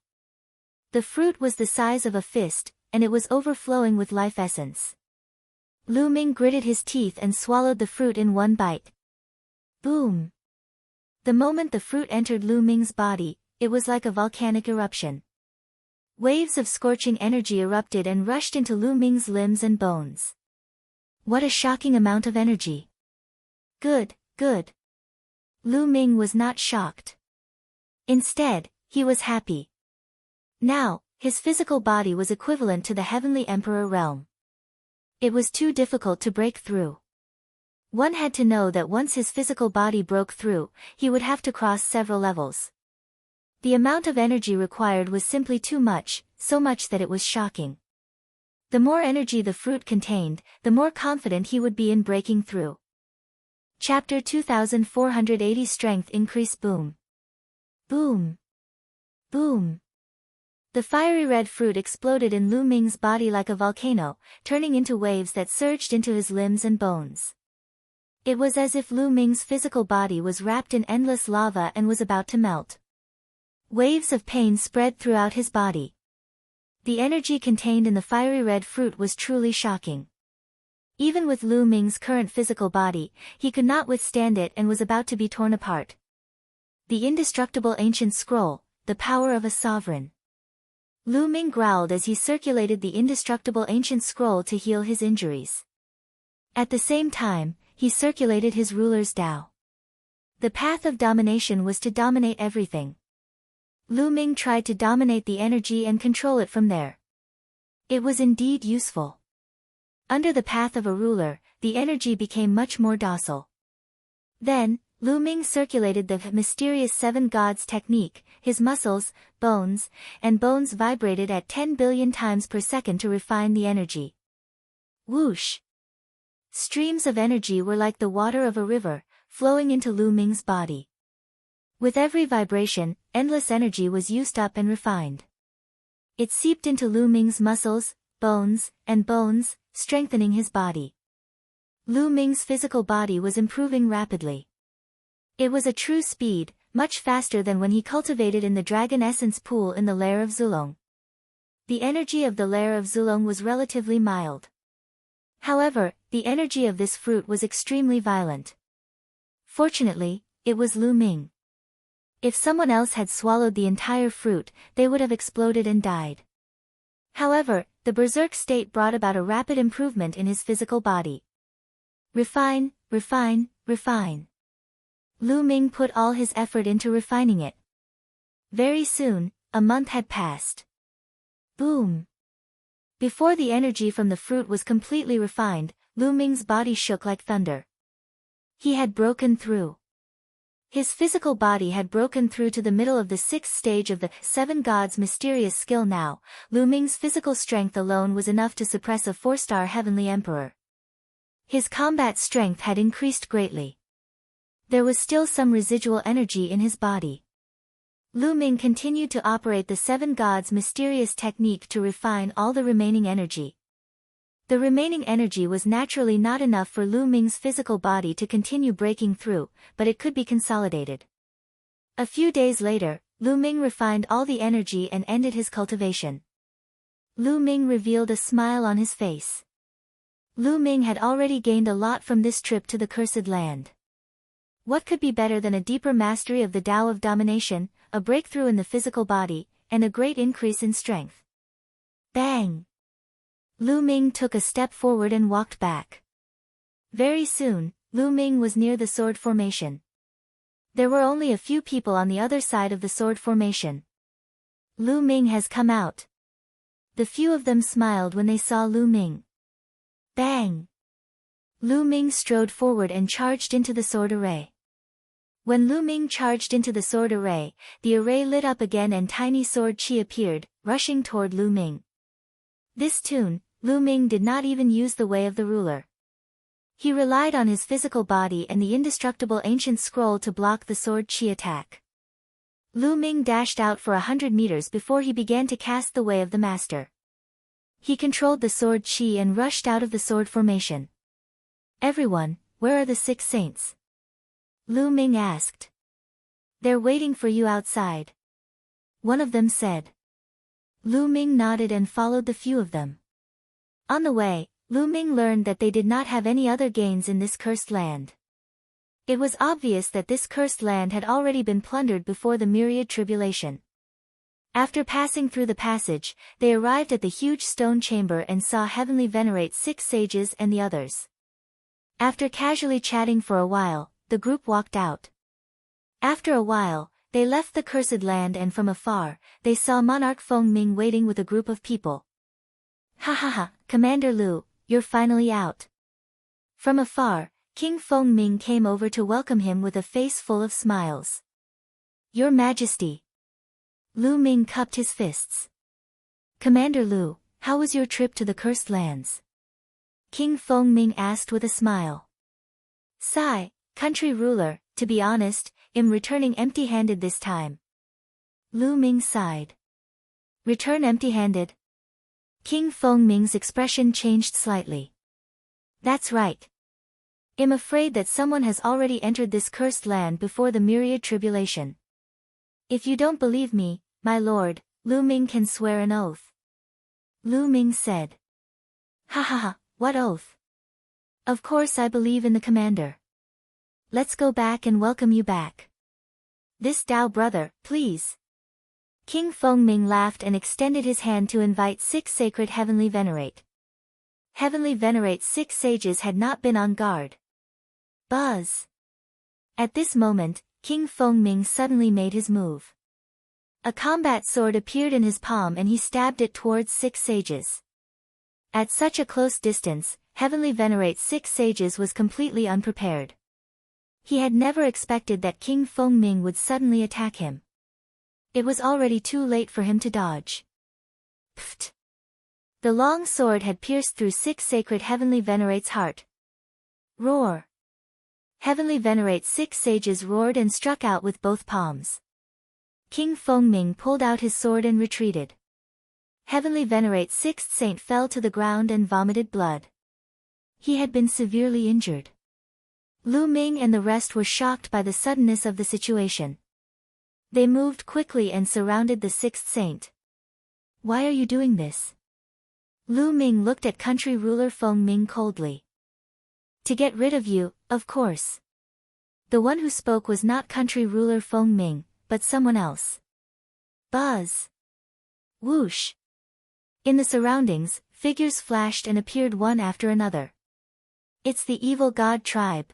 A: The fruit was the size of a fist, and it was overflowing with life essence. Lu Ming gritted his teeth and swallowed the fruit in one bite. Boom! The moment the fruit entered Lu Ming's body, it was like a volcanic eruption. Waves of scorching energy erupted and rushed into Lu Ming's limbs and bones. What a shocking amount of energy! Good, good. Lu Ming was not shocked. Instead, he was happy. Now, his physical body was equivalent to the Heavenly Emperor realm. It was too difficult to break through. One had to know that once his physical body broke through, he would have to cross several levels. The amount of energy required was simply too much, so much that it was shocking. The more energy the fruit contained, the more confident he would be in breaking through. Chapter 2480 Strength Increase. Boom. Boom. Boom. The fiery red fruit exploded in Lu Ming's body like a volcano, turning into waves that surged into his limbs and bones. It was as if Lu Ming's physical body was wrapped in endless lava and was about to melt. Waves of pain spread throughout his body. The energy contained in the fiery red fruit was truly shocking. Even with Lu Ming's current physical body, he could not withstand it and was about to be torn apart. The indestructible ancient scroll, the power of a sovereign. Lu Ming growled as he circulated the indestructible ancient scroll to heal his injuries. At the same time, he circulated his ruler's Tao. The path of domination was to dominate everything. Lu Ming tried to dominate the energy and control it from there. It was indeed useful. Under the path of a ruler, the energy became much more docile. Then, Lu Ming circulated the mysterious seven gods technique. His muscles, bones, and bones vibrated at 10 billion times per second to refine the energy. Whoosh! Streams of energy were like the water of a river, flowing into Lu Ming's body. With every vibration, endless energy was used up and refined. It seeped into Lu Ming's muscles, bones, strengthening his body. Lu Ming's physical body was improving rapidly. It was a true speed, much faster than when he cultivated in the dragon essence pool in the lair of Zulong. The energy of the lair of Zulong was relatively mild. However, the energy of this fruit was extremely violent. Fortunately, it was Lu Ming. If someone else had swallowed the entire fruit, they would have exploded and died. However, the berserk state brought about a rapid improvement in his physical body. Refine, refine, refine. Lu Ming put all his effort into refining it. Very soon, a month had passed. Boom! Before the energy from the fruit was completely refined, Lu Ming's body shook like thunder. He had broken through. His physical body had broken through to the middle of the sixth stage of the seven gods' mysterious skill now. Lu Ming's physical strength alone was enough to suppress a 4-star heavenly emperor. His combat strength had increased greatly. There was still some residual energy in his body. Lu Ming continued to operate the seven gods' mysterious technique to refine all the remaining energy. The remaining energy was naturally not enough for Lu Ming's physical body to continue breaking through, but it could be consolidated. A few days later, Lu Ming refined all the energy and ended his cultivation. Lu Ming revealed a smile on his face. Lu Ming had already gained a lot from this trip to the Cursed Land. What could be better than a deeper mastery of the Tao of domination, a breakthrough in the physical body, and a great increase in strength? Bang! Lu Ming took a step forward and walked back. Very soon, Lu Ming was near the sword formation. There were only a few people on the other side of the sword formation. Lu Ming has come out. The few of them smiled when they saw Lu Ming. Bang! Lu Ming strode forward and charged into the sword array. When Lu Ming charged into the sword array, the array lit up again and tiny sword chi appeared, rushing toward Lu Ming. This tune, Lu Ming did not even use the way of the ruler. He relied on his physical body and the indestructible ancient scroll to block the sword chi attack. Lu Ming dashed out for 100 meters before he began to cast the way of the master. He controlled the sword chi and rushed out of the sword formation. Everyone, where are the 6 saints? Lu Ming asked. They're waiting for you outside. One of them said. Lu Ming nodded and followed the few of them. On the way, Lu Ming learned that they did not have any other gains in this cursed land. It was obvious that this cursed land had already been plundered before the myriad tribulation. After passing through the passage, they arrived at the huge stone chamber and saw Heavenly venerate 6 sages and the others. After casually chatting for a while, the group walked out. After a while, they left the cursed land and from afar, they saw Monarch Feng Ming waiting with a group of people. Ha ha ha, Commander Lu, you're finally out. From afar, King Feng Ming came over to welcome him with a face full of smiles. Your Majesty. Lu Ming cupped his fists. Commander Lu, how was your trip to the cursed lands? King Feng Ming asked with a smile. Sigh, country ruler, to be honest, I'm returning empty-handed this time. Lu Ming sighed. Return empty-handed? King Feng Ming's expression changed slightly. That's right. I'm afraid that someone has already entered this cursed land before the myriad tribulation. If you don't believe me, my lord, Lu Ming can swear an oath. Lu Ming said. Ha ha ha, what oath? Of course I believe in the commander. Let's go back and welcome you back. This Tao brother, please. King Feng Ming laughed and extended his hand to invite 6 sacred heavenly venerate. Heavenly Venerate's 6 sages had not been on guard. Buzz! At this moment, King Fengming suddenly made his move. A combat sword appeared in his palm and he stabbed it towards 6 sages. At such a close distance, Heavenly Venerate's 6 sages was completely unprepared. He had never expected that King Fengming would suddenly attack him. It was already too late for him to dodge. Pfft! The long sword had pierced through 6 sacred Heavenly Venerate's heart. Roar! Heavenly Venerate's 6 sages roared and struck out with both palms. King Fengming pulled out his sword and retreated. Heavenly Venerate's 6th saint fell to the ground and vomited blood. He had been severely injured. Lu Ming and the rest were shocked by the suddenness of the situation. They moved quickly and surrounded the 6th saint. Why are you doing this? Lu Ming looked at country ruler Fengming coldly. To get rid of you, of course. The one who spoke was not country ruler Fengming, but someone else. Buzz! Whoosh! In the surroundings, figures flashed and appeared one after another. It's the evil god tribe.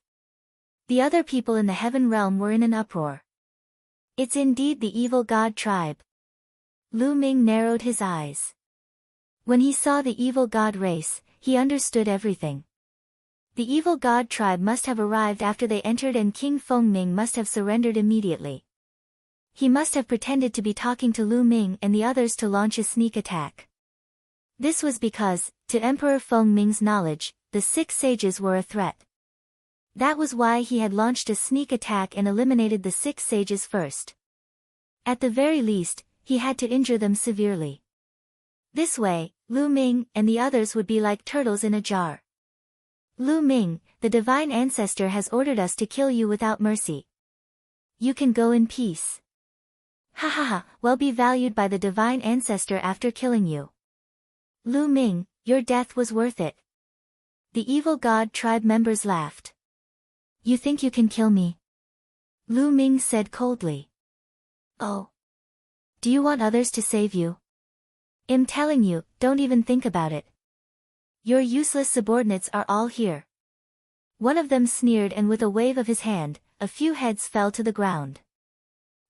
A: The other people in the heaven realm were in an uproar. It's indeed the evil god tribe. Lu Ming narrowed his eyes. When he saw the evil god race, he understood everything. The evil god tribe must have arrived after they entered and King Fengming must have surrendered immediately. He must have pretended to be talking to Lu Ming and the others to launch a sneak attack. This was because, to Emperor Fengming's knowledge, the 6 sages were a threat. That was why he had launched a sneak attack and eliminated the 6 sages first. At the very least, he had to injure them severely. This way, Lu Ming and the others would be like turtles in a jar. Lu Ming, the divine ancestor has ordered us to kill you without mercy. You can go in peace. Ha ha ha, well be valued by the divine ancestor after killing you. Lu Ming, your death was worth it. The evil god tribe members laughed. You think you can kill me? Lu Ming said coldly. Oh. Do you want others to save you? I'm telling you, don't even think about it. Your useless subordinates are all here. One of them sneered and with a wave of his hand, a few heads fell to the ground.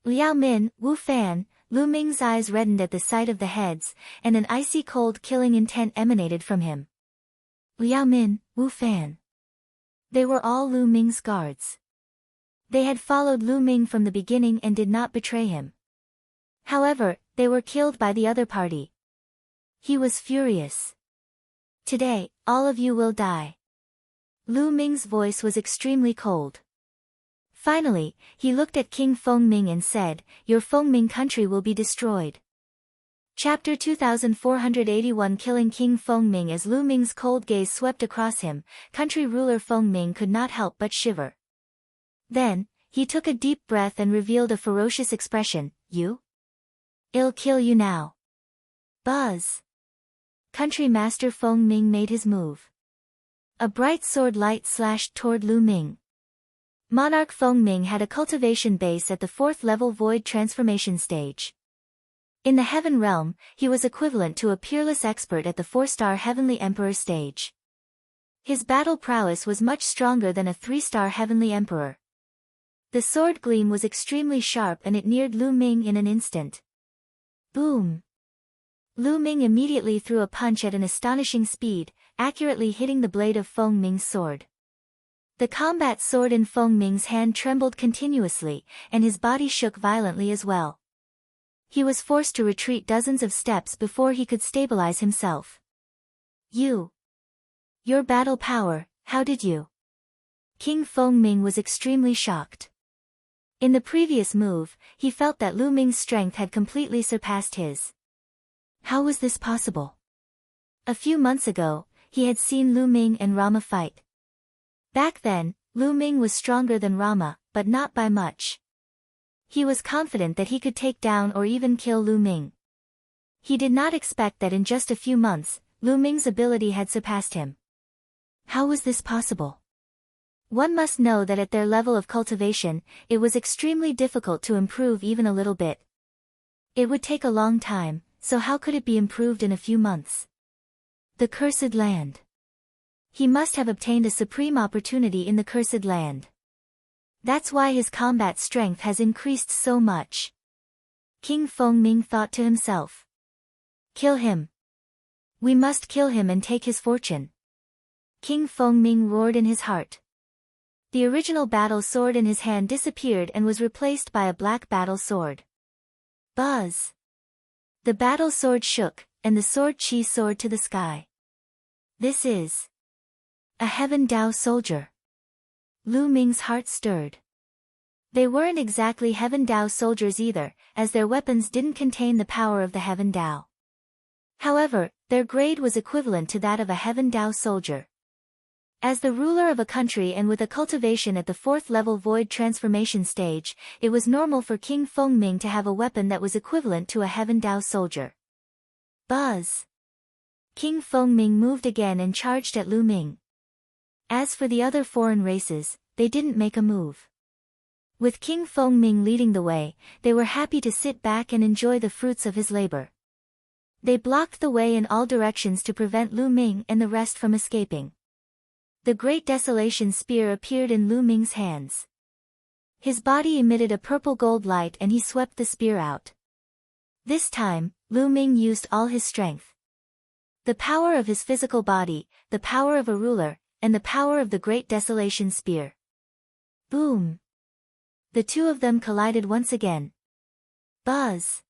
A: Liao Min, Wu Fan, Lu Ming's eyes reddened at the sight of the heads, and an icy cold killing intent emanated from him. Liao Min, Wu Fan. They were all Lu Ming's guards. They had followed Lu Ming from the beginning and did not betray him. However, they were killed by the other party. He was furious. Today, all of you will die. Lu Ming's voice was extremely cold. Finally, he looked at King Fengming and said, your Fengming country will be destroyed. Chapter 2481 Killing King Fengming. As Lu Ming's cold gaze swept across him, country ruler Fengming could not help but shiver. Then, he took a deep breath and revealed a ferocious expression, you? I'll kill you now. Buzz! Country master Fengming made his move. A bright sword light slashed toward Lu Ming. Monarch Fengming had a cultivation base at the 4th level void transformation stage. In the heaven realm, he was equivalent to a peerless expert at the 4-star heavenly emperor stage. His battle prowess was much stronger than a 3-star heavenly emperor. The sword gleam was extremely sharp and it neared Lu Ming in an instant. Boom! Lu Ming immediately threw a punch at an astonishing speed, accurately hitting the blade of Fengming's sword. The combat sword in Fengming's hand trembled continuously, and his body shook violently as well. He was forced to retreat dozens of steps before he could stabilize himself. Your battle power, how did you? King Fengming was extremely shocked. In the previous move, he felt that Lu Ming's strength had completely surpassed his. How was this possible? A few months ago, he had seen Lu Ming and Rama fight. Back then, Lu Ming was stronger than Rama, but not by much. He was confident that he could take down or even kill Lu Ming. He did not expect that in just a few months, Lu Ming's ability had surpassed him. How was this possible? One must know that at their level of cultivation, it was extremely difficult to improve even a little bit. It would take a long time, so how could it be improved in a few months? The cursed land. He must have obtained a supreme opportunity in the cursed land. That's why his combat strength has increased so much. King Fengming thought to himself. Kill him. We must kill him and take his fortune. King Fengming roared in his heart. The original battle sword in his hand disappeared and was replaced by a black battle sword. Buzz! The battle sword shook, and the sword chi soared to the sky. This is a Heaven Dao soldier. Lu Ming's heart stirred. They weren't exactly Heaven Dao soldiers either, as their weapons didn't contain the power of the Heaven Dao. However, their grade was equivalent to that of a Heaven Dao soldier. As the ruler of a country and with a cultivation at the 4th level void transformation stage, it was normal for King Fengming to have a weapon that was equivalent to a Heaven Dao soldier. Buzz! King Fengming moved again and charged at Lu Ming. As for the other foreign races, they didn't make a move. With King Fengming leading the way, they were happy to sit back and enjoy the fruits of his labor. They blocked the way in all directions to prevent Lu Ming and the rest from escaping. The Great Desolation Spear appeared in Lu Ming's hands. His body emitted a purple gold light and he swept the spear out. This time, Lu Ming used all his strength. The power of his physical body, the power of a ruler, and the power of the Great Desolation Spear. Boom! The two of them collided once again. Buzz!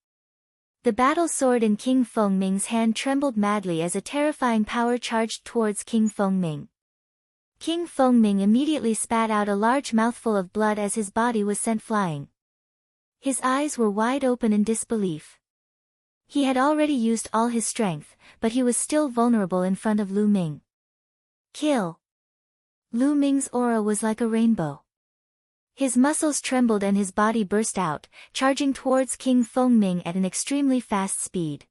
A: The battle sword in King Fengming's hand trembled madly as a terrifying power charged towards King Fengming. King Fengming immediately spat out a large mouthful of blood as his body was sent flying. His eyes were wide open in disbelief. He had already used all his strength, but he was still vulnerable in front of Lu Ming. Kill! Lu Ming's aura was like a rainbow. His muscles trembled and his body burst out, charging towards King Fengming at an extremely fast speed.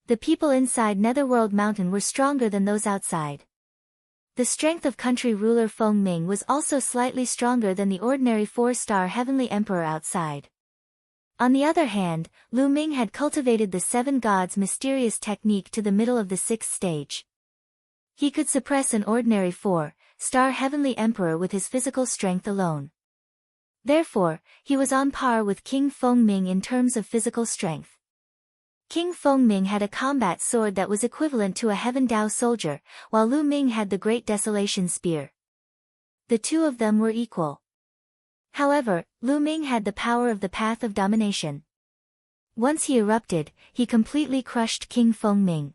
A: The people inside Netherworld Mountain were stronger than those outside. The strength of country ruler Fengming was also slightly stronger than the ordinary 4-star Heavenly Emperor outside. On the other hand, Lu Ming had cultivated the 7 gods' mysterious technique to the middle of the 6th stage. He could suppress an ordinary 4-star Heavenly Emperor with his physical strength alone. Therefore, he was on par with King Fengming in terms of physical strength. King Fengming had a combat sword that was equivalent to a Heaven Dao soldier, while Lu Ming had the Great Desolation Spear. The two of them were equal. However, Lu Ming had the power of the Path of Domination. Once he erupted, he completely crushed King Fengming.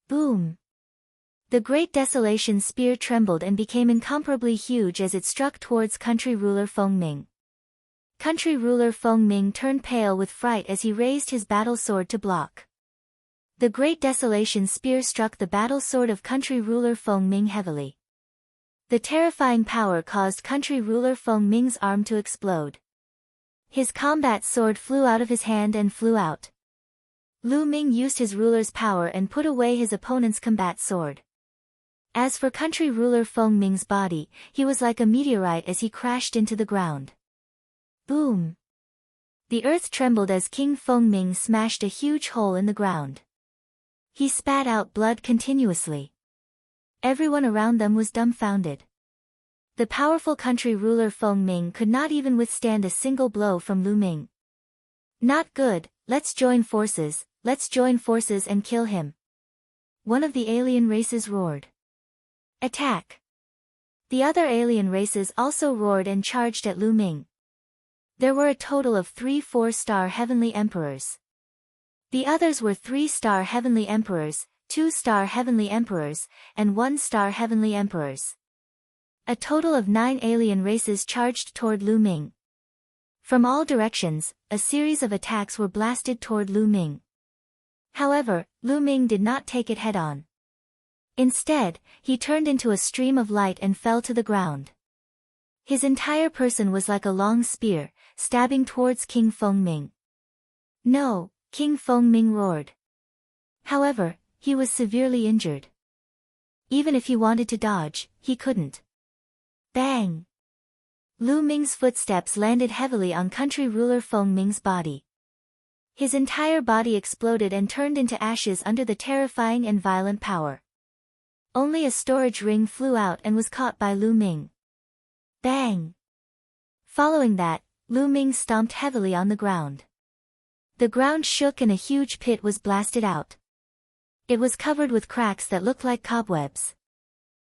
A: Boom! The Great Desolation Spear trembled and became incomparably huge as it struck towards country ruler Fengming. Country ruler Fengming turned pale with fright as he raised his battle sword to block. The Great Desolation Spear struck the battle sword of country ruler Fengming heavily. The terrifying power caused country ruler Fengming's arm to explode. His combat sword flew out of his hand and flew out. Lu Ming used his ruler's power and put away his opponent's combat sword. As for country ruler Fengming's body, he was like a meteorite as he crashed into the ground. Boom! The earth trembled as King Fengming smashed a huge hole in the ground. He spat out blood continuously. Everyone around them was dumbfounded. The powerful country ruler Fengming could not even withstand a single blow from Lu Ming. Not good, let's join forces and kill him. One of the alien races roared. Attack! The other alien races also roared and charged at Lu Ming. There were a total of 3 4-star Heavenly Emperors. The others were 3-star Heavenly Emperors, 2-star Heavenly Emperors, and 1-star Heavenly Emperors. A total of 9 alien races charged toward Lu Ming. From all directions, a series of attacks were blasted toward Lu Ming. However, Lu Ming did not take it head-on. Instead, he turned into a stream of light and fell to the ground. His entire person was like a long spear, stabbing towards King Fengming. No, King Fengming roared. However, he was severely injured. Even if he wanted to dodge, he couldn't. Bang! Lu Ming's footsteps landed heavily on country ruler Fengming's body. His entire body exploded and turned into ashes under the terrifying and violent power. Only a storage ring flew out and was caught by Lu Ming. Bang! Following that, Lu Ming stomped heavily on the ground. The ground shook and a huge pit was blasted out. It was covered with cracks that looked like cobwebs.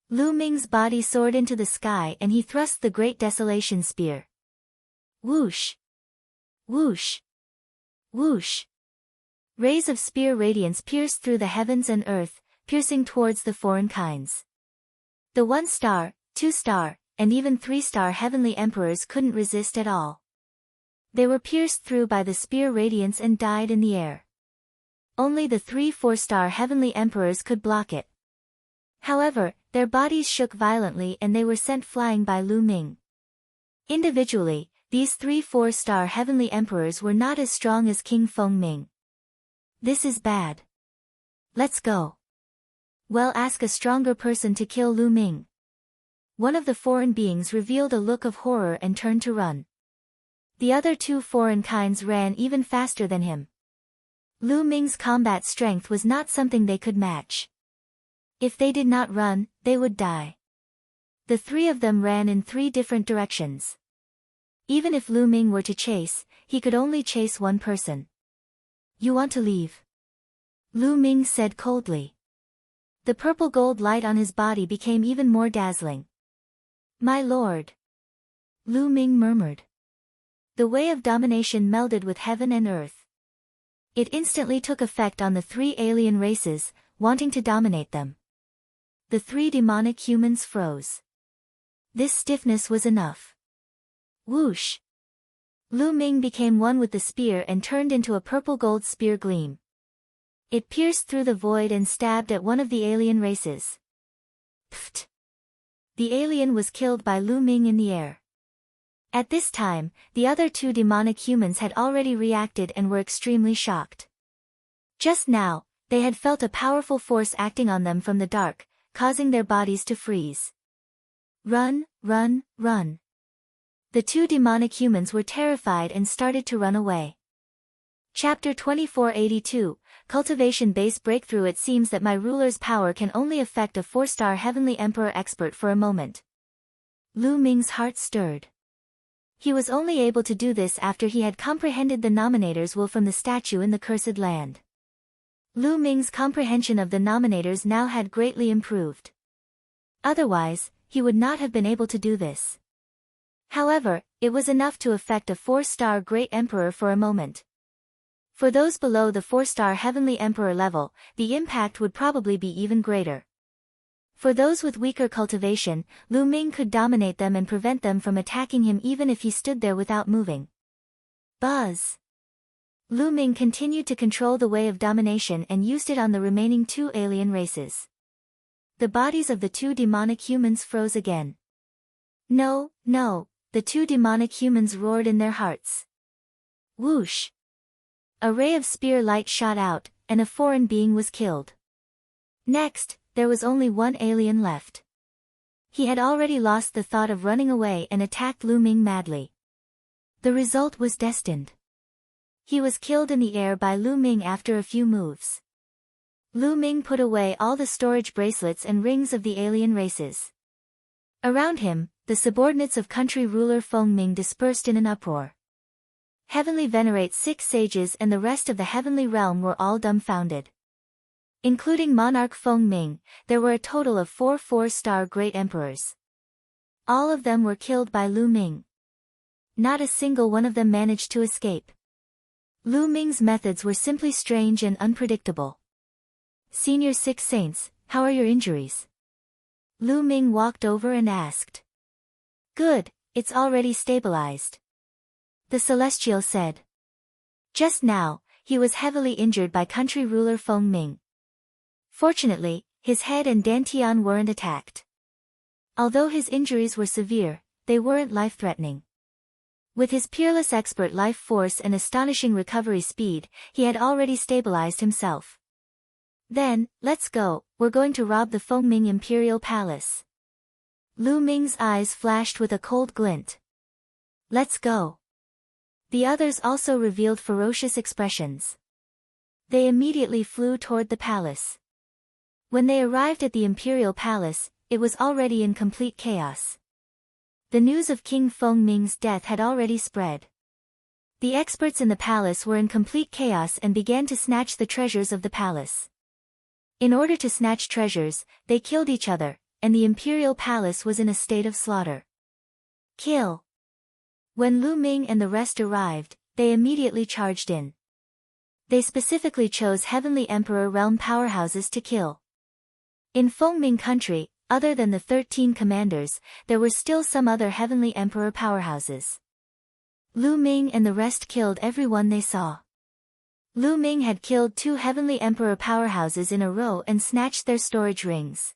A: Lu Ming's body soared into the sky and he thrust the Great Desolation Spear. Whoosh! Whoosh! Whoosh! Rays of spear radiance pierced through the heavens and earth, piercing towards the foreign kinds. The 1-star, 2-star, and even 3-star heavenly emperors couldn't resist at all. They were pierced through by the spear radiance and died in the air. Only the 3-4-star heavenly emperors could block it. However, their bodies shook violently and they were sent flying by Lu Ming. Individually, these 3-4-star heavenly emperors were not as strong as King Feng Ming. This is bad. Let's go. Well, ask a stronger person to kill Lu Ming. One of the foreign beings revealed a look of horror and turned to run. The other 2 foreign kinds ran even faster than him. Lu Ming's combat strength was not something they could match. If they did not run, they would die. The 3 of them ran in 3 different directions. Even if Lu Ming were to chase, he could only chase one person. You want to leave? Lu Ming said coldly. The purple gold light on his body became even more dazzling. My lord. Lu Ming murmured. The way of domination melded with heaven and earth. It instantly took effect on the 3 alien races, wanting to dominate them. The 3 demonic humans froze. This stiffness was enough. Whoosh! Lu Ming became one with the spear and turned into a purple-gold spear gleam. It pierced through the void and stabbed at one of the alien races. Pfft! The alien was killed by Lu Ming in the air. At this time, the other 2 demonic humans had already reacted and were extremely shocked. Just now, they had felt a powerful force acting on them from the dark, causing their bodies to freeze. Run, run, run. The 2 demonic humans were terrified and started to run away. Chapter 2482, Cultivation Base Breakthrough. It seems that my ruler's power can only affect a 4-star heavenly emperor expert for a moment. Lu Ming's heart stirred. He was only able to do this after he had comprehended the Nominator's will from the statue in the Cursed Land. Lu Ming's comprehension of the Nominators now had greatly improved. Otherwise, he would not have been able to do this. However, it was enough to affect a 4-star Great Emperor for a moment. For those below the 4-star Heavenly Emperor level, the impact would probably be even greater. For those with weaker cultivation, Lu Ming could dominate them and prevent them from attacking him even if he stood there without moving. Buzz! Lu Ming continued to control the way of domination and used it on the remaining 2 alien races. The bodies of the 2 demonic humans froze again. No, no, the 2 demonic humans roared in their hearts. Whoosh! A ray of spear light shot out, and a foreign being was killed. Next, there was only 1 alien left. He had already lost the thought of running away and attacked Lu Ming madly. The result was destined. He was killed in the air by Lu Ming after a few moves. Lu Ming put away all the storage bracelets and rings of the alien races. Around him, the subordinates of country ruler Feng Ming dispersed in an uproar. Heavenly Venerate 6 sages and the rest of the heavenly realm were all dumbfounded. Including Monarch Feng Ming, there were a total of 4 4-star Great Emperors. All of them were killed by Lu Ming. Not a single one of them managed to escape. Lu Ming's methods were simply strange and unpredictable. Senior 6 Saints, how are your injuries? Lu Ming walked over and asked. Good, it's already stabilized. The Celestial said. Just now, he was heavily injured by country ruler Feng Ming. Fortunately, his head and dantian weren't attacked. Although his injuries were severe, they weren't life-threatening. With his peerless expert life force and astonishing recovery speed, he had already stabilized himself. Then, let's go, we're going to rob the Feng Ming Imperial Palace. Lu Ming's eyes flashed with a cold glint. Let's go. The others also revealed ferocious expressions. They immediately flew toward the palace. When they arrived at the imperial palace, it was already in complete chaos. The news of King Fengming's death had already spread. The experts in the palace were in complete chaos and began to snatch the treasures of the palace. In order to snatch treasures, they killed each other, and the imperial palace was in a state of slaughter. Kill. When Lu Ming and the rest arrived, they immediately charged in. They specifically chose Heavenly Emperor realm powerhouses to kill. In Fengming country, other than the 13 commanders, there were still some other Heavenly Emperor powerhouses. Lu Ming and the rest killed everyone they saw. Lu Ming had killed 2 Heavenly Emperor powerhouses in a row and snatched their storage rings.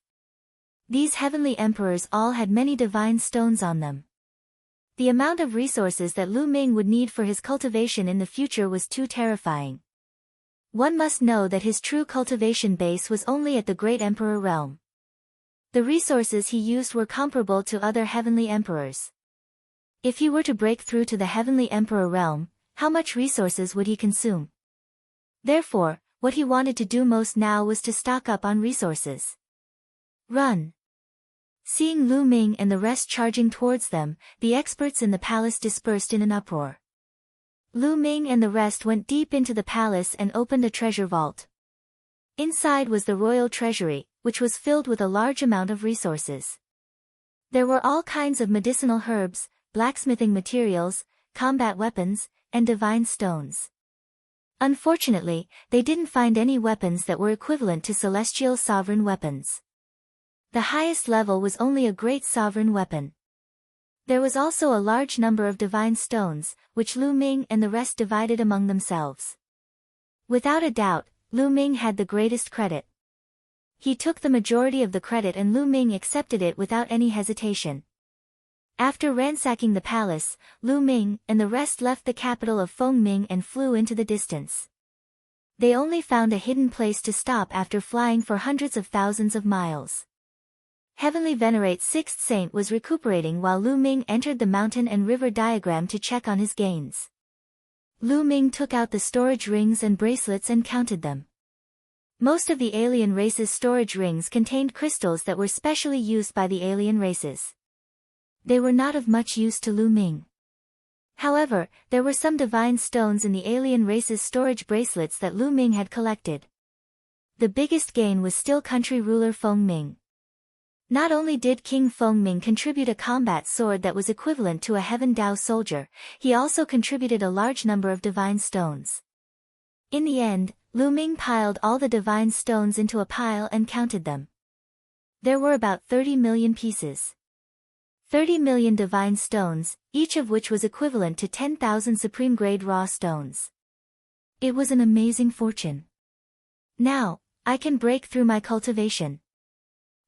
A: These Heavenly Emperors all had many divine stones on them. The amount of resources that Lu Ming would need for his cultivation in the future was too terrifying. One must know that his true cultivation base was only at the Great Emperor realm. The resources he used were comparable to other Heavenly Emperors. If he were to break through to the Heavenly Emperor realm, how much resources would he consume? Therefore, what he wanted to do most now was to stock up on resources. Run! Seeing Lu Ming and the rest charging towards them, the experts in the palace dispersed in an uproar. Lu Ming and the rest went deep into the palace and opened a treasure vault. Inside was the royal treasury, which was filled with a large amount of resources. There were all kinds of medicinal herbs, blacksmithing materials, combat weapons, and divine stones. Unfortunately, they didn't find any weapons that were equivalent to celestial sovereign weapons. The highest level was only a great sovereign weapon. There was also a large number of divine stones, which Lu Ming and the rest divided among themselves. Without a doubt, Lu Ming had the greatest credit. He took the majority of the credit and Lu Ming accepted it without any hesitation. After ransacking the palace, Lu Ming and the rest left the capital of Fengming and flew into the distance. They only found a hidden place to stop after flying for hundreds of thousands of miles. Heavenly Venerate Sixth Saint was recuperating while Lu Ming entered the mountain and river diagram to check on his gains. Lu Ming took out the storage rings and bracelets and counted them. Most of the alien race's storage rings contained crystals that were specially used by the alien races. They were not of much use to Lu Ming. However, there were some divine stones in the alien race's storage bracelets that Lu Ming had collected. The biggest gain was still country ruler Fengming. Not only did King Fengming contribute a combat sword that was equivalent to a Heaven Dao soldier, he also contributed a large number of divine stones. In the end, Lu Ming piled all the divine stones into a pile and counted them. There were about 30 million pieces. 30 million divine stones, each of which was equivalent to 10,000 supreme-grade raw stones. It was an amazing fortune. Now, I can break through my cultivation.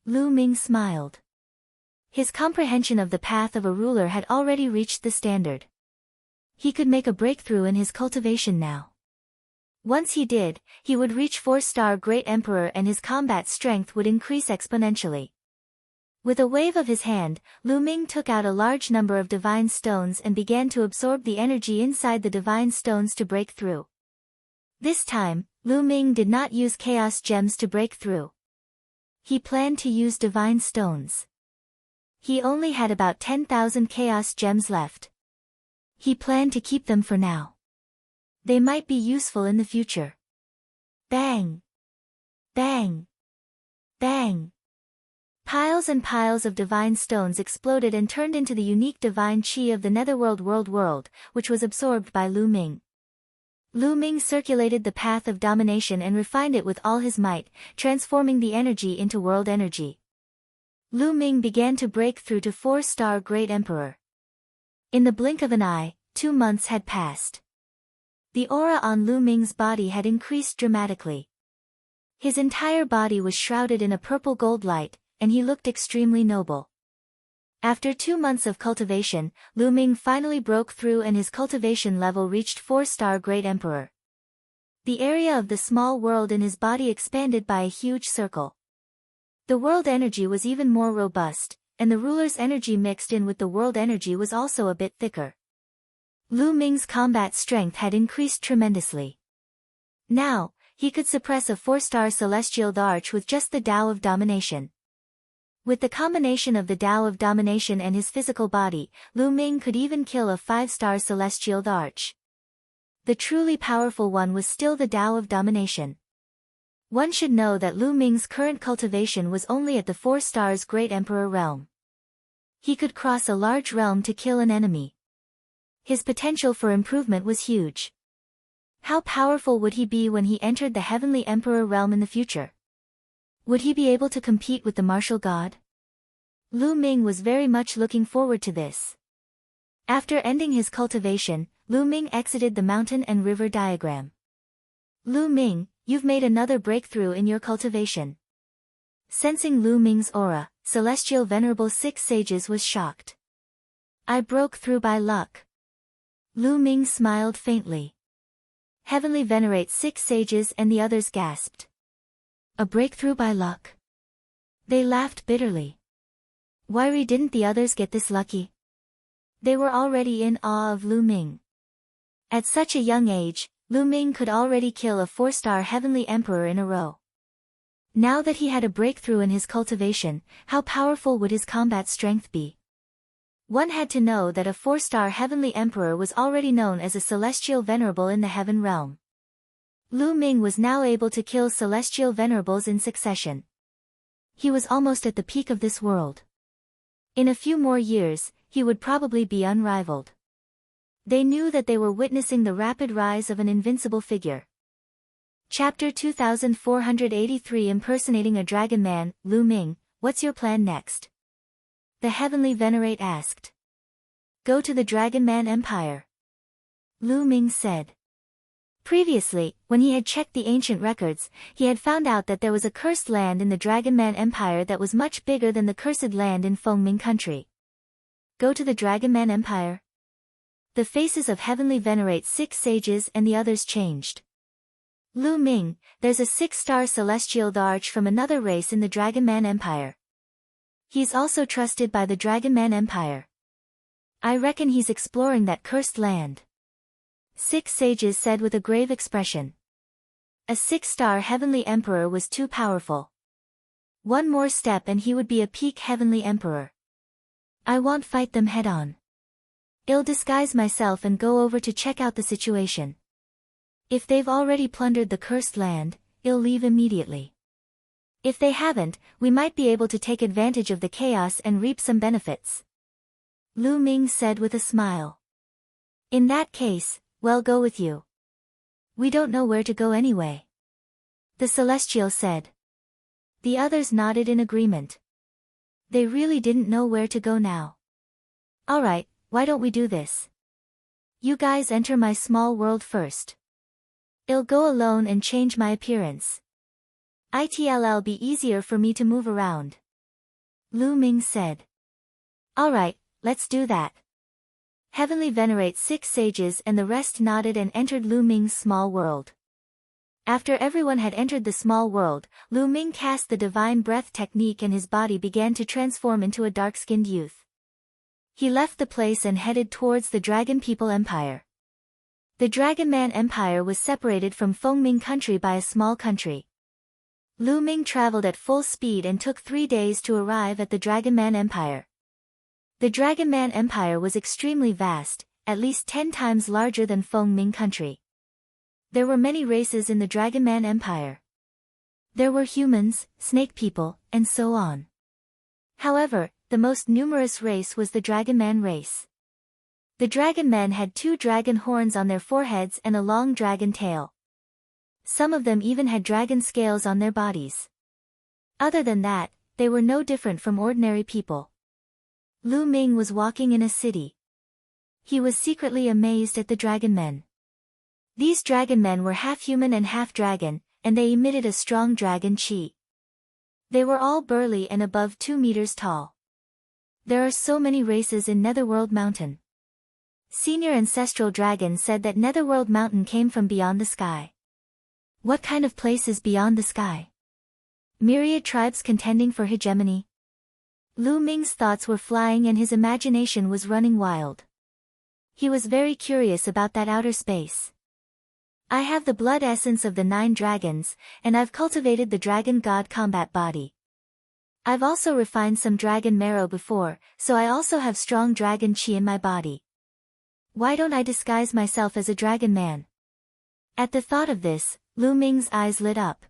A: Lu Ming smiled. His comprehension of the path of a ruler had already reached the standard. He could make a breakthrough in his cultivation now. Once he did, he would reach 4-star Great Emperor and his combat strength would increase exponentially. With a wave of his hand, Lu Ming took out a large number of divine stones and began to absorb the energy inside the divine stones to break through. This time, Lu Ming did not use chaos gems to break through. He planned to use divine stones. He only had about 10,000 chaos gems left. He planned to keep them for now. They might be useful in the future. Bang! Bang! Bang! Piles and piles of divine stones exploded and turned into the unique divine chi of the Netherworld world, which was absorbed by Lu Ming. Lu Ming circulated the path of domination and refined it with all his might, transforming the energy into world energy. Lu Ming began to break through to 4-star Great Emperor. In the blink of an eye, 2 months had passed. The aura on Lu Ming's body had increased dramatically. His entire body was shrouded in a purple gold light, and he looked extremely noble. After 2 months of cultivation, Lu Ming finally broke through and his cultivation level reached 4-star Great Emperor. The area of the small world in his body expanded by a huge circle. The world energy was even more robust, and the ruler's energy mixed in with the world energy was also a bit thicker. Lu Ming's combat strength had increased tremendously. Now, he could suppress a 4-star celestial arch with just the Tao of Domination. With the combination of the Tao of Domination and his physical body, Lu Ming could even kill a 5-star celestial arch. The truly powerful one was still the Tao of Domination. One should know that Lu Ming's current cultivation was only at the 4 stars Great Emperor realm. He could cross a large realm to kill an enemy. His potential for improvement was huge. How powerful would he be when he entered the Heavenly Emperor realm in the future? Would he be able to compete with the martial god? Lu Ming was very much looking forward to this. After ending his cultivation, Lu Ming exited the mountain and river diagram. Lu Ming, you've made another breakthrough in your cultivation. Sensing Lu Ming's aura, Celestial Venerable 6 Sages was shocked. I broke through by luck. Lu Ming smiled faintly. Heavenly Venerate 6 Sages and the others gasped. A breakthrough by luck? They laughed bitterly. Why didn't the others get this lucky? They were already in awe of Lu Ming. At such a young age, Lu Ming could already kill a 4-star Heavenly Emperor in a row. Now that he had a breakthrough in his cultivation, how powerful would his combat strength be? One had to know that a 4-star Heavenly Emperor was already known as a Celestial Venerable in the Heaven realm. Lu Ming was now able to kill Celestial Venerables in succession. He was almost at the peak of this world. In a few more years, he would probably be unrivaled. They knew that they were witnessing the rapid rise of an invincible figure. Chapter 2483 Impersonating a Dragon Man. Lu Ming, what's your plan next? The Heavenly Venerate asked. Go to the Dragon Man Empire. Lu Ming said. Previously, when he had checked the ancient records, he had found out that there was a cursed land in the Dragon Man Empire that was much bigger than the cursed land in Fengming country. Go to the Dragon Man Empire? The faces of Heavenly Venerate 6 Sages and the others changed. Lu Ming, there's a 6-star celestial arch from another race in the Dragon Man Empire. He's also trusted by the Dragon Man Empire. I reckon he's exploring that cursed land. 6 Sages said with a grave expression. A 6-star Heavenly Emperor was too powerful. One more step and he would be a peak Heavenly Emperor. I won't fight them head-on. I'll disguise myself and go over to check out the situation. If they've already plundered the cursed land, I'll leave immediately. If they haven't, we might be able to take advantage of the chaos and reap some benefits. Lu Ming said with a smile. In that case, we'll go with you. We don't know where to go anyway. The Celestial said. The others nodded in agreement. They really didn't know where to go now. Alright, why don't we do this? You guys enter my small world first. I'll go alone and change my appearance. It'll be easier for me to move around. Lu Ming said. Alright, let's do that. Heavenly Venerate 6 Sages and the rest nodded and entered Lu Ming's small world. After everyone had entered the small world, Lu Ming cast the Divine Breath technique and his body began to transform into a dark-skinned youth. He left the place and headed towards the Dragon People Empire. The Dragon Man Empire was separated from Fengming country by a small country. Lu Ming traveled at full speed and took 3 days to arrive at the Dragon Man Empire. The Dragon Man Empire was extremely vast, at least 10 times larger than Fengming country. There were many races in the Dragon Man Empire. There were humans, snake people, and so on. However, the most numerous race was the Dragon Man race. The Dragon Men had 2 dragon horns on their foreheads and a long dragon tail. Some of them even had dragon scales on their bodies. Other than that, they were no different from ordinary people. Lu Ming was walking in a city. He was secretly amazed at the Dragon Men. These Dragon Men were half human and half dragon, and they emitted a strong dragon chi. They were all burly and above 2 meters tall. There are so many races in Netherworld Mountain. Senior Ancestral Dragon said that Netherworld Mountain came from beyond the sky. What kind of place is beyond the sky? Myriad tribes contending for hegemony? Lu Ming's thoughts were flying and his imagination was running wild. He was very curious about that outer space. I have the blood essence of the 9 dragons, and I've cultivated the dragon god combat body. I've also refined some dragon marrow before, so I also have strong dragon chi in my body. Why don't I disguise myself as a dragon man? At the thought of this, Lu Ming's eyes lit up.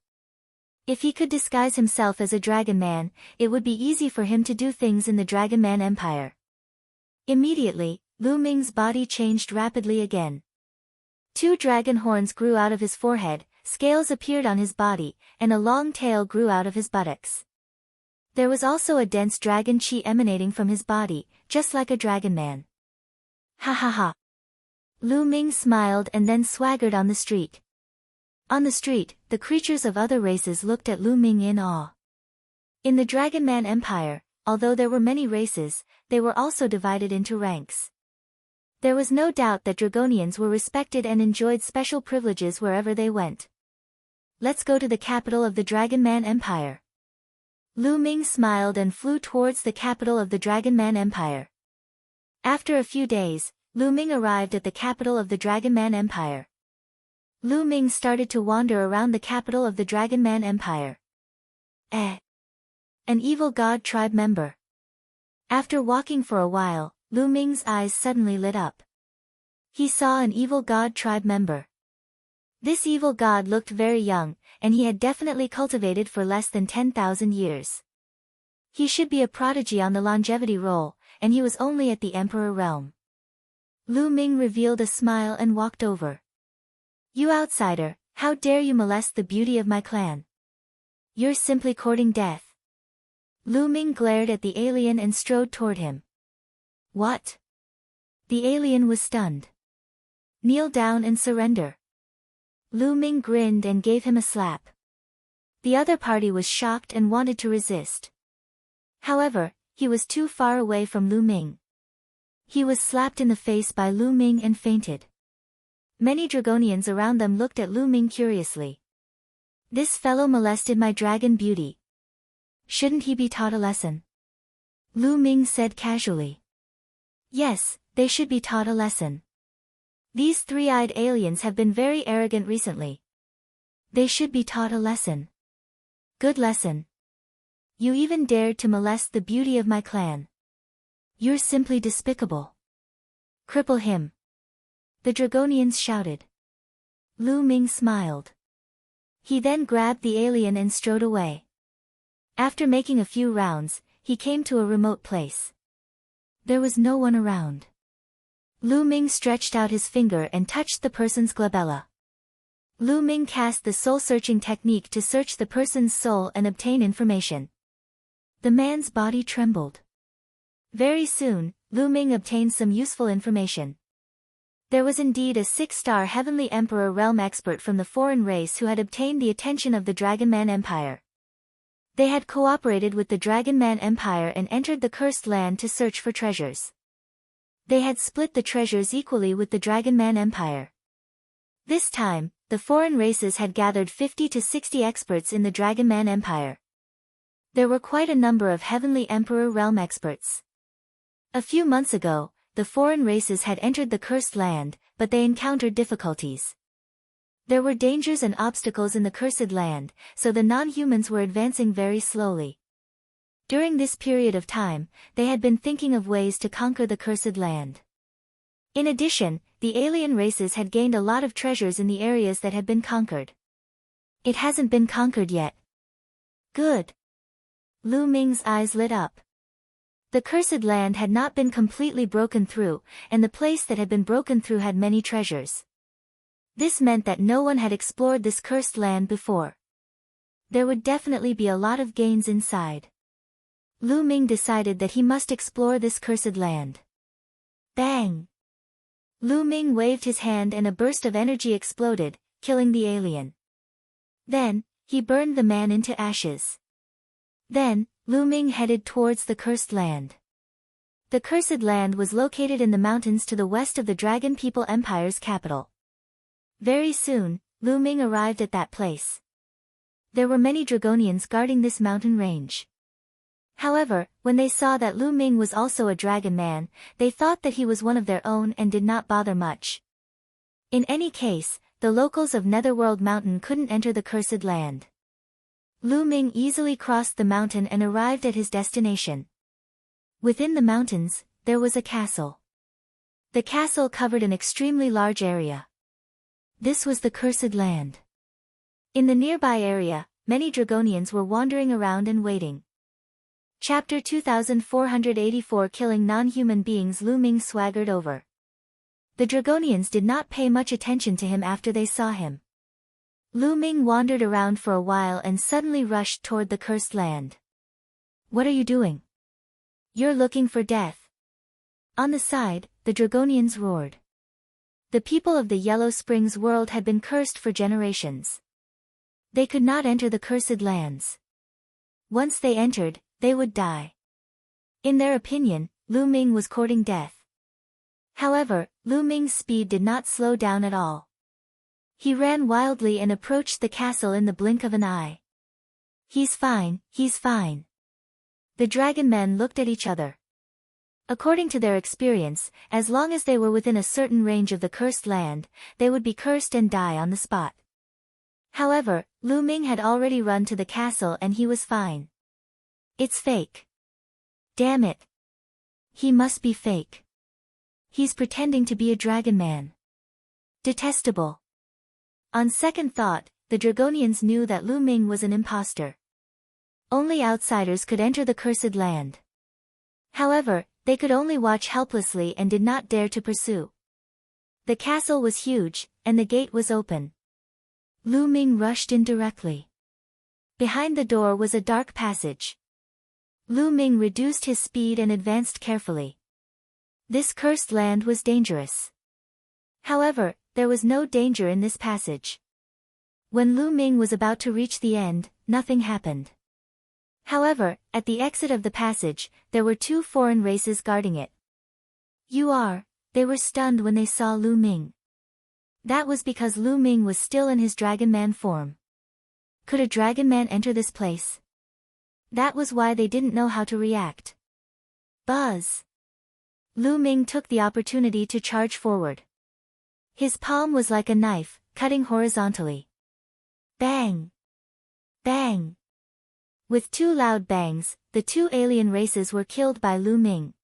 A: If he could disguise himself as a dragon man, it would be easy for him to do things in the Dragon Man Empire. Immediately, Lu Ming's body changed rapidly again. 2 dragon horns grew out of his forehead, scales appeared on his body, and a long tail grew out of his buttocks. There was also a dense dragon chi emanating from his body, just like a dragon man. Ha ha ha. Lu Ming smiled and then swaggered on the street. On the street, the creatures of other races looked at Lu Ming in awe. In the Dragon Man Empire, although there were many races, they were also divided into ranks. There was no doubt that Dragonians were respected and enjoyed special privileges wherever they went. Let's go to the capital of the Dragon Man Empire. Lu Ming smiled and flew towards the capital of the Dragon Man Empire. After a few days, Lu Ming arrived at the capital of the Dragon Man Empire. Lu Ming started to wander around the capital of the Dragon Man Empire. An evil god tribe member. After walking for a while, Lu Ming's eyes suddenly lit up. He saw an evil god tribe member. This evil god looked very young, and he had definitely cultivated for less than 10,000 years. He should be a prodigy on the longevity roll, and he was only at the Emperor realm. Lu Ming revealed a smile and walked over. You outsider, how dare you molest the beauty of my clan? You're simply courting death. Lu Ming glared at the alien and strode toward him. What? The alien was stunned. Kneel down and surrender. Lu Ming grinned and gave him a slap. The other party was shocked and wanted to resist. However, he was too far away from Lu Ming. He was slapped in the face by Lu Ming and fainted. Many Dragonians around them looked at Lu Ming curiously. This fellow molested my dragon beauty. Shouldn't he be taught a lesson? Lu Ming said casually. Yes, they should be taught a lesson. These 3-eyed aliens have been very arrogant recently. They should be taught a lesson. Good lesson. You even dared to molest the beauty of my clan. You're simply despicable. Cripple him. The Dragonians shouted. Lu Ming smiled. He then grabbed the alien and strode away. After making a few rounds, he came to a remote place. There was no one around. Lu Ming stretched out his finger and touched the person's glabella. Lu Ming cast the soul-searching technique to search the person's soul and obtain information. The man's body trembled. Very soon, Lu Ming obtained some useful information. There was indeed a 6-star Heavenly Emperor realm expert from the foreign race who had obtained the attention of the Dragon Man Empire. They had cooperated with the Dragon Man Empire and entered the Cursed Land to search for treasures. They had split the treasures equally with the Dragon Man Empire. This time, the foreign races had gathered 50 to 60 experts in the Dragon Man Empire. There were quite a number of Heavenly Emperor realm experts. A few months ago, the foreign races had entered the Cursed Land, but they encountered difficulties. There were dangers and obstacles in the Cursed Land, so the non-humans were advancing very slowly. During this period of time, they had been thinking of ways to conquer the Cursed Land. In addition, the alien races had gained a lot of treasures in the areas that had been conquered. It hasn't been conquered yet. Good. Lu Ming's eyes lit up. The Cursed Land had not been completely broken through, and the place that had been broken through had many treasures. This meant that no one had explored this Cursed Land before. There would definitely be a lot of gains inside. Lu Ming decided that he must explore this Cursed Land. Bang! Lu Ming waved his hand and a burst of energy exploded, killing the alien. Then, he burned the man into ashes. Then, Lu Ming headed towards the Cursed Land. The Cursed Land was located in the mountains to the west of the Dragon People Empire's capital. Very soon, Lu Ming arrived at that place. There were many Dragonians guarding this mountain range. However, when they saw that Lu Ming was also a dragon man, they thought that he was one of their own and did not bother much. In any case, the locals of Netherworld Mountain couldn't enter the cursed land. Lu Ming easily crossed the mountain and arrived at his destination. Within the mountains, there was a castle. The castle covered an extremely large area. This was the cursed land. In the nearby area, many Dragonians were wandering around and waiting. Chapter 2484 Killing Non-Human Beings. Lu Ming swaggered over. The Dragonians did not pay much attention to him after they saw him. Lu Ming wandered around for a while and suddenly rushed toward the cursed land. What are you doing? You're looking for death. On the side, the Dragonians roared. The people of the Yellow Springs world had been cursed for generations. They could not enter the cursed lands. Once they entered, they would die. In their opinion, Lu Ming was courting death. However, Lu Ming's speed did not slow down at all. He ran wildly and approached the castle in the blink of an eye. He's fine, he's fine. The dragon men looked at each other. According to their experience, as long as they were within a certain range of the cursed land, they would be cursed and die on the spot. However, Lu Ming had already run to the castle and he was fine. It's fake. Damn it. He must be fake. He's pretending to be a dragon man. Detestable. On second thought, the Dragonians knew that Lu Ming was an imposter. Only outsiders could enter the cursed land. However, they could only watch helplessly and did not dare to pursue. The castle was huge, and the gate was open. Lu Ming rushed in directly. Behind the door was a dark passage. Lu Ming reduced his speed and advanced carefully. This cursed land was dangerous. However, there was no danger in this passage. When Lu Ming was about to reach the end, nothing happened. However, at the exit of the passage, there were two foreign races guarding it. They were stunned when they saw Lu Ming. That was because Lu Ming was still in his dragon man form. Could a dragon man enter this place? That was why they didn't know how to react. Buzz! Lu Ming took the opportunity to charge forward. His palm was like a knife, cutting horizontally. Bang! Bang! With two loud bangs, the two alien races were killed by Lu Ming.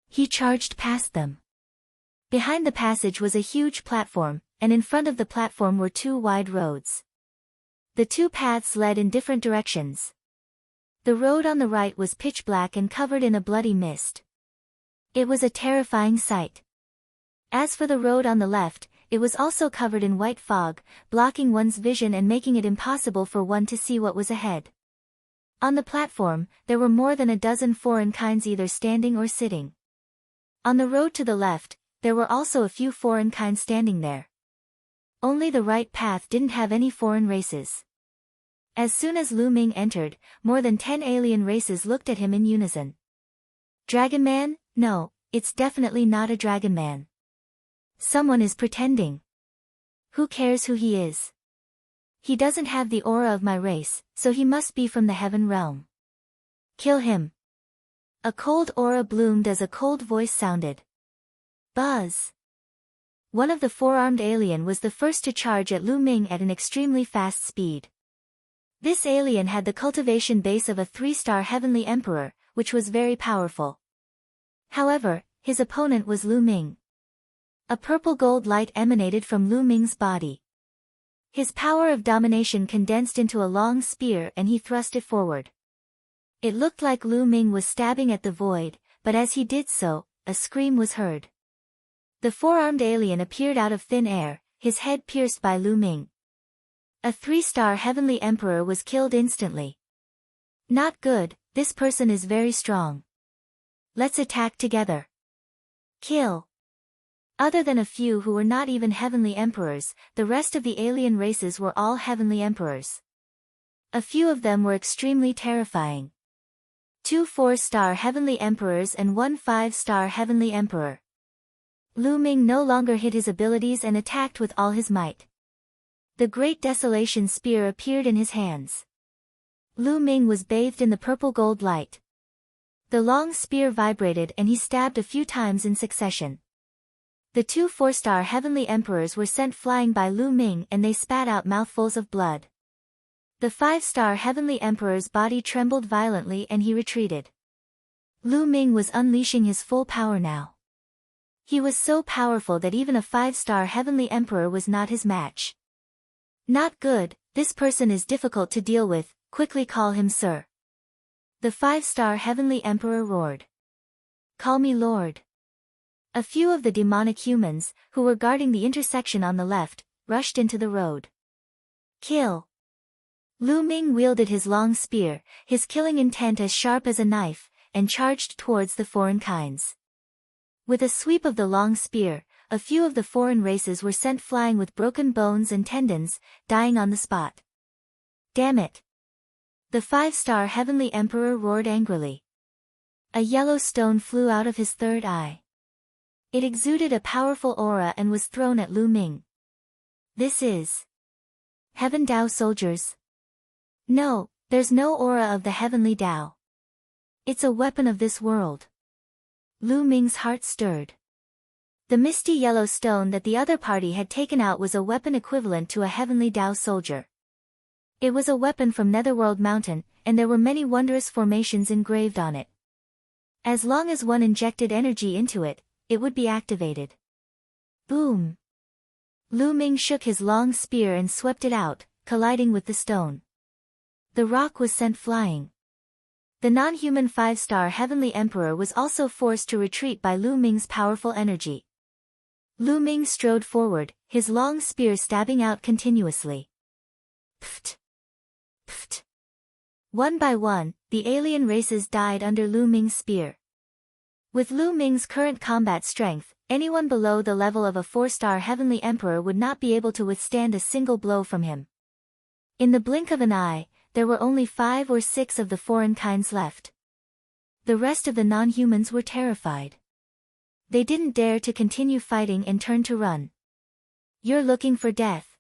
A: He charged past them. Behind the passage was a huge platform, and in front of the platform were two wide roads. The two paths led in different directions. The road on the right was pitch black and covered in a bloody mist. It was a terrifying sight. As for the road on the left, it was also covered in white fog, blocking one's vision and making it impossible for one to see what was ahead. On the platform, there were more than a dozen foreign kinds either standing or sitting. On the road to the left, there were also a few foreign kinds standing there. Only the right path didn't have any foreign races. As soon as Lu Ming entered, more than 10 alien races looked at him in unison. Dragon Man? No, it's definitely not a dragon man. Someone is pretending. Who cares who he is? He doesn't have the aura of my race, so he must be from the heaven realm. Kill him. A cold aura bloomed as a cold voice sounded. Buzz! One of the four-armed alien was the first to charge at Lu Ming at an extremely fast speed. This alien had the cultivation base of a 3-star heavenly emperor, which was very powerful. However, his opponent was Lu Ming. A purple gold light emanated from Lu Ming's body. His power of domination condensed into a long spear and he thrust it forward. It looked like Lu Ming was stabbing at the void, but as he did so, a scream was heard. The four-armed alien appeared out of thin air, his head pierced by Lu Ming. A 3-star heavenly emperor was killed instantly. Not good, this person is very strong. Let's attack together. Kill. Other than a few who were not even heavenly emperors, the rest of the alien races were all heavenly emperors. A few of them were extremely terrifying. 2 4-star heavenly emperors and 1 5-star heavenly emperor. Lu Ming no longer hid his abilities and attacked with all his might. The Great Desolation Spear appeared in his hands. Lu Ming was bathed in the purple gold light. The long spear vibrated and he stabbed a few times in succession. The two 4-star heavenly emperors were sent flying by Lu Ming and they spat out mouthfuls of blood. The 5-star heavenly emperor's body trembled violently and he retreated. Lu Ming was unleashing his full power now. He was so powerful that even a 5-star heavenly emperor was not his match. Not good, this person is difficult to deal with, quickly call him sir. The 5-star heavenly emperor roared. Call me lord. A few of the demonic humans, who were guarding the intersection on the left, rushed into the road. Kill. Lu Ming wielded his long spear, his killing intent as sharp as a knife, and charged towards the foreign kinds. With a sweep of the long spear, a few of the foreign races were sent flying with broken bones and tendons, dying on the spot. Damn it! The 5-star heavenly emperor roared angrily. A yellow stone flew out of his third eye. It exuded a powerful aura and was thrown at Lu Ming. This is Heaven Dao soldiers. No, there's no aura of the heavenly Dao. It's a weapon of this world. Lu Ming's heart stirred. The misty yellow stone that the other party had taken out was a weapon equivalent to a heavenly Dao soldier. It was a weapon from Netherworld Mountain, and there were many wondrous formations engraved on it. As long as one injected energy into it, it would be activated. Boom! Lu Ming shook his long spear and swept it out, colliding with the stone. The rock was sent flying. The non-human 5-star heavenly emperor was also forced to retreat by Lu Ming's powerful energy. Lu Ming strode forward, his long spear stabbing out continuously. Pft! Pft! One by one, the alien races died under Lu Ming's spear. With Lu Ming's current combat strength, anyone below the level of a 4-star heavenly emperor would not be able to withstand a single blow from him. In the blink of an eye, there were only 5 or 6 of the foreign kinds left. The rest of the non-humans were terrified. They didn't dare to continue fighting and turned to run. You're looking for death.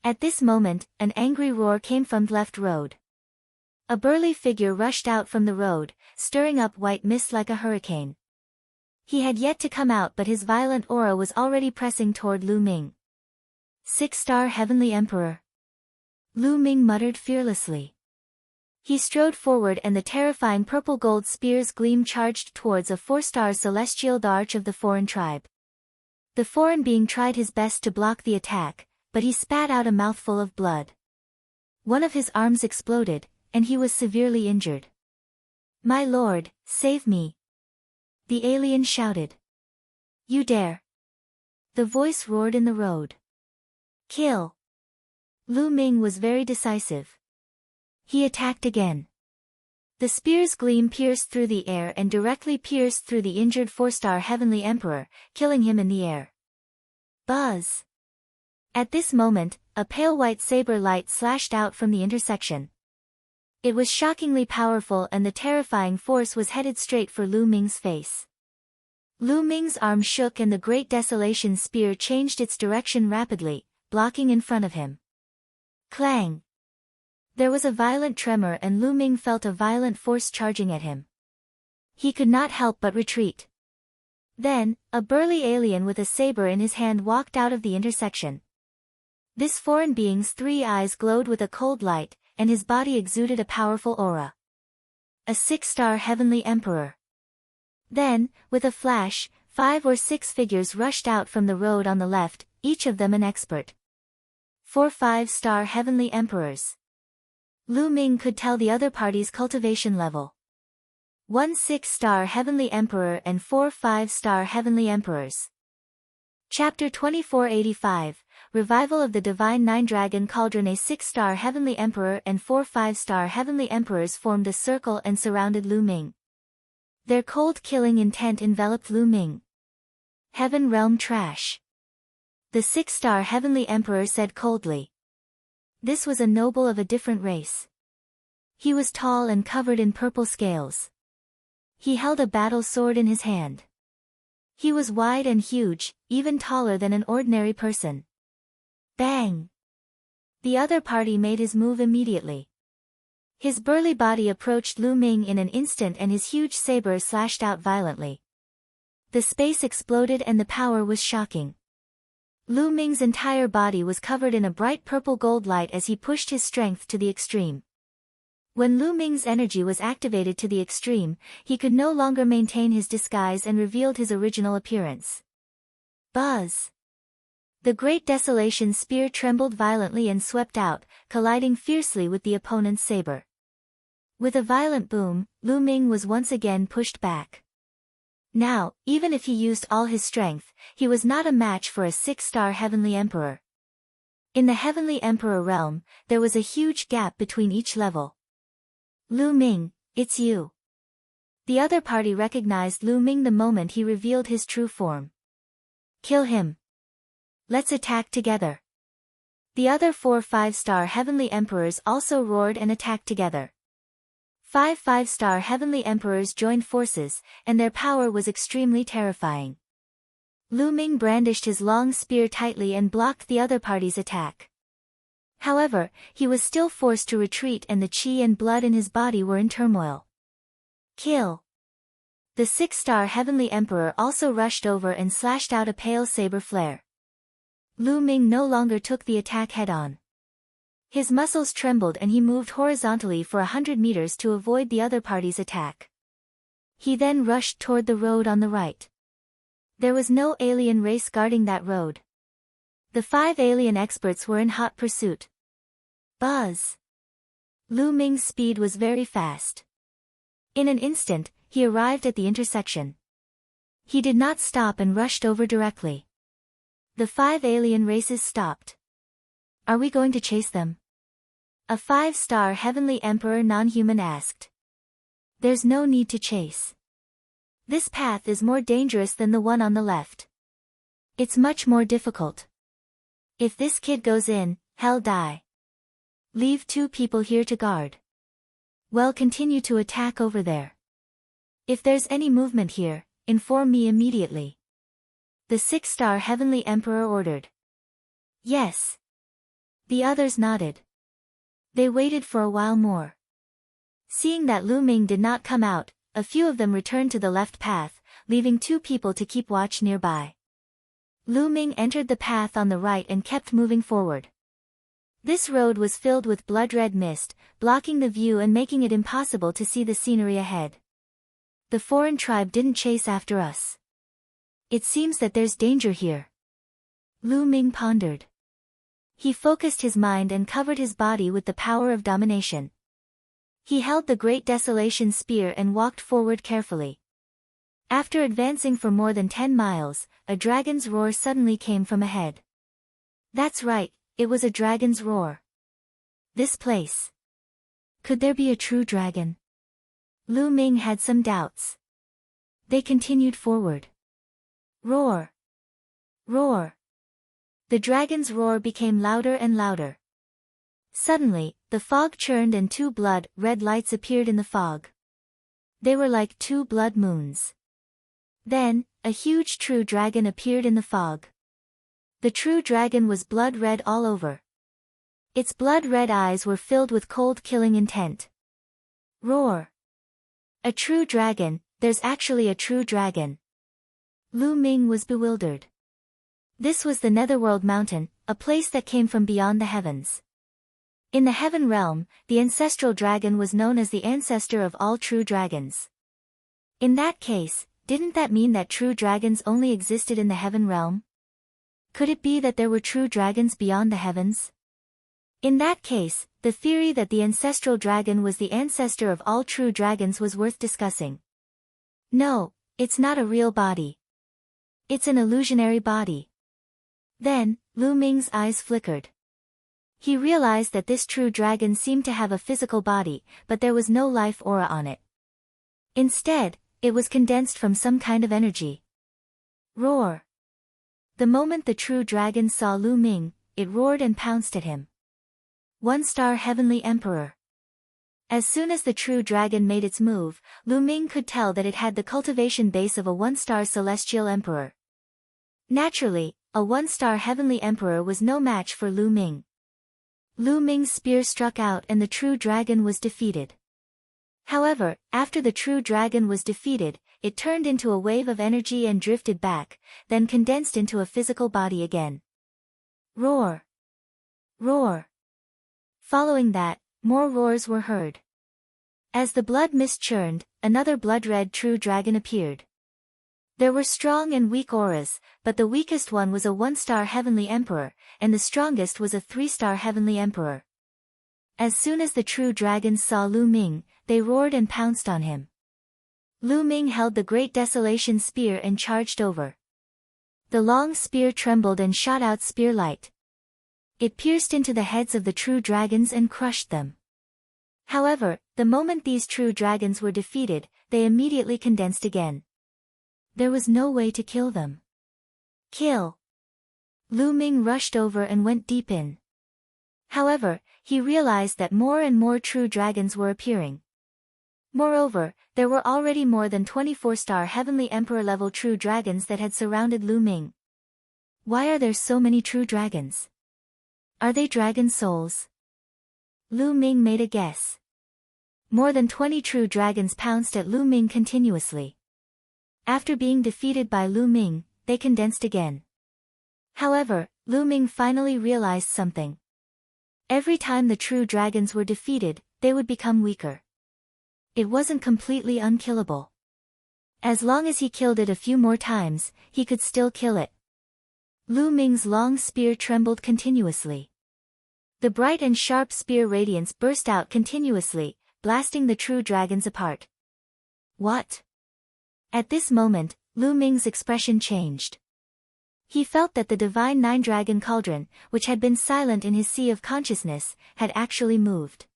A: At this moment, an angry roar came from the left road. A burly figure rushed out from the road, stirring up white mist like a hurricane. He had yet to come out but his violent aura was already pressing toward Lu Ming. 6-star heavenly emperor. Lu Ming muttered fearlessly. He strode forward and the terrifying purple-gold spear's gleam charged towards a 4-star celestial arch of the foreign tribe. The foreign being tried his best to block the attack, but he spat out a mouthful of blood. One of his arms exploded, and he was severely injured. My lord, save me! The alien shouted. You dare! The voice roared in the road. Kill! Lu Ming was very decisive. He attacked again. The spear's gleam pierced through the air and directly pierced through the injured 4-star heavenly emperor, killing him in the air. Buzz! At this moment, a pale white saber light slashed out from the intersection. It was shockingly powerful and the terrifying force was headed straight for Lu Ming's face. Lu Ming's arm shook and the Great Desolation spear changed its direction rapidly, blocking in front of him. Clang! There was a violent tremor and Lu Ming felt a violent force charging at him. He could not help but retreat. Then, a burly alien with a saber in his hand walked out of the intersection. This foreign being's 3 eyes glowed with a cold light, and his body exuded a powerful aura. A 6-star heavenly emperor. Then, with a flash, 5 or 6 figures rushed out from the road on the left, each of them an expert. 4 5-star heavenly emperors. Lu Ming could tell the other party's cultivation level. 1 6-star heavenly emperor and 4 5-star heavenly emperors. Chapter 2485, Revival of the Divine Nine Dragon Cauldron. A 6-star heavenly emperor and 4 5-star heavenly emperors formed a circle and surrounded Lu Ming. Their cold killing intent enveloped Lu Ming. Heaven realm trash. The 6-star heavenly emperor said coldly. This was a noble of a different race. He was tall and covered in purple scales. He held a battle sword in his hand. He was wide and huge, even taller than an ordinary person. Bang! The other party made his move immediately. His burly body approached Lu Ming in an instant and his huge saber slashed out violently. The space exploded and the power was shocking. Lu Ming's entire body was covered in a bright purple gold light as he pushed his strength to the extreme. When Lu Ming's energy was activated to the extreme, he could no longer maintain his disguise and revealed his original appearance. Buzz! The Great Desolation spear trembled violently and swept out, colliding fiercely with the opponent's saber. With a violent boom, Lu Ming was once again pushed back. Now, even if he used all his strength, he was not a match for a 6-star Heavenly Emperor. In the Heavenly Emperor realm, there was a huge gap between each level. Lu Ming, it's you. The other party recognized Lu Ming the moment he revealed his true form. Kill him. Let's attack together. The other 4 5-star Heavenly Emperors also roared and attacked together. 5 5-star Heavenly Emperors joined forces, and their power was extremely terrifying. Lu Ming brandished his long spear tightly and blocked the other party's attack. However, he was still forced to retreat and the chi and blood in his body were in turmoil. Kill! The 6-star Heavenly Emperor also rushed over and slashed out a pale saber flare. Lu Ming no longer took the attack head-on. His muscles trembled and he moved horizontally for 100 meters to avoid the other party's attack. He then rushed toward the road on the right. There was no alien race guarding that road. The 5 alien experts were in hot pursuit. Buzz! Lu Ming's speed was very fast. In an instant, he arrived at the intersection. He did not stop and rushed over directly. The 5 alien races stopped. Are we going to chase them? A 5-star Heavenly Emperor non-human asked. There's no need to chase. This path is more dangerous than the one on the left. It's much more difficult. If this kid goes in, he'll die. Leave 2 people here to guard. Well, continue to attack over there. If there's any movement here, inform me immediately. The 6-star Heavenly Emperor ordered. Yes. The others nodded. They waited for a while more. Seeing that Lu Ming did not come out, a few of them returned to the left path, leaving 2 people to keep watch nearby. Lu Ming entered the path on the right and kept moving forward. This road was filled with blood-red mist, blocking the view and making it impossible to see the scenery ahead. The foreign tribe didn't chase after us. It seems that there's danger here. Lu Ming pondered. He focused his mind and covered his body with the power of domination. He held the Great Desolation spear and walked forward carefully. After advancing for more than 10 miles, a dragon's roar suddenly came from ahead. That's right, it was a dragon's roar. This place. Could there be a true dragon? Lu Ming had some doubts. They continued forward. Roar! Roar! The dragon's roar became louder and louder. Suddenly, the fog churned and 2 blood-red lights appeared in the fog. They were like 2 blood moons. Then, a huge true dragon appeared in the fog. The true dragon was blood-red all over. Its blood-red eyes were filled with cold killing intent. Roar! A true dragon, there's actually a true dragon. Lu Ming was bewildered. This was the Netherworld Mountain, a place that came from beyond the heavens. In the Heaven Realm, the ancestral dragon was known as the ancestor of all true dragons. In that case, didn't that mean that true dragons only existed in the Heaven Realm? Could it be that there were true dragons beyond the heavens? In that case, the theory that the ancestral dragon was the ancestor of all true dragons was worth discussing. No, it's not a real body. It's an illusionary body. Then, Lu Ming's eyes flickered. He realized that this true dragon seemed to have a physical body, but there was no life aura on it. Instead, it was condensed from some kind of energy. Roar! The moment the true dragon saw Lu Ming, it roared and pounced at him. 1-star Heavenly Emperor. As soon as the true dragon made its move, Lu Ming could tell that it had the cultivation base of a 1-star Celestial Emperor. Naturally, a 1-star Heavenly Emperor was no match for Lu Ming. Lu Ming's spear struck out and the true dragon was defeated. However, after the true dragon was defeated, it turned into a wave of energy and drifted back, then condensed into a physical body again. Roar! Roar! Following that, more roars were heard. As the blood mist churned, another blood-red true dragon appeared. There were strong and weak auras, but the weakest one was a 1-star heavenly emperor, and the strongest was a 3-star heavenly emperor. As soon as the true dragons saw Lu Ming, they roared and pounced on him. Lu Ming held the great desolation spear and charged over. The long spear trembled and shot out spear light. It pierced into the heads of the true dragons and crushed them. However, the moment these true dragons were defeated, they immediately condensed again. There was no way to kill them. Kill! Lu Ming rushed over and went deep in. However, he realized that more and more true dragons were appearing. Moreover, there were already more than 24-star heavenly emperor-level true dragons that had surrounded Lu Ming. Why are there so many true dragons? Are they dragon souls? Lu Ming made a guess. More than 20 true dragons pounced at Lu Ming continuously. After being defeated by Lu Ming, they condensed again. However, Lu Ming finally realized something. Every time the true dragons were defeated, they would become weaker. It wasn't completely unkillable. As long as he killed it a few more times, he could still kill it. Lu Ming's long spear trembled continuously. The bright and sharp spear radiance burst out continuously, blasting the true dragons apart. What? At this moment, Lu Ming's expression changed. He felt that the divine nine-dragon cauldron, which had been silent in his sea of consciousness, had actually moved.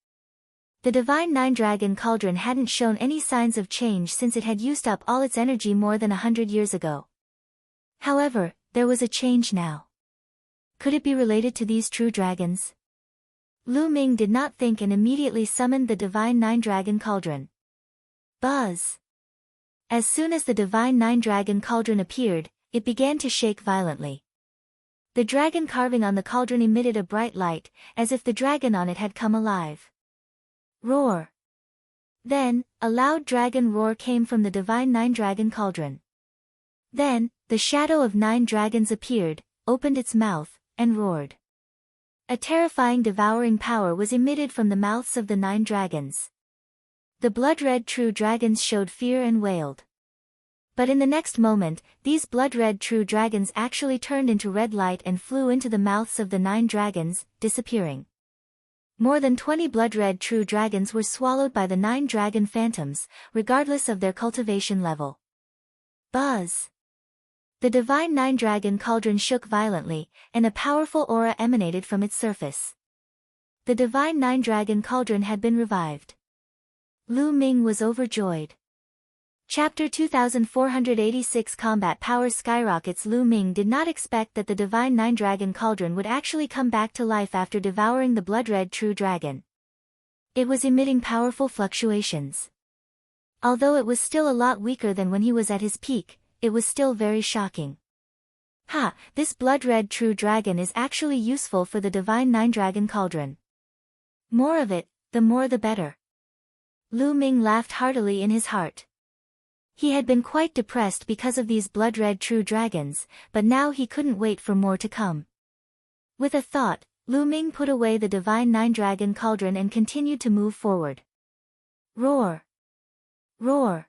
A: The divine nine-dragon cauldron hadn't shown any signs of change since it had used up all its energy more than 100 years ago. However, there was a change now. Could it be related to these true dragons? Lu Ming did not think and immediately summoned the divine nine-dragon cauldron. Buzz! As soon as the divine nine-dragon cauldron appeared, it began to shake violently. The dragon carving on the cauldron emitted a bright light, as if the dragon on it had come alive. Roar! Then, a loud dragon roar came from the divine nine-dragon cauldron. Then, the shadow of 9 dragons appeared, opened its mouth, and roared. A terrifying devouring power was emitted from the mouths of the 9 dragons. The blood-red true dragons showed fear and wailed. But in the next moment, these blood-red true dragons actually turned into red light and flew into the mouths of the 9 dragons, disappearing. More than 20 blood-red true dragons were swallowed by the 9 dragon phantoms, regardless of their cultivation level. Buzz! The divine nine-dragon cauldron shook violently, and a powerful aura emanated from its surface. The divine nine-dragon cauldron had been revived. Lu Ming was overjoyed. Chapter 2486 Combat Power Skyrockets. Lu Ming did not expect that the divine nine-dragon cauldron would actually come back to life after devouring the blood-red true dragon. It was emitting powerful fluctuations. Although it was still a lot weaker than when he was at his peak, it was still very shocking. Ha! This blood-red true dragon is actually useful for the divine nine-dragon cauldron. More of it, the more the better. Lu Ming laughed heartily in his heart. He had been quite depressed because of these blood-red true dragons, but now he couldn't wait for more to come. With a thought, Lu Ming put away the divine nine-dragon cauldron and continued to move forward. Roar! Roar!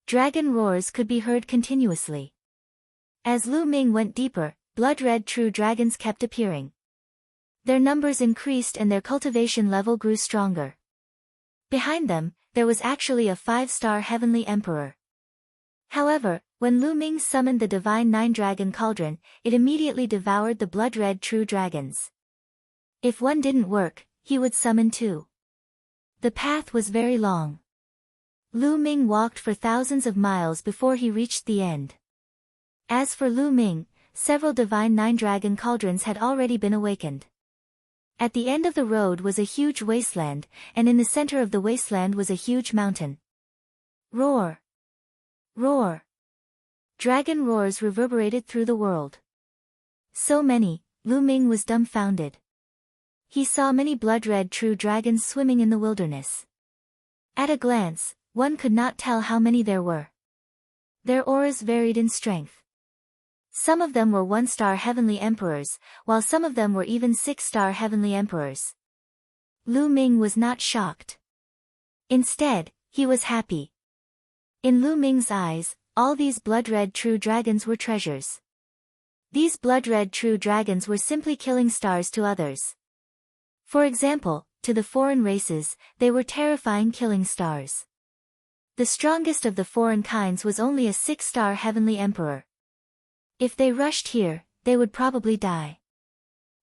A: Dragon roars could be heard continuously. As Lu Ming went deeper, blood-red true dragons kept appearing. Their numbers increased and their cultivation level grew stronger. Behind them, there was actually a 5-star heavenly emperor. However, when Lu Ming summoned the divine nine-dragon cauldron, it immediately devoured the blood-red true dragons. If one didn't work, he would summon 2. The path was very long. Lu Ming walked for thousands of miles before he reached the end. As for Lu Ming, several divine nine-dragon cauldrons had already been awakened. At the end of the road was a huge wasteland, and in the center of the wasteland was a huge mountain. Roar! Roar! Dragon roars reverberated through the world. So many, Lu Ming was dumbfounded. He saw many blood-red true dragons swimming in the wilderness. At a glance, one could not tell how many there were. Their auras varied in strength. Some of them were 1-star heavenly emperors, while some of them were even 6-star heavenly emperors. Lu Ming was not shocked. Instead, he was happy. In Lu Ming's eyes, all these blood-red true dragons were treasures. These blood-red true dragons were simply killing stars to others. For example, to the foreign races, they were terrifying killing stars. The strongest of the foreign kinds was only a 6-star heavenly emperor. If they rushed here, they would probably die.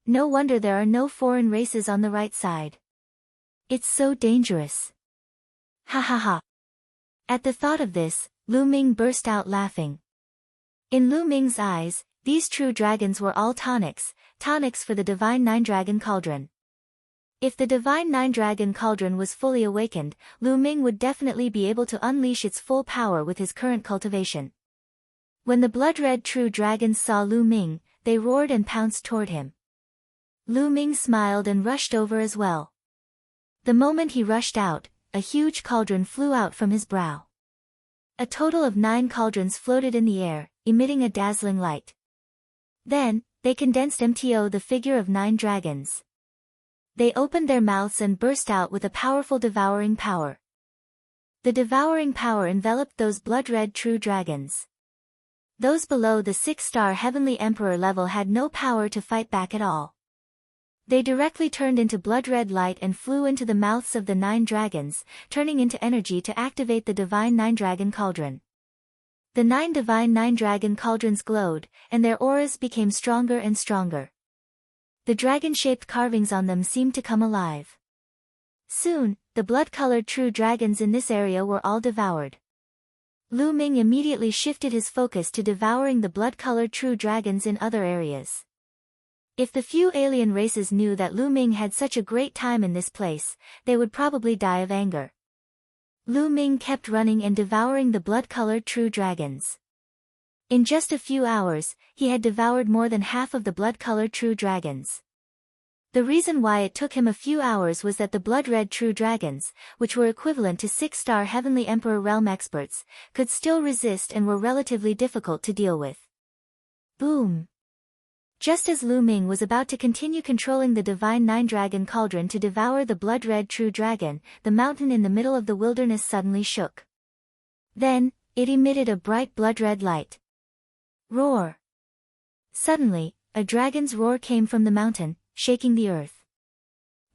A: No wonder there are no foreign races on the right side. It's so dangerous. Ha ha ha. At the thought of this, Lu Ming burst out laughing. In Lu Ming's eyes, these true dragons were all tonics for the Divine Nine-Dragon Cauldron. If the Divine Nine-Dragon Cauldron was fully awakened, Lu Ming would definitely be able to unleash its full power with his current cultivation. When the blood-red true dragons saw Lu Ming, they roared and pounced toward him. Lu Ming smiled and rushed over as well. The moment he rushed out, a huge cauldron flew out from his brow. A total of 9 cauldrons floated in the air, emitting a dazzling light. Then, they condensed into the figure of 9 dragons. They opened their mouths and burst out with a powerful devouring power. The devouring power enveloped those blood-red true dragons. Those below the 6-star heavenly emperor level had no power to fight back at all. They directly turned into blood-red light and flew into the mouths of the 9 dragons, turning into energy to activate the Divine Nine-Dragon Cauldron. The 9 Divine Nine-Dragon Cauldrons glowed, and their auras became stronger and stronger. The dragon-shaped carvings on them seemed to come alive. Soon, the blood-colored true dragons in this area were all devoured. Lu Ming immediately shifted his focus to devouring the blood-colored true dragons in other areas. If the few alien races knew that Lu Ming had such a great time in this place, they would probably die of anger. Lu Ming kept running and devouring the blood-colored true dragons. In just a few hours, he had devoured more than half of the blood-colored true dragons. The reason why it took him a few hours was that the blood-red true dragons, which were equivalent to 6-star Heavenly Emperor realm experts, could still resist and were relatively difficult to deal with. Boom! Just as Lu Ming was about to continue controlling the Divine Nine-Dragon Cauldron to devour the blood-red true dragon, the mountain in the middle of the wilderness suddenly shook. Then, it emitted a bright blood-red light. Roar! Suddenly, a dragon's roar came from the mountain, shaking the earth.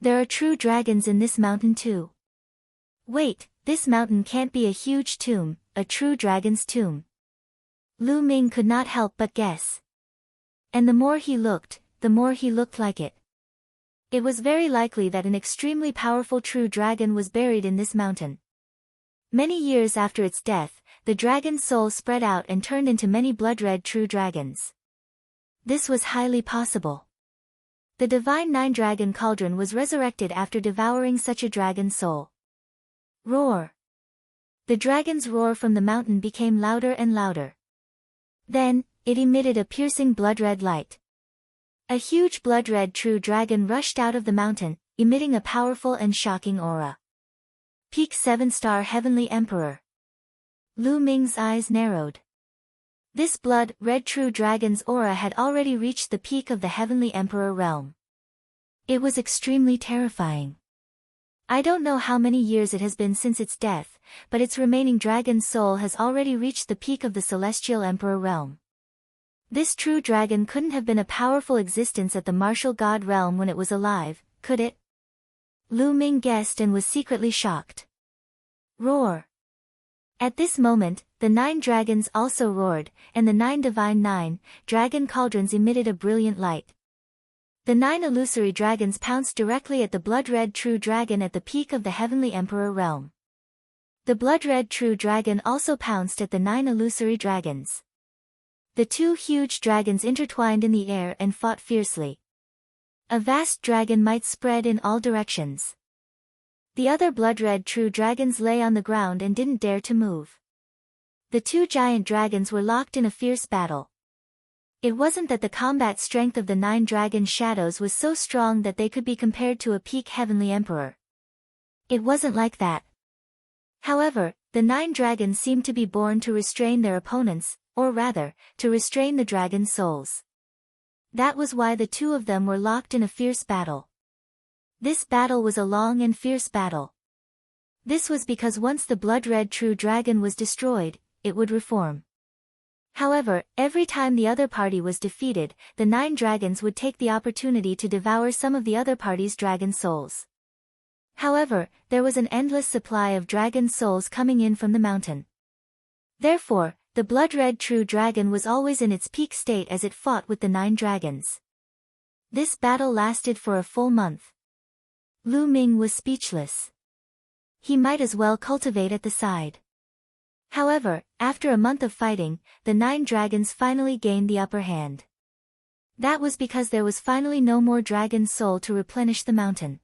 A: There are true dragons in this mountain too. Wait, this mountain can't be a huge tomb, a true dragon's tomb. Lu Ming could not help but guess. And the more he looked like it. It was very likely that an extremely powerful true dragon was buried in this mountain. Many years after its death, the dragon's soul spread out and turned into many blood-red true dragons. This was highly possible. The Divine Nine-Dragon Cauldron was resurrected after devouring such a dragon's soul. Roar! The dragon's roar from the mountain became louder and louder. Then, it emitted a piercing blood-red light. A huge blood-red true dragon rushed out of the mountain, emitting a powerful and shocking aura. Peak 7-star Heavenly Emperor. Lu Ming's eyes narrowed. This blood-red true dragon's aura had already reached the peak of the Heavenly Emperor realm. It was extremely terrifying. I don't know how many years it has been since its death, but its remaining dragon's soul has already reached the peak of the Celestial Emperor realm. This true dragon couldn't have been a powerful existence at the martial god realm when it was alive, could it? Lu Ming guessed and was secretly shocked. Roar! At this moment, the 9 dragons also roared, and the 9 divine dragon cauldrons emitted a brilliant light. The 9 illusory dragons pounced directly at the blood-red true dragon at the peak of the Heavenly Emperor realm. The blood-red true dragon also pounced at the 9 illusory dragons. The 2 huge dragons intertwined in the air and fought fiercely. A vast dragon might spread in all directions. The other blood-red true dragons lay on the ground and didn't dare to move. The 2 giant dragons were locked in a fierce battle. It wasn't that the combat strength of the 9 dragon shadows was so strong that they could be compared to a peak Heavenly Emperor. It wasn't like that. However, the 9 dragons seemed to be born to restrain their opponents, or rather, to restrain the dragon's souls. That was why the two of them were locked in a fierce battle. This battle was a long and fierce battle. This was because once the blood-red true dragon was destroyed, it would reform. However, every time the other party was defeated, the 9 dragons would take the opportunity to devour some of the other party's dragon souls. However, there was an endless supply of dragon souls coming in from the mountain. Therefore, the blood-red true dragon was always in its peak state as it fought with the 9 dragons. This battle lasted for a full month. Lu Ming was speechless. He might as well cultivate at the side. However, after a month of fighting, the 9 dragons finally gained the upper hand. That was because there was finally no more dragon soul to replenish the mountain.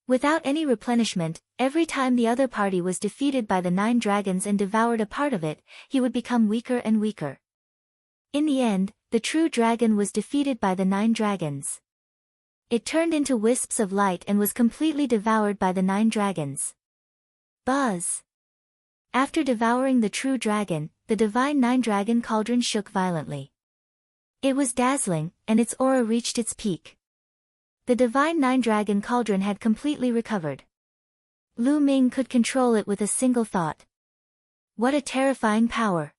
A: Without any replenishment, every time the other party was defeated by the 9 dragons and devoured a part of it, he would become weaker and weaker. In the end, the true dragon was defeated by the 9 dragons. It turned into wisps of light and was completely devoured by the 9 dragons. Buzz! After devouring the true dragon, the divine 9 dragon cauldron shook violently. It was dazzling, and its aura reached its peak. The divine 9 dragon cauldron had completely recovered. Lu Ming could control it with a single thought. What a terrifying power!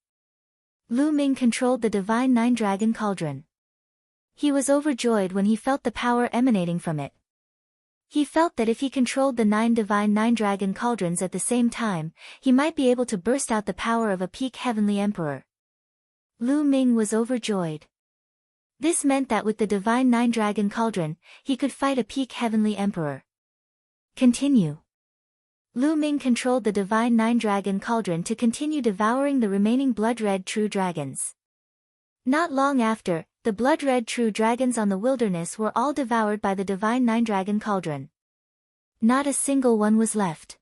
A: Lu Ming controlled the divine 9 dragon cauldron. He was overjoyed when he felt the power emanating from it. He felt that if he controlled the 9 divine 9 dragon cauldrons at the same time, he might be able to burst out the power of a peak heavenly emperor. Lu Ming was overjoyed. This meant that with the divine 9 dragon cauldron, he could fight a peak heavenly emperor. Continue. Lu Ming controlled the divine 9 dragon cauldron to continue devouring the remaining blood-red true dragons. Not long after, the blood-red true dragons on the wilderness were all devoured by the divine 9 dragon cauldron. Not a single one was left.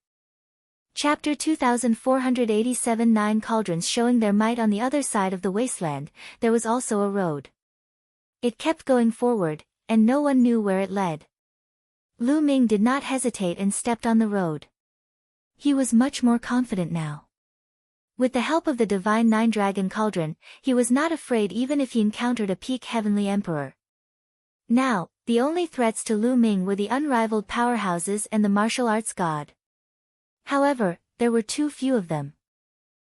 A: Chapter 2487 9 cauldrons showing their might. On the other side of the wasteland, there was also a road. It kept going forward, and no one knew where it led. Lu Ming did not hesitate and stepped on the road. He was much more confident now. With the help of the divine 9 dragon cauldron, he was not afraid even if he encountered a peak heavenly emperor. Now, the only threats to Lu Ming were the unrivaled powerhouses and the martial arts god. However, there were too few of them.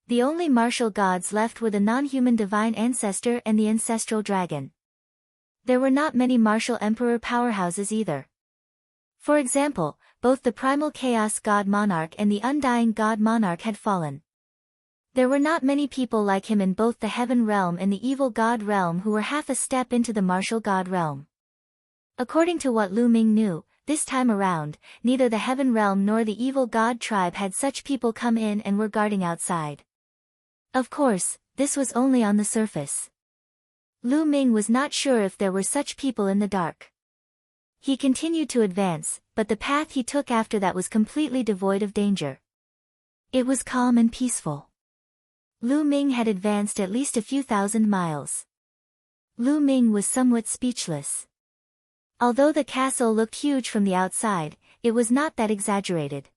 A: The only martial gods left were the non-human divine ancestor and the ancestral dragon. There were not many martial emperor powerhouses either. For example, both the primal chaos god monarch and the undying god monarch had fallen. There were not many people like him in both the heaven realm and the evil god realm who were half a step into the martial god realm. According to what Lu Ming knew, this time around, neither the heaven realm nor the evil god tribe had such people come in and were guarding outside. Of course, this was only on the surface. Lu Ming was not sure if there were such people in the dark. He continued to advance, but the path he took after that was completely devoid of danger. It was calm and peaceful. Lu Ming had advanced at least a few thousand miles. Lu Ming was somewhat speechless. Although the castle looked huge from the outside, it was not that exaggerated.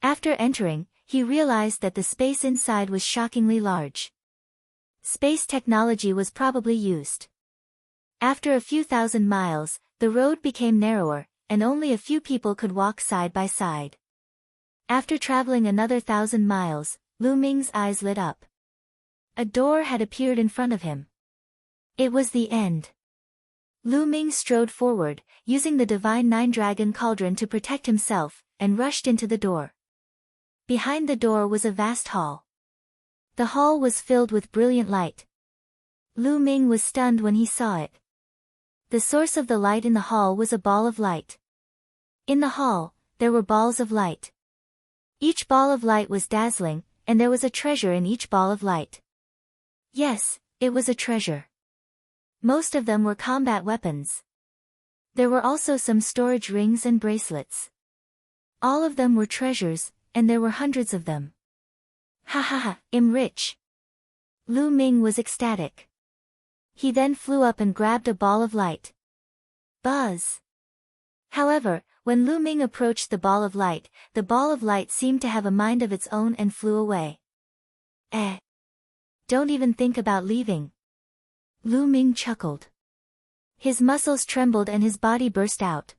A: After entering, he realized that the space inside was shockingly large. Space technology was probably used. After a few thousand miles, the road became narrower, and only a few people could walk side by side. After traveling another 1,000 miles, Lu Ming's eyes lit up. A door had appeared in front of him. It was the end. Lu Ming strode forward, using the divine 9 dragon cauldron to protect himself, and rushed into the door. Behind the door was a vast hall. The hall was filled with brilliant light. Lu Ming was stunned when he saw it. The source of the light in the hall was a ball of light. In the hall, there were balls of light. Each ball of light was dazzling, and there was a treasure in each ball of light. Yes, it was a treasure. Most of them were combat weapons. There were also some storage rings and bracelets. All of them were treasures, and there were hundreds of them. Ha ha ha, I'm rich. Lu Ming was ecstatic. He then flew up and grabbed a ball of light. Buzz! However, When Lu Ming approached the ball of light seemed to have a mind of its own and flew away. Don't even think about leaving. Lu Ming chuckled. His muscles trembled and his body burst out.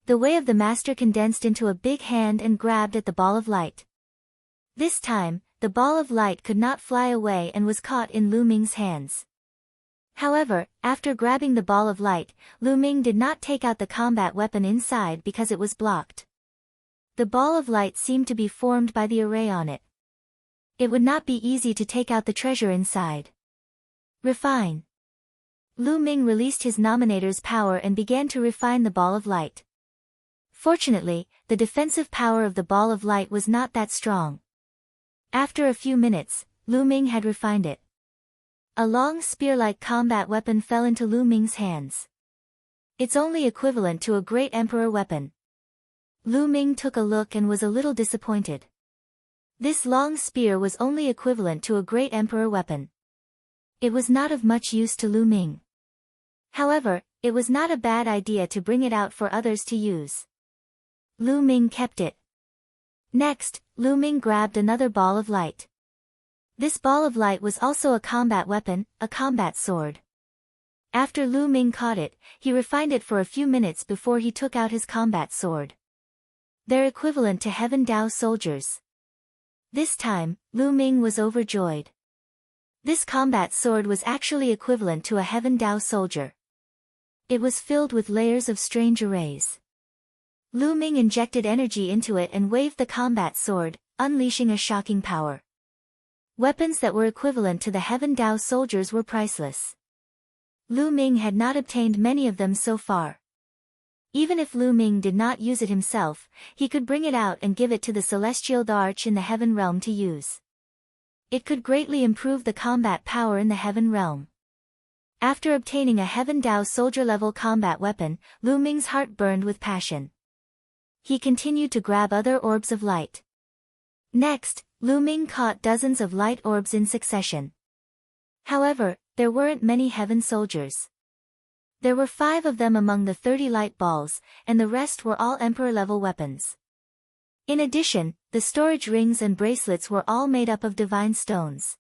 A: The way of the master condensed into a big hand and grabbed at the ball of light. This time, the ball of light could not fly away and was caught in Lu Ming's hands. However, after grabbing the ball of light, Lu Ming did not take out the combat weapon inside because it was blocked. The ball of light seemed to be formed by the array on it. It would not be easy to take out the treasure inside. Refine. Lu Ming released his nominator's power and began to refine the ball of light. Fortunately, the defensive power of the ball of light was not that strong. After a few minutes, Lu Ming had refined it. A long spear-like combat weapon fell into Lu Ming's hands. It's only equivalent to a great emperor weapon. Lu Ming took a look and was a little disappointed. This long spear was only equivalent to a great emperor weapon. It was not of much use to Lu Ming. However, it was not a bad idea to bring it out for others to use. Lu Ming kept it. Next, Lu Ming grabbed another ball of light. This ball of light was also a combat weapon, a combat sword. After Lu Ming caught it, he refined it for a few minutes before he took out his combat sword. They're equivalent to Heaven Dao soldiers. This time, Lu Ming was overjoyed. This combat sword was actually equivalent to a Heaven Dao soldier. It was filled with layers of strange arrays. Lu Ming injected energy into it and waved the combat sword, unleashing a shocking power. Weapons that were equivalent to the Heaven Dao soldiers were priceless. Lu Ming had not obtained many of them so far. Even if Lu Ming did not use it himself, he could bring it out and give it to the celestial arch in the heaven realm to use. It could greatly improve the combat power in the heaven realm. After obtaining a Heaven Dao soldier-level combat weapon, Lu Ming's heart burned with passion. He continued to grab other orbs of light. Next, Lu Ming caught dozens of light orbs in succession. However, there weren't many heaven soldiers. There were 5 of them among the 30 light balls, and the rest were all emperor-level weapons. In addition, the storage rings and bracelets were all made up of divine stones.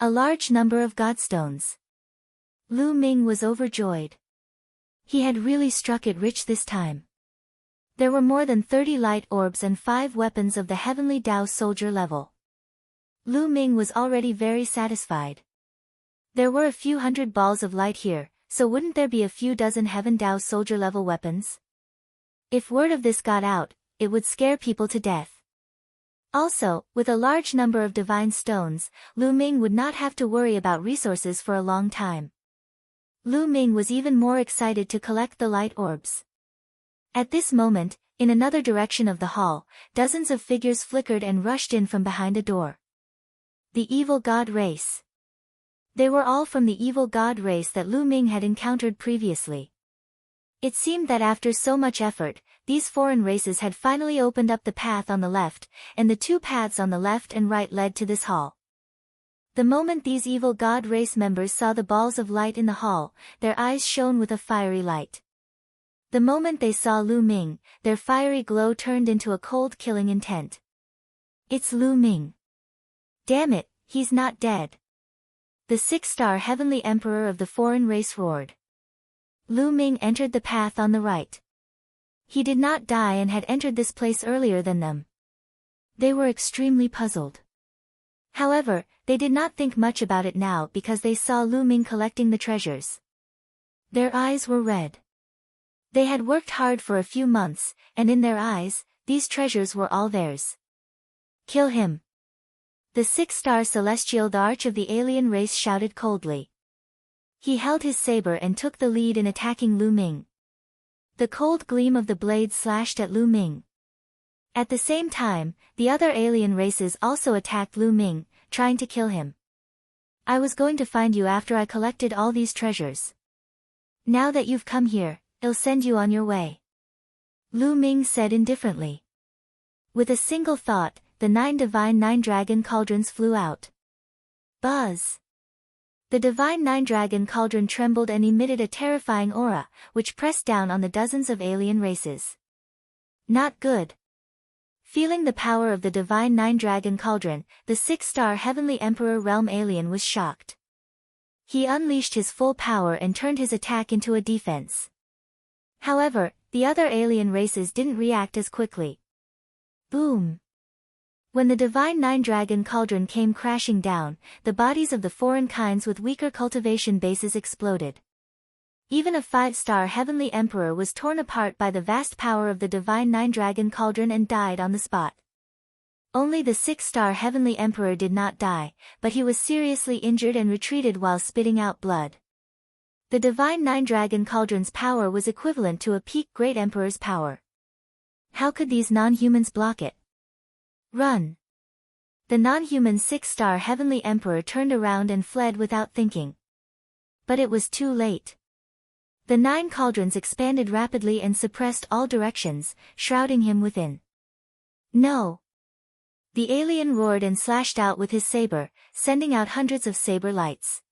A: A large number of godstones. Lu Ming was overjoyed. He had really struck it rich this time. There were more than 30 light orbs and 5 weapons of the heavenly Dao soldier level. Lu Ming was already very satisfied. There were a few hundred balls of light here, so wouldn't there be a few dozen Heaven Dao soldier level weapons? If word of this got out, it would scare people to death. Also, with a large number of divine stones, Lu Ming would not have to worry about resources for a long time. Lu Ming was even more excited to collect the light orbs. At this moment, in another direction of the hall, dozens of figures flickered and rushed in from behind a door. The evil god race. They were all from the evil god race that Lu Ming had encountered previously. It seemed that after so much effort, these foreign races had finally opened up the path on the left, and the 2 paths on the left and right led to this hall. The moment these evil god race members saw the balls of light in the hall, their eyes shone with a fiery light. The moment they saw Lu Ming, their fiery glow turned into a cold killing intent. It's Lu Ming. Damn it, he's not dead. The 6-star heavenly emperor of the foreign race roared. Lu Ming entered the path on the right. He did not die and had entered this place earlier than them. They were extremely puzzled. However, they did not think much about it now because they saw Lu Ming collecting the treasures. Their eyes were red. They had worked hard for a few months, and in their eyes, these treasures were all theirs. Kill him. The 6-star celestial arch of the alien race shouted coldly. He held his saber and took the lead in attacking Lu Ming. The cold gleam of the blade slashed at Lu Ming. At the same time, the other alien races also attacked Lu Ming, trying to kill him. I was going to find you after I collected all these treasures. Now that you've come here, I'll send you on your way. Lu Ming said indifferently. With a single thought, the 9 divine 9-dragon cauldrons flew out. Buzz! The divine 9-dragon cauldron trembled and emitted a terrifying aura, which pressed down on the dozens of alien races. Not good. Feeling the power of the divine nine-dragon cauldron, the six-star heavenly emperor realm alien was shocked. He unleashed his full power and turned his attack into a defense. However, the other alien races didn't react as quickly. Boom! When the divine nine-dragon cauldron came crashing down, the bodies of the foreign kinds with weaker cultivation bases exploded. Even a five-star heavenly emperor was torn apart by the vast power of the divine nine-dragon cauldron and died on the spot. Only the six-star heavenly emperor did not die, but he was seriously injured and retreated while spitting out blood. The divine nine-dragon cauldron's power was equivalent to a peak great emperor's power. How could these non-humans block it? Run! The non-human six-star heavenly emperor turned around and fled without thinking. But it was too late. The nine cauldrons expanded rapidly and suppressed all directions, shrouding him within. No! The alien roared and slashed out with his saber, sending out hundreds of saber lights.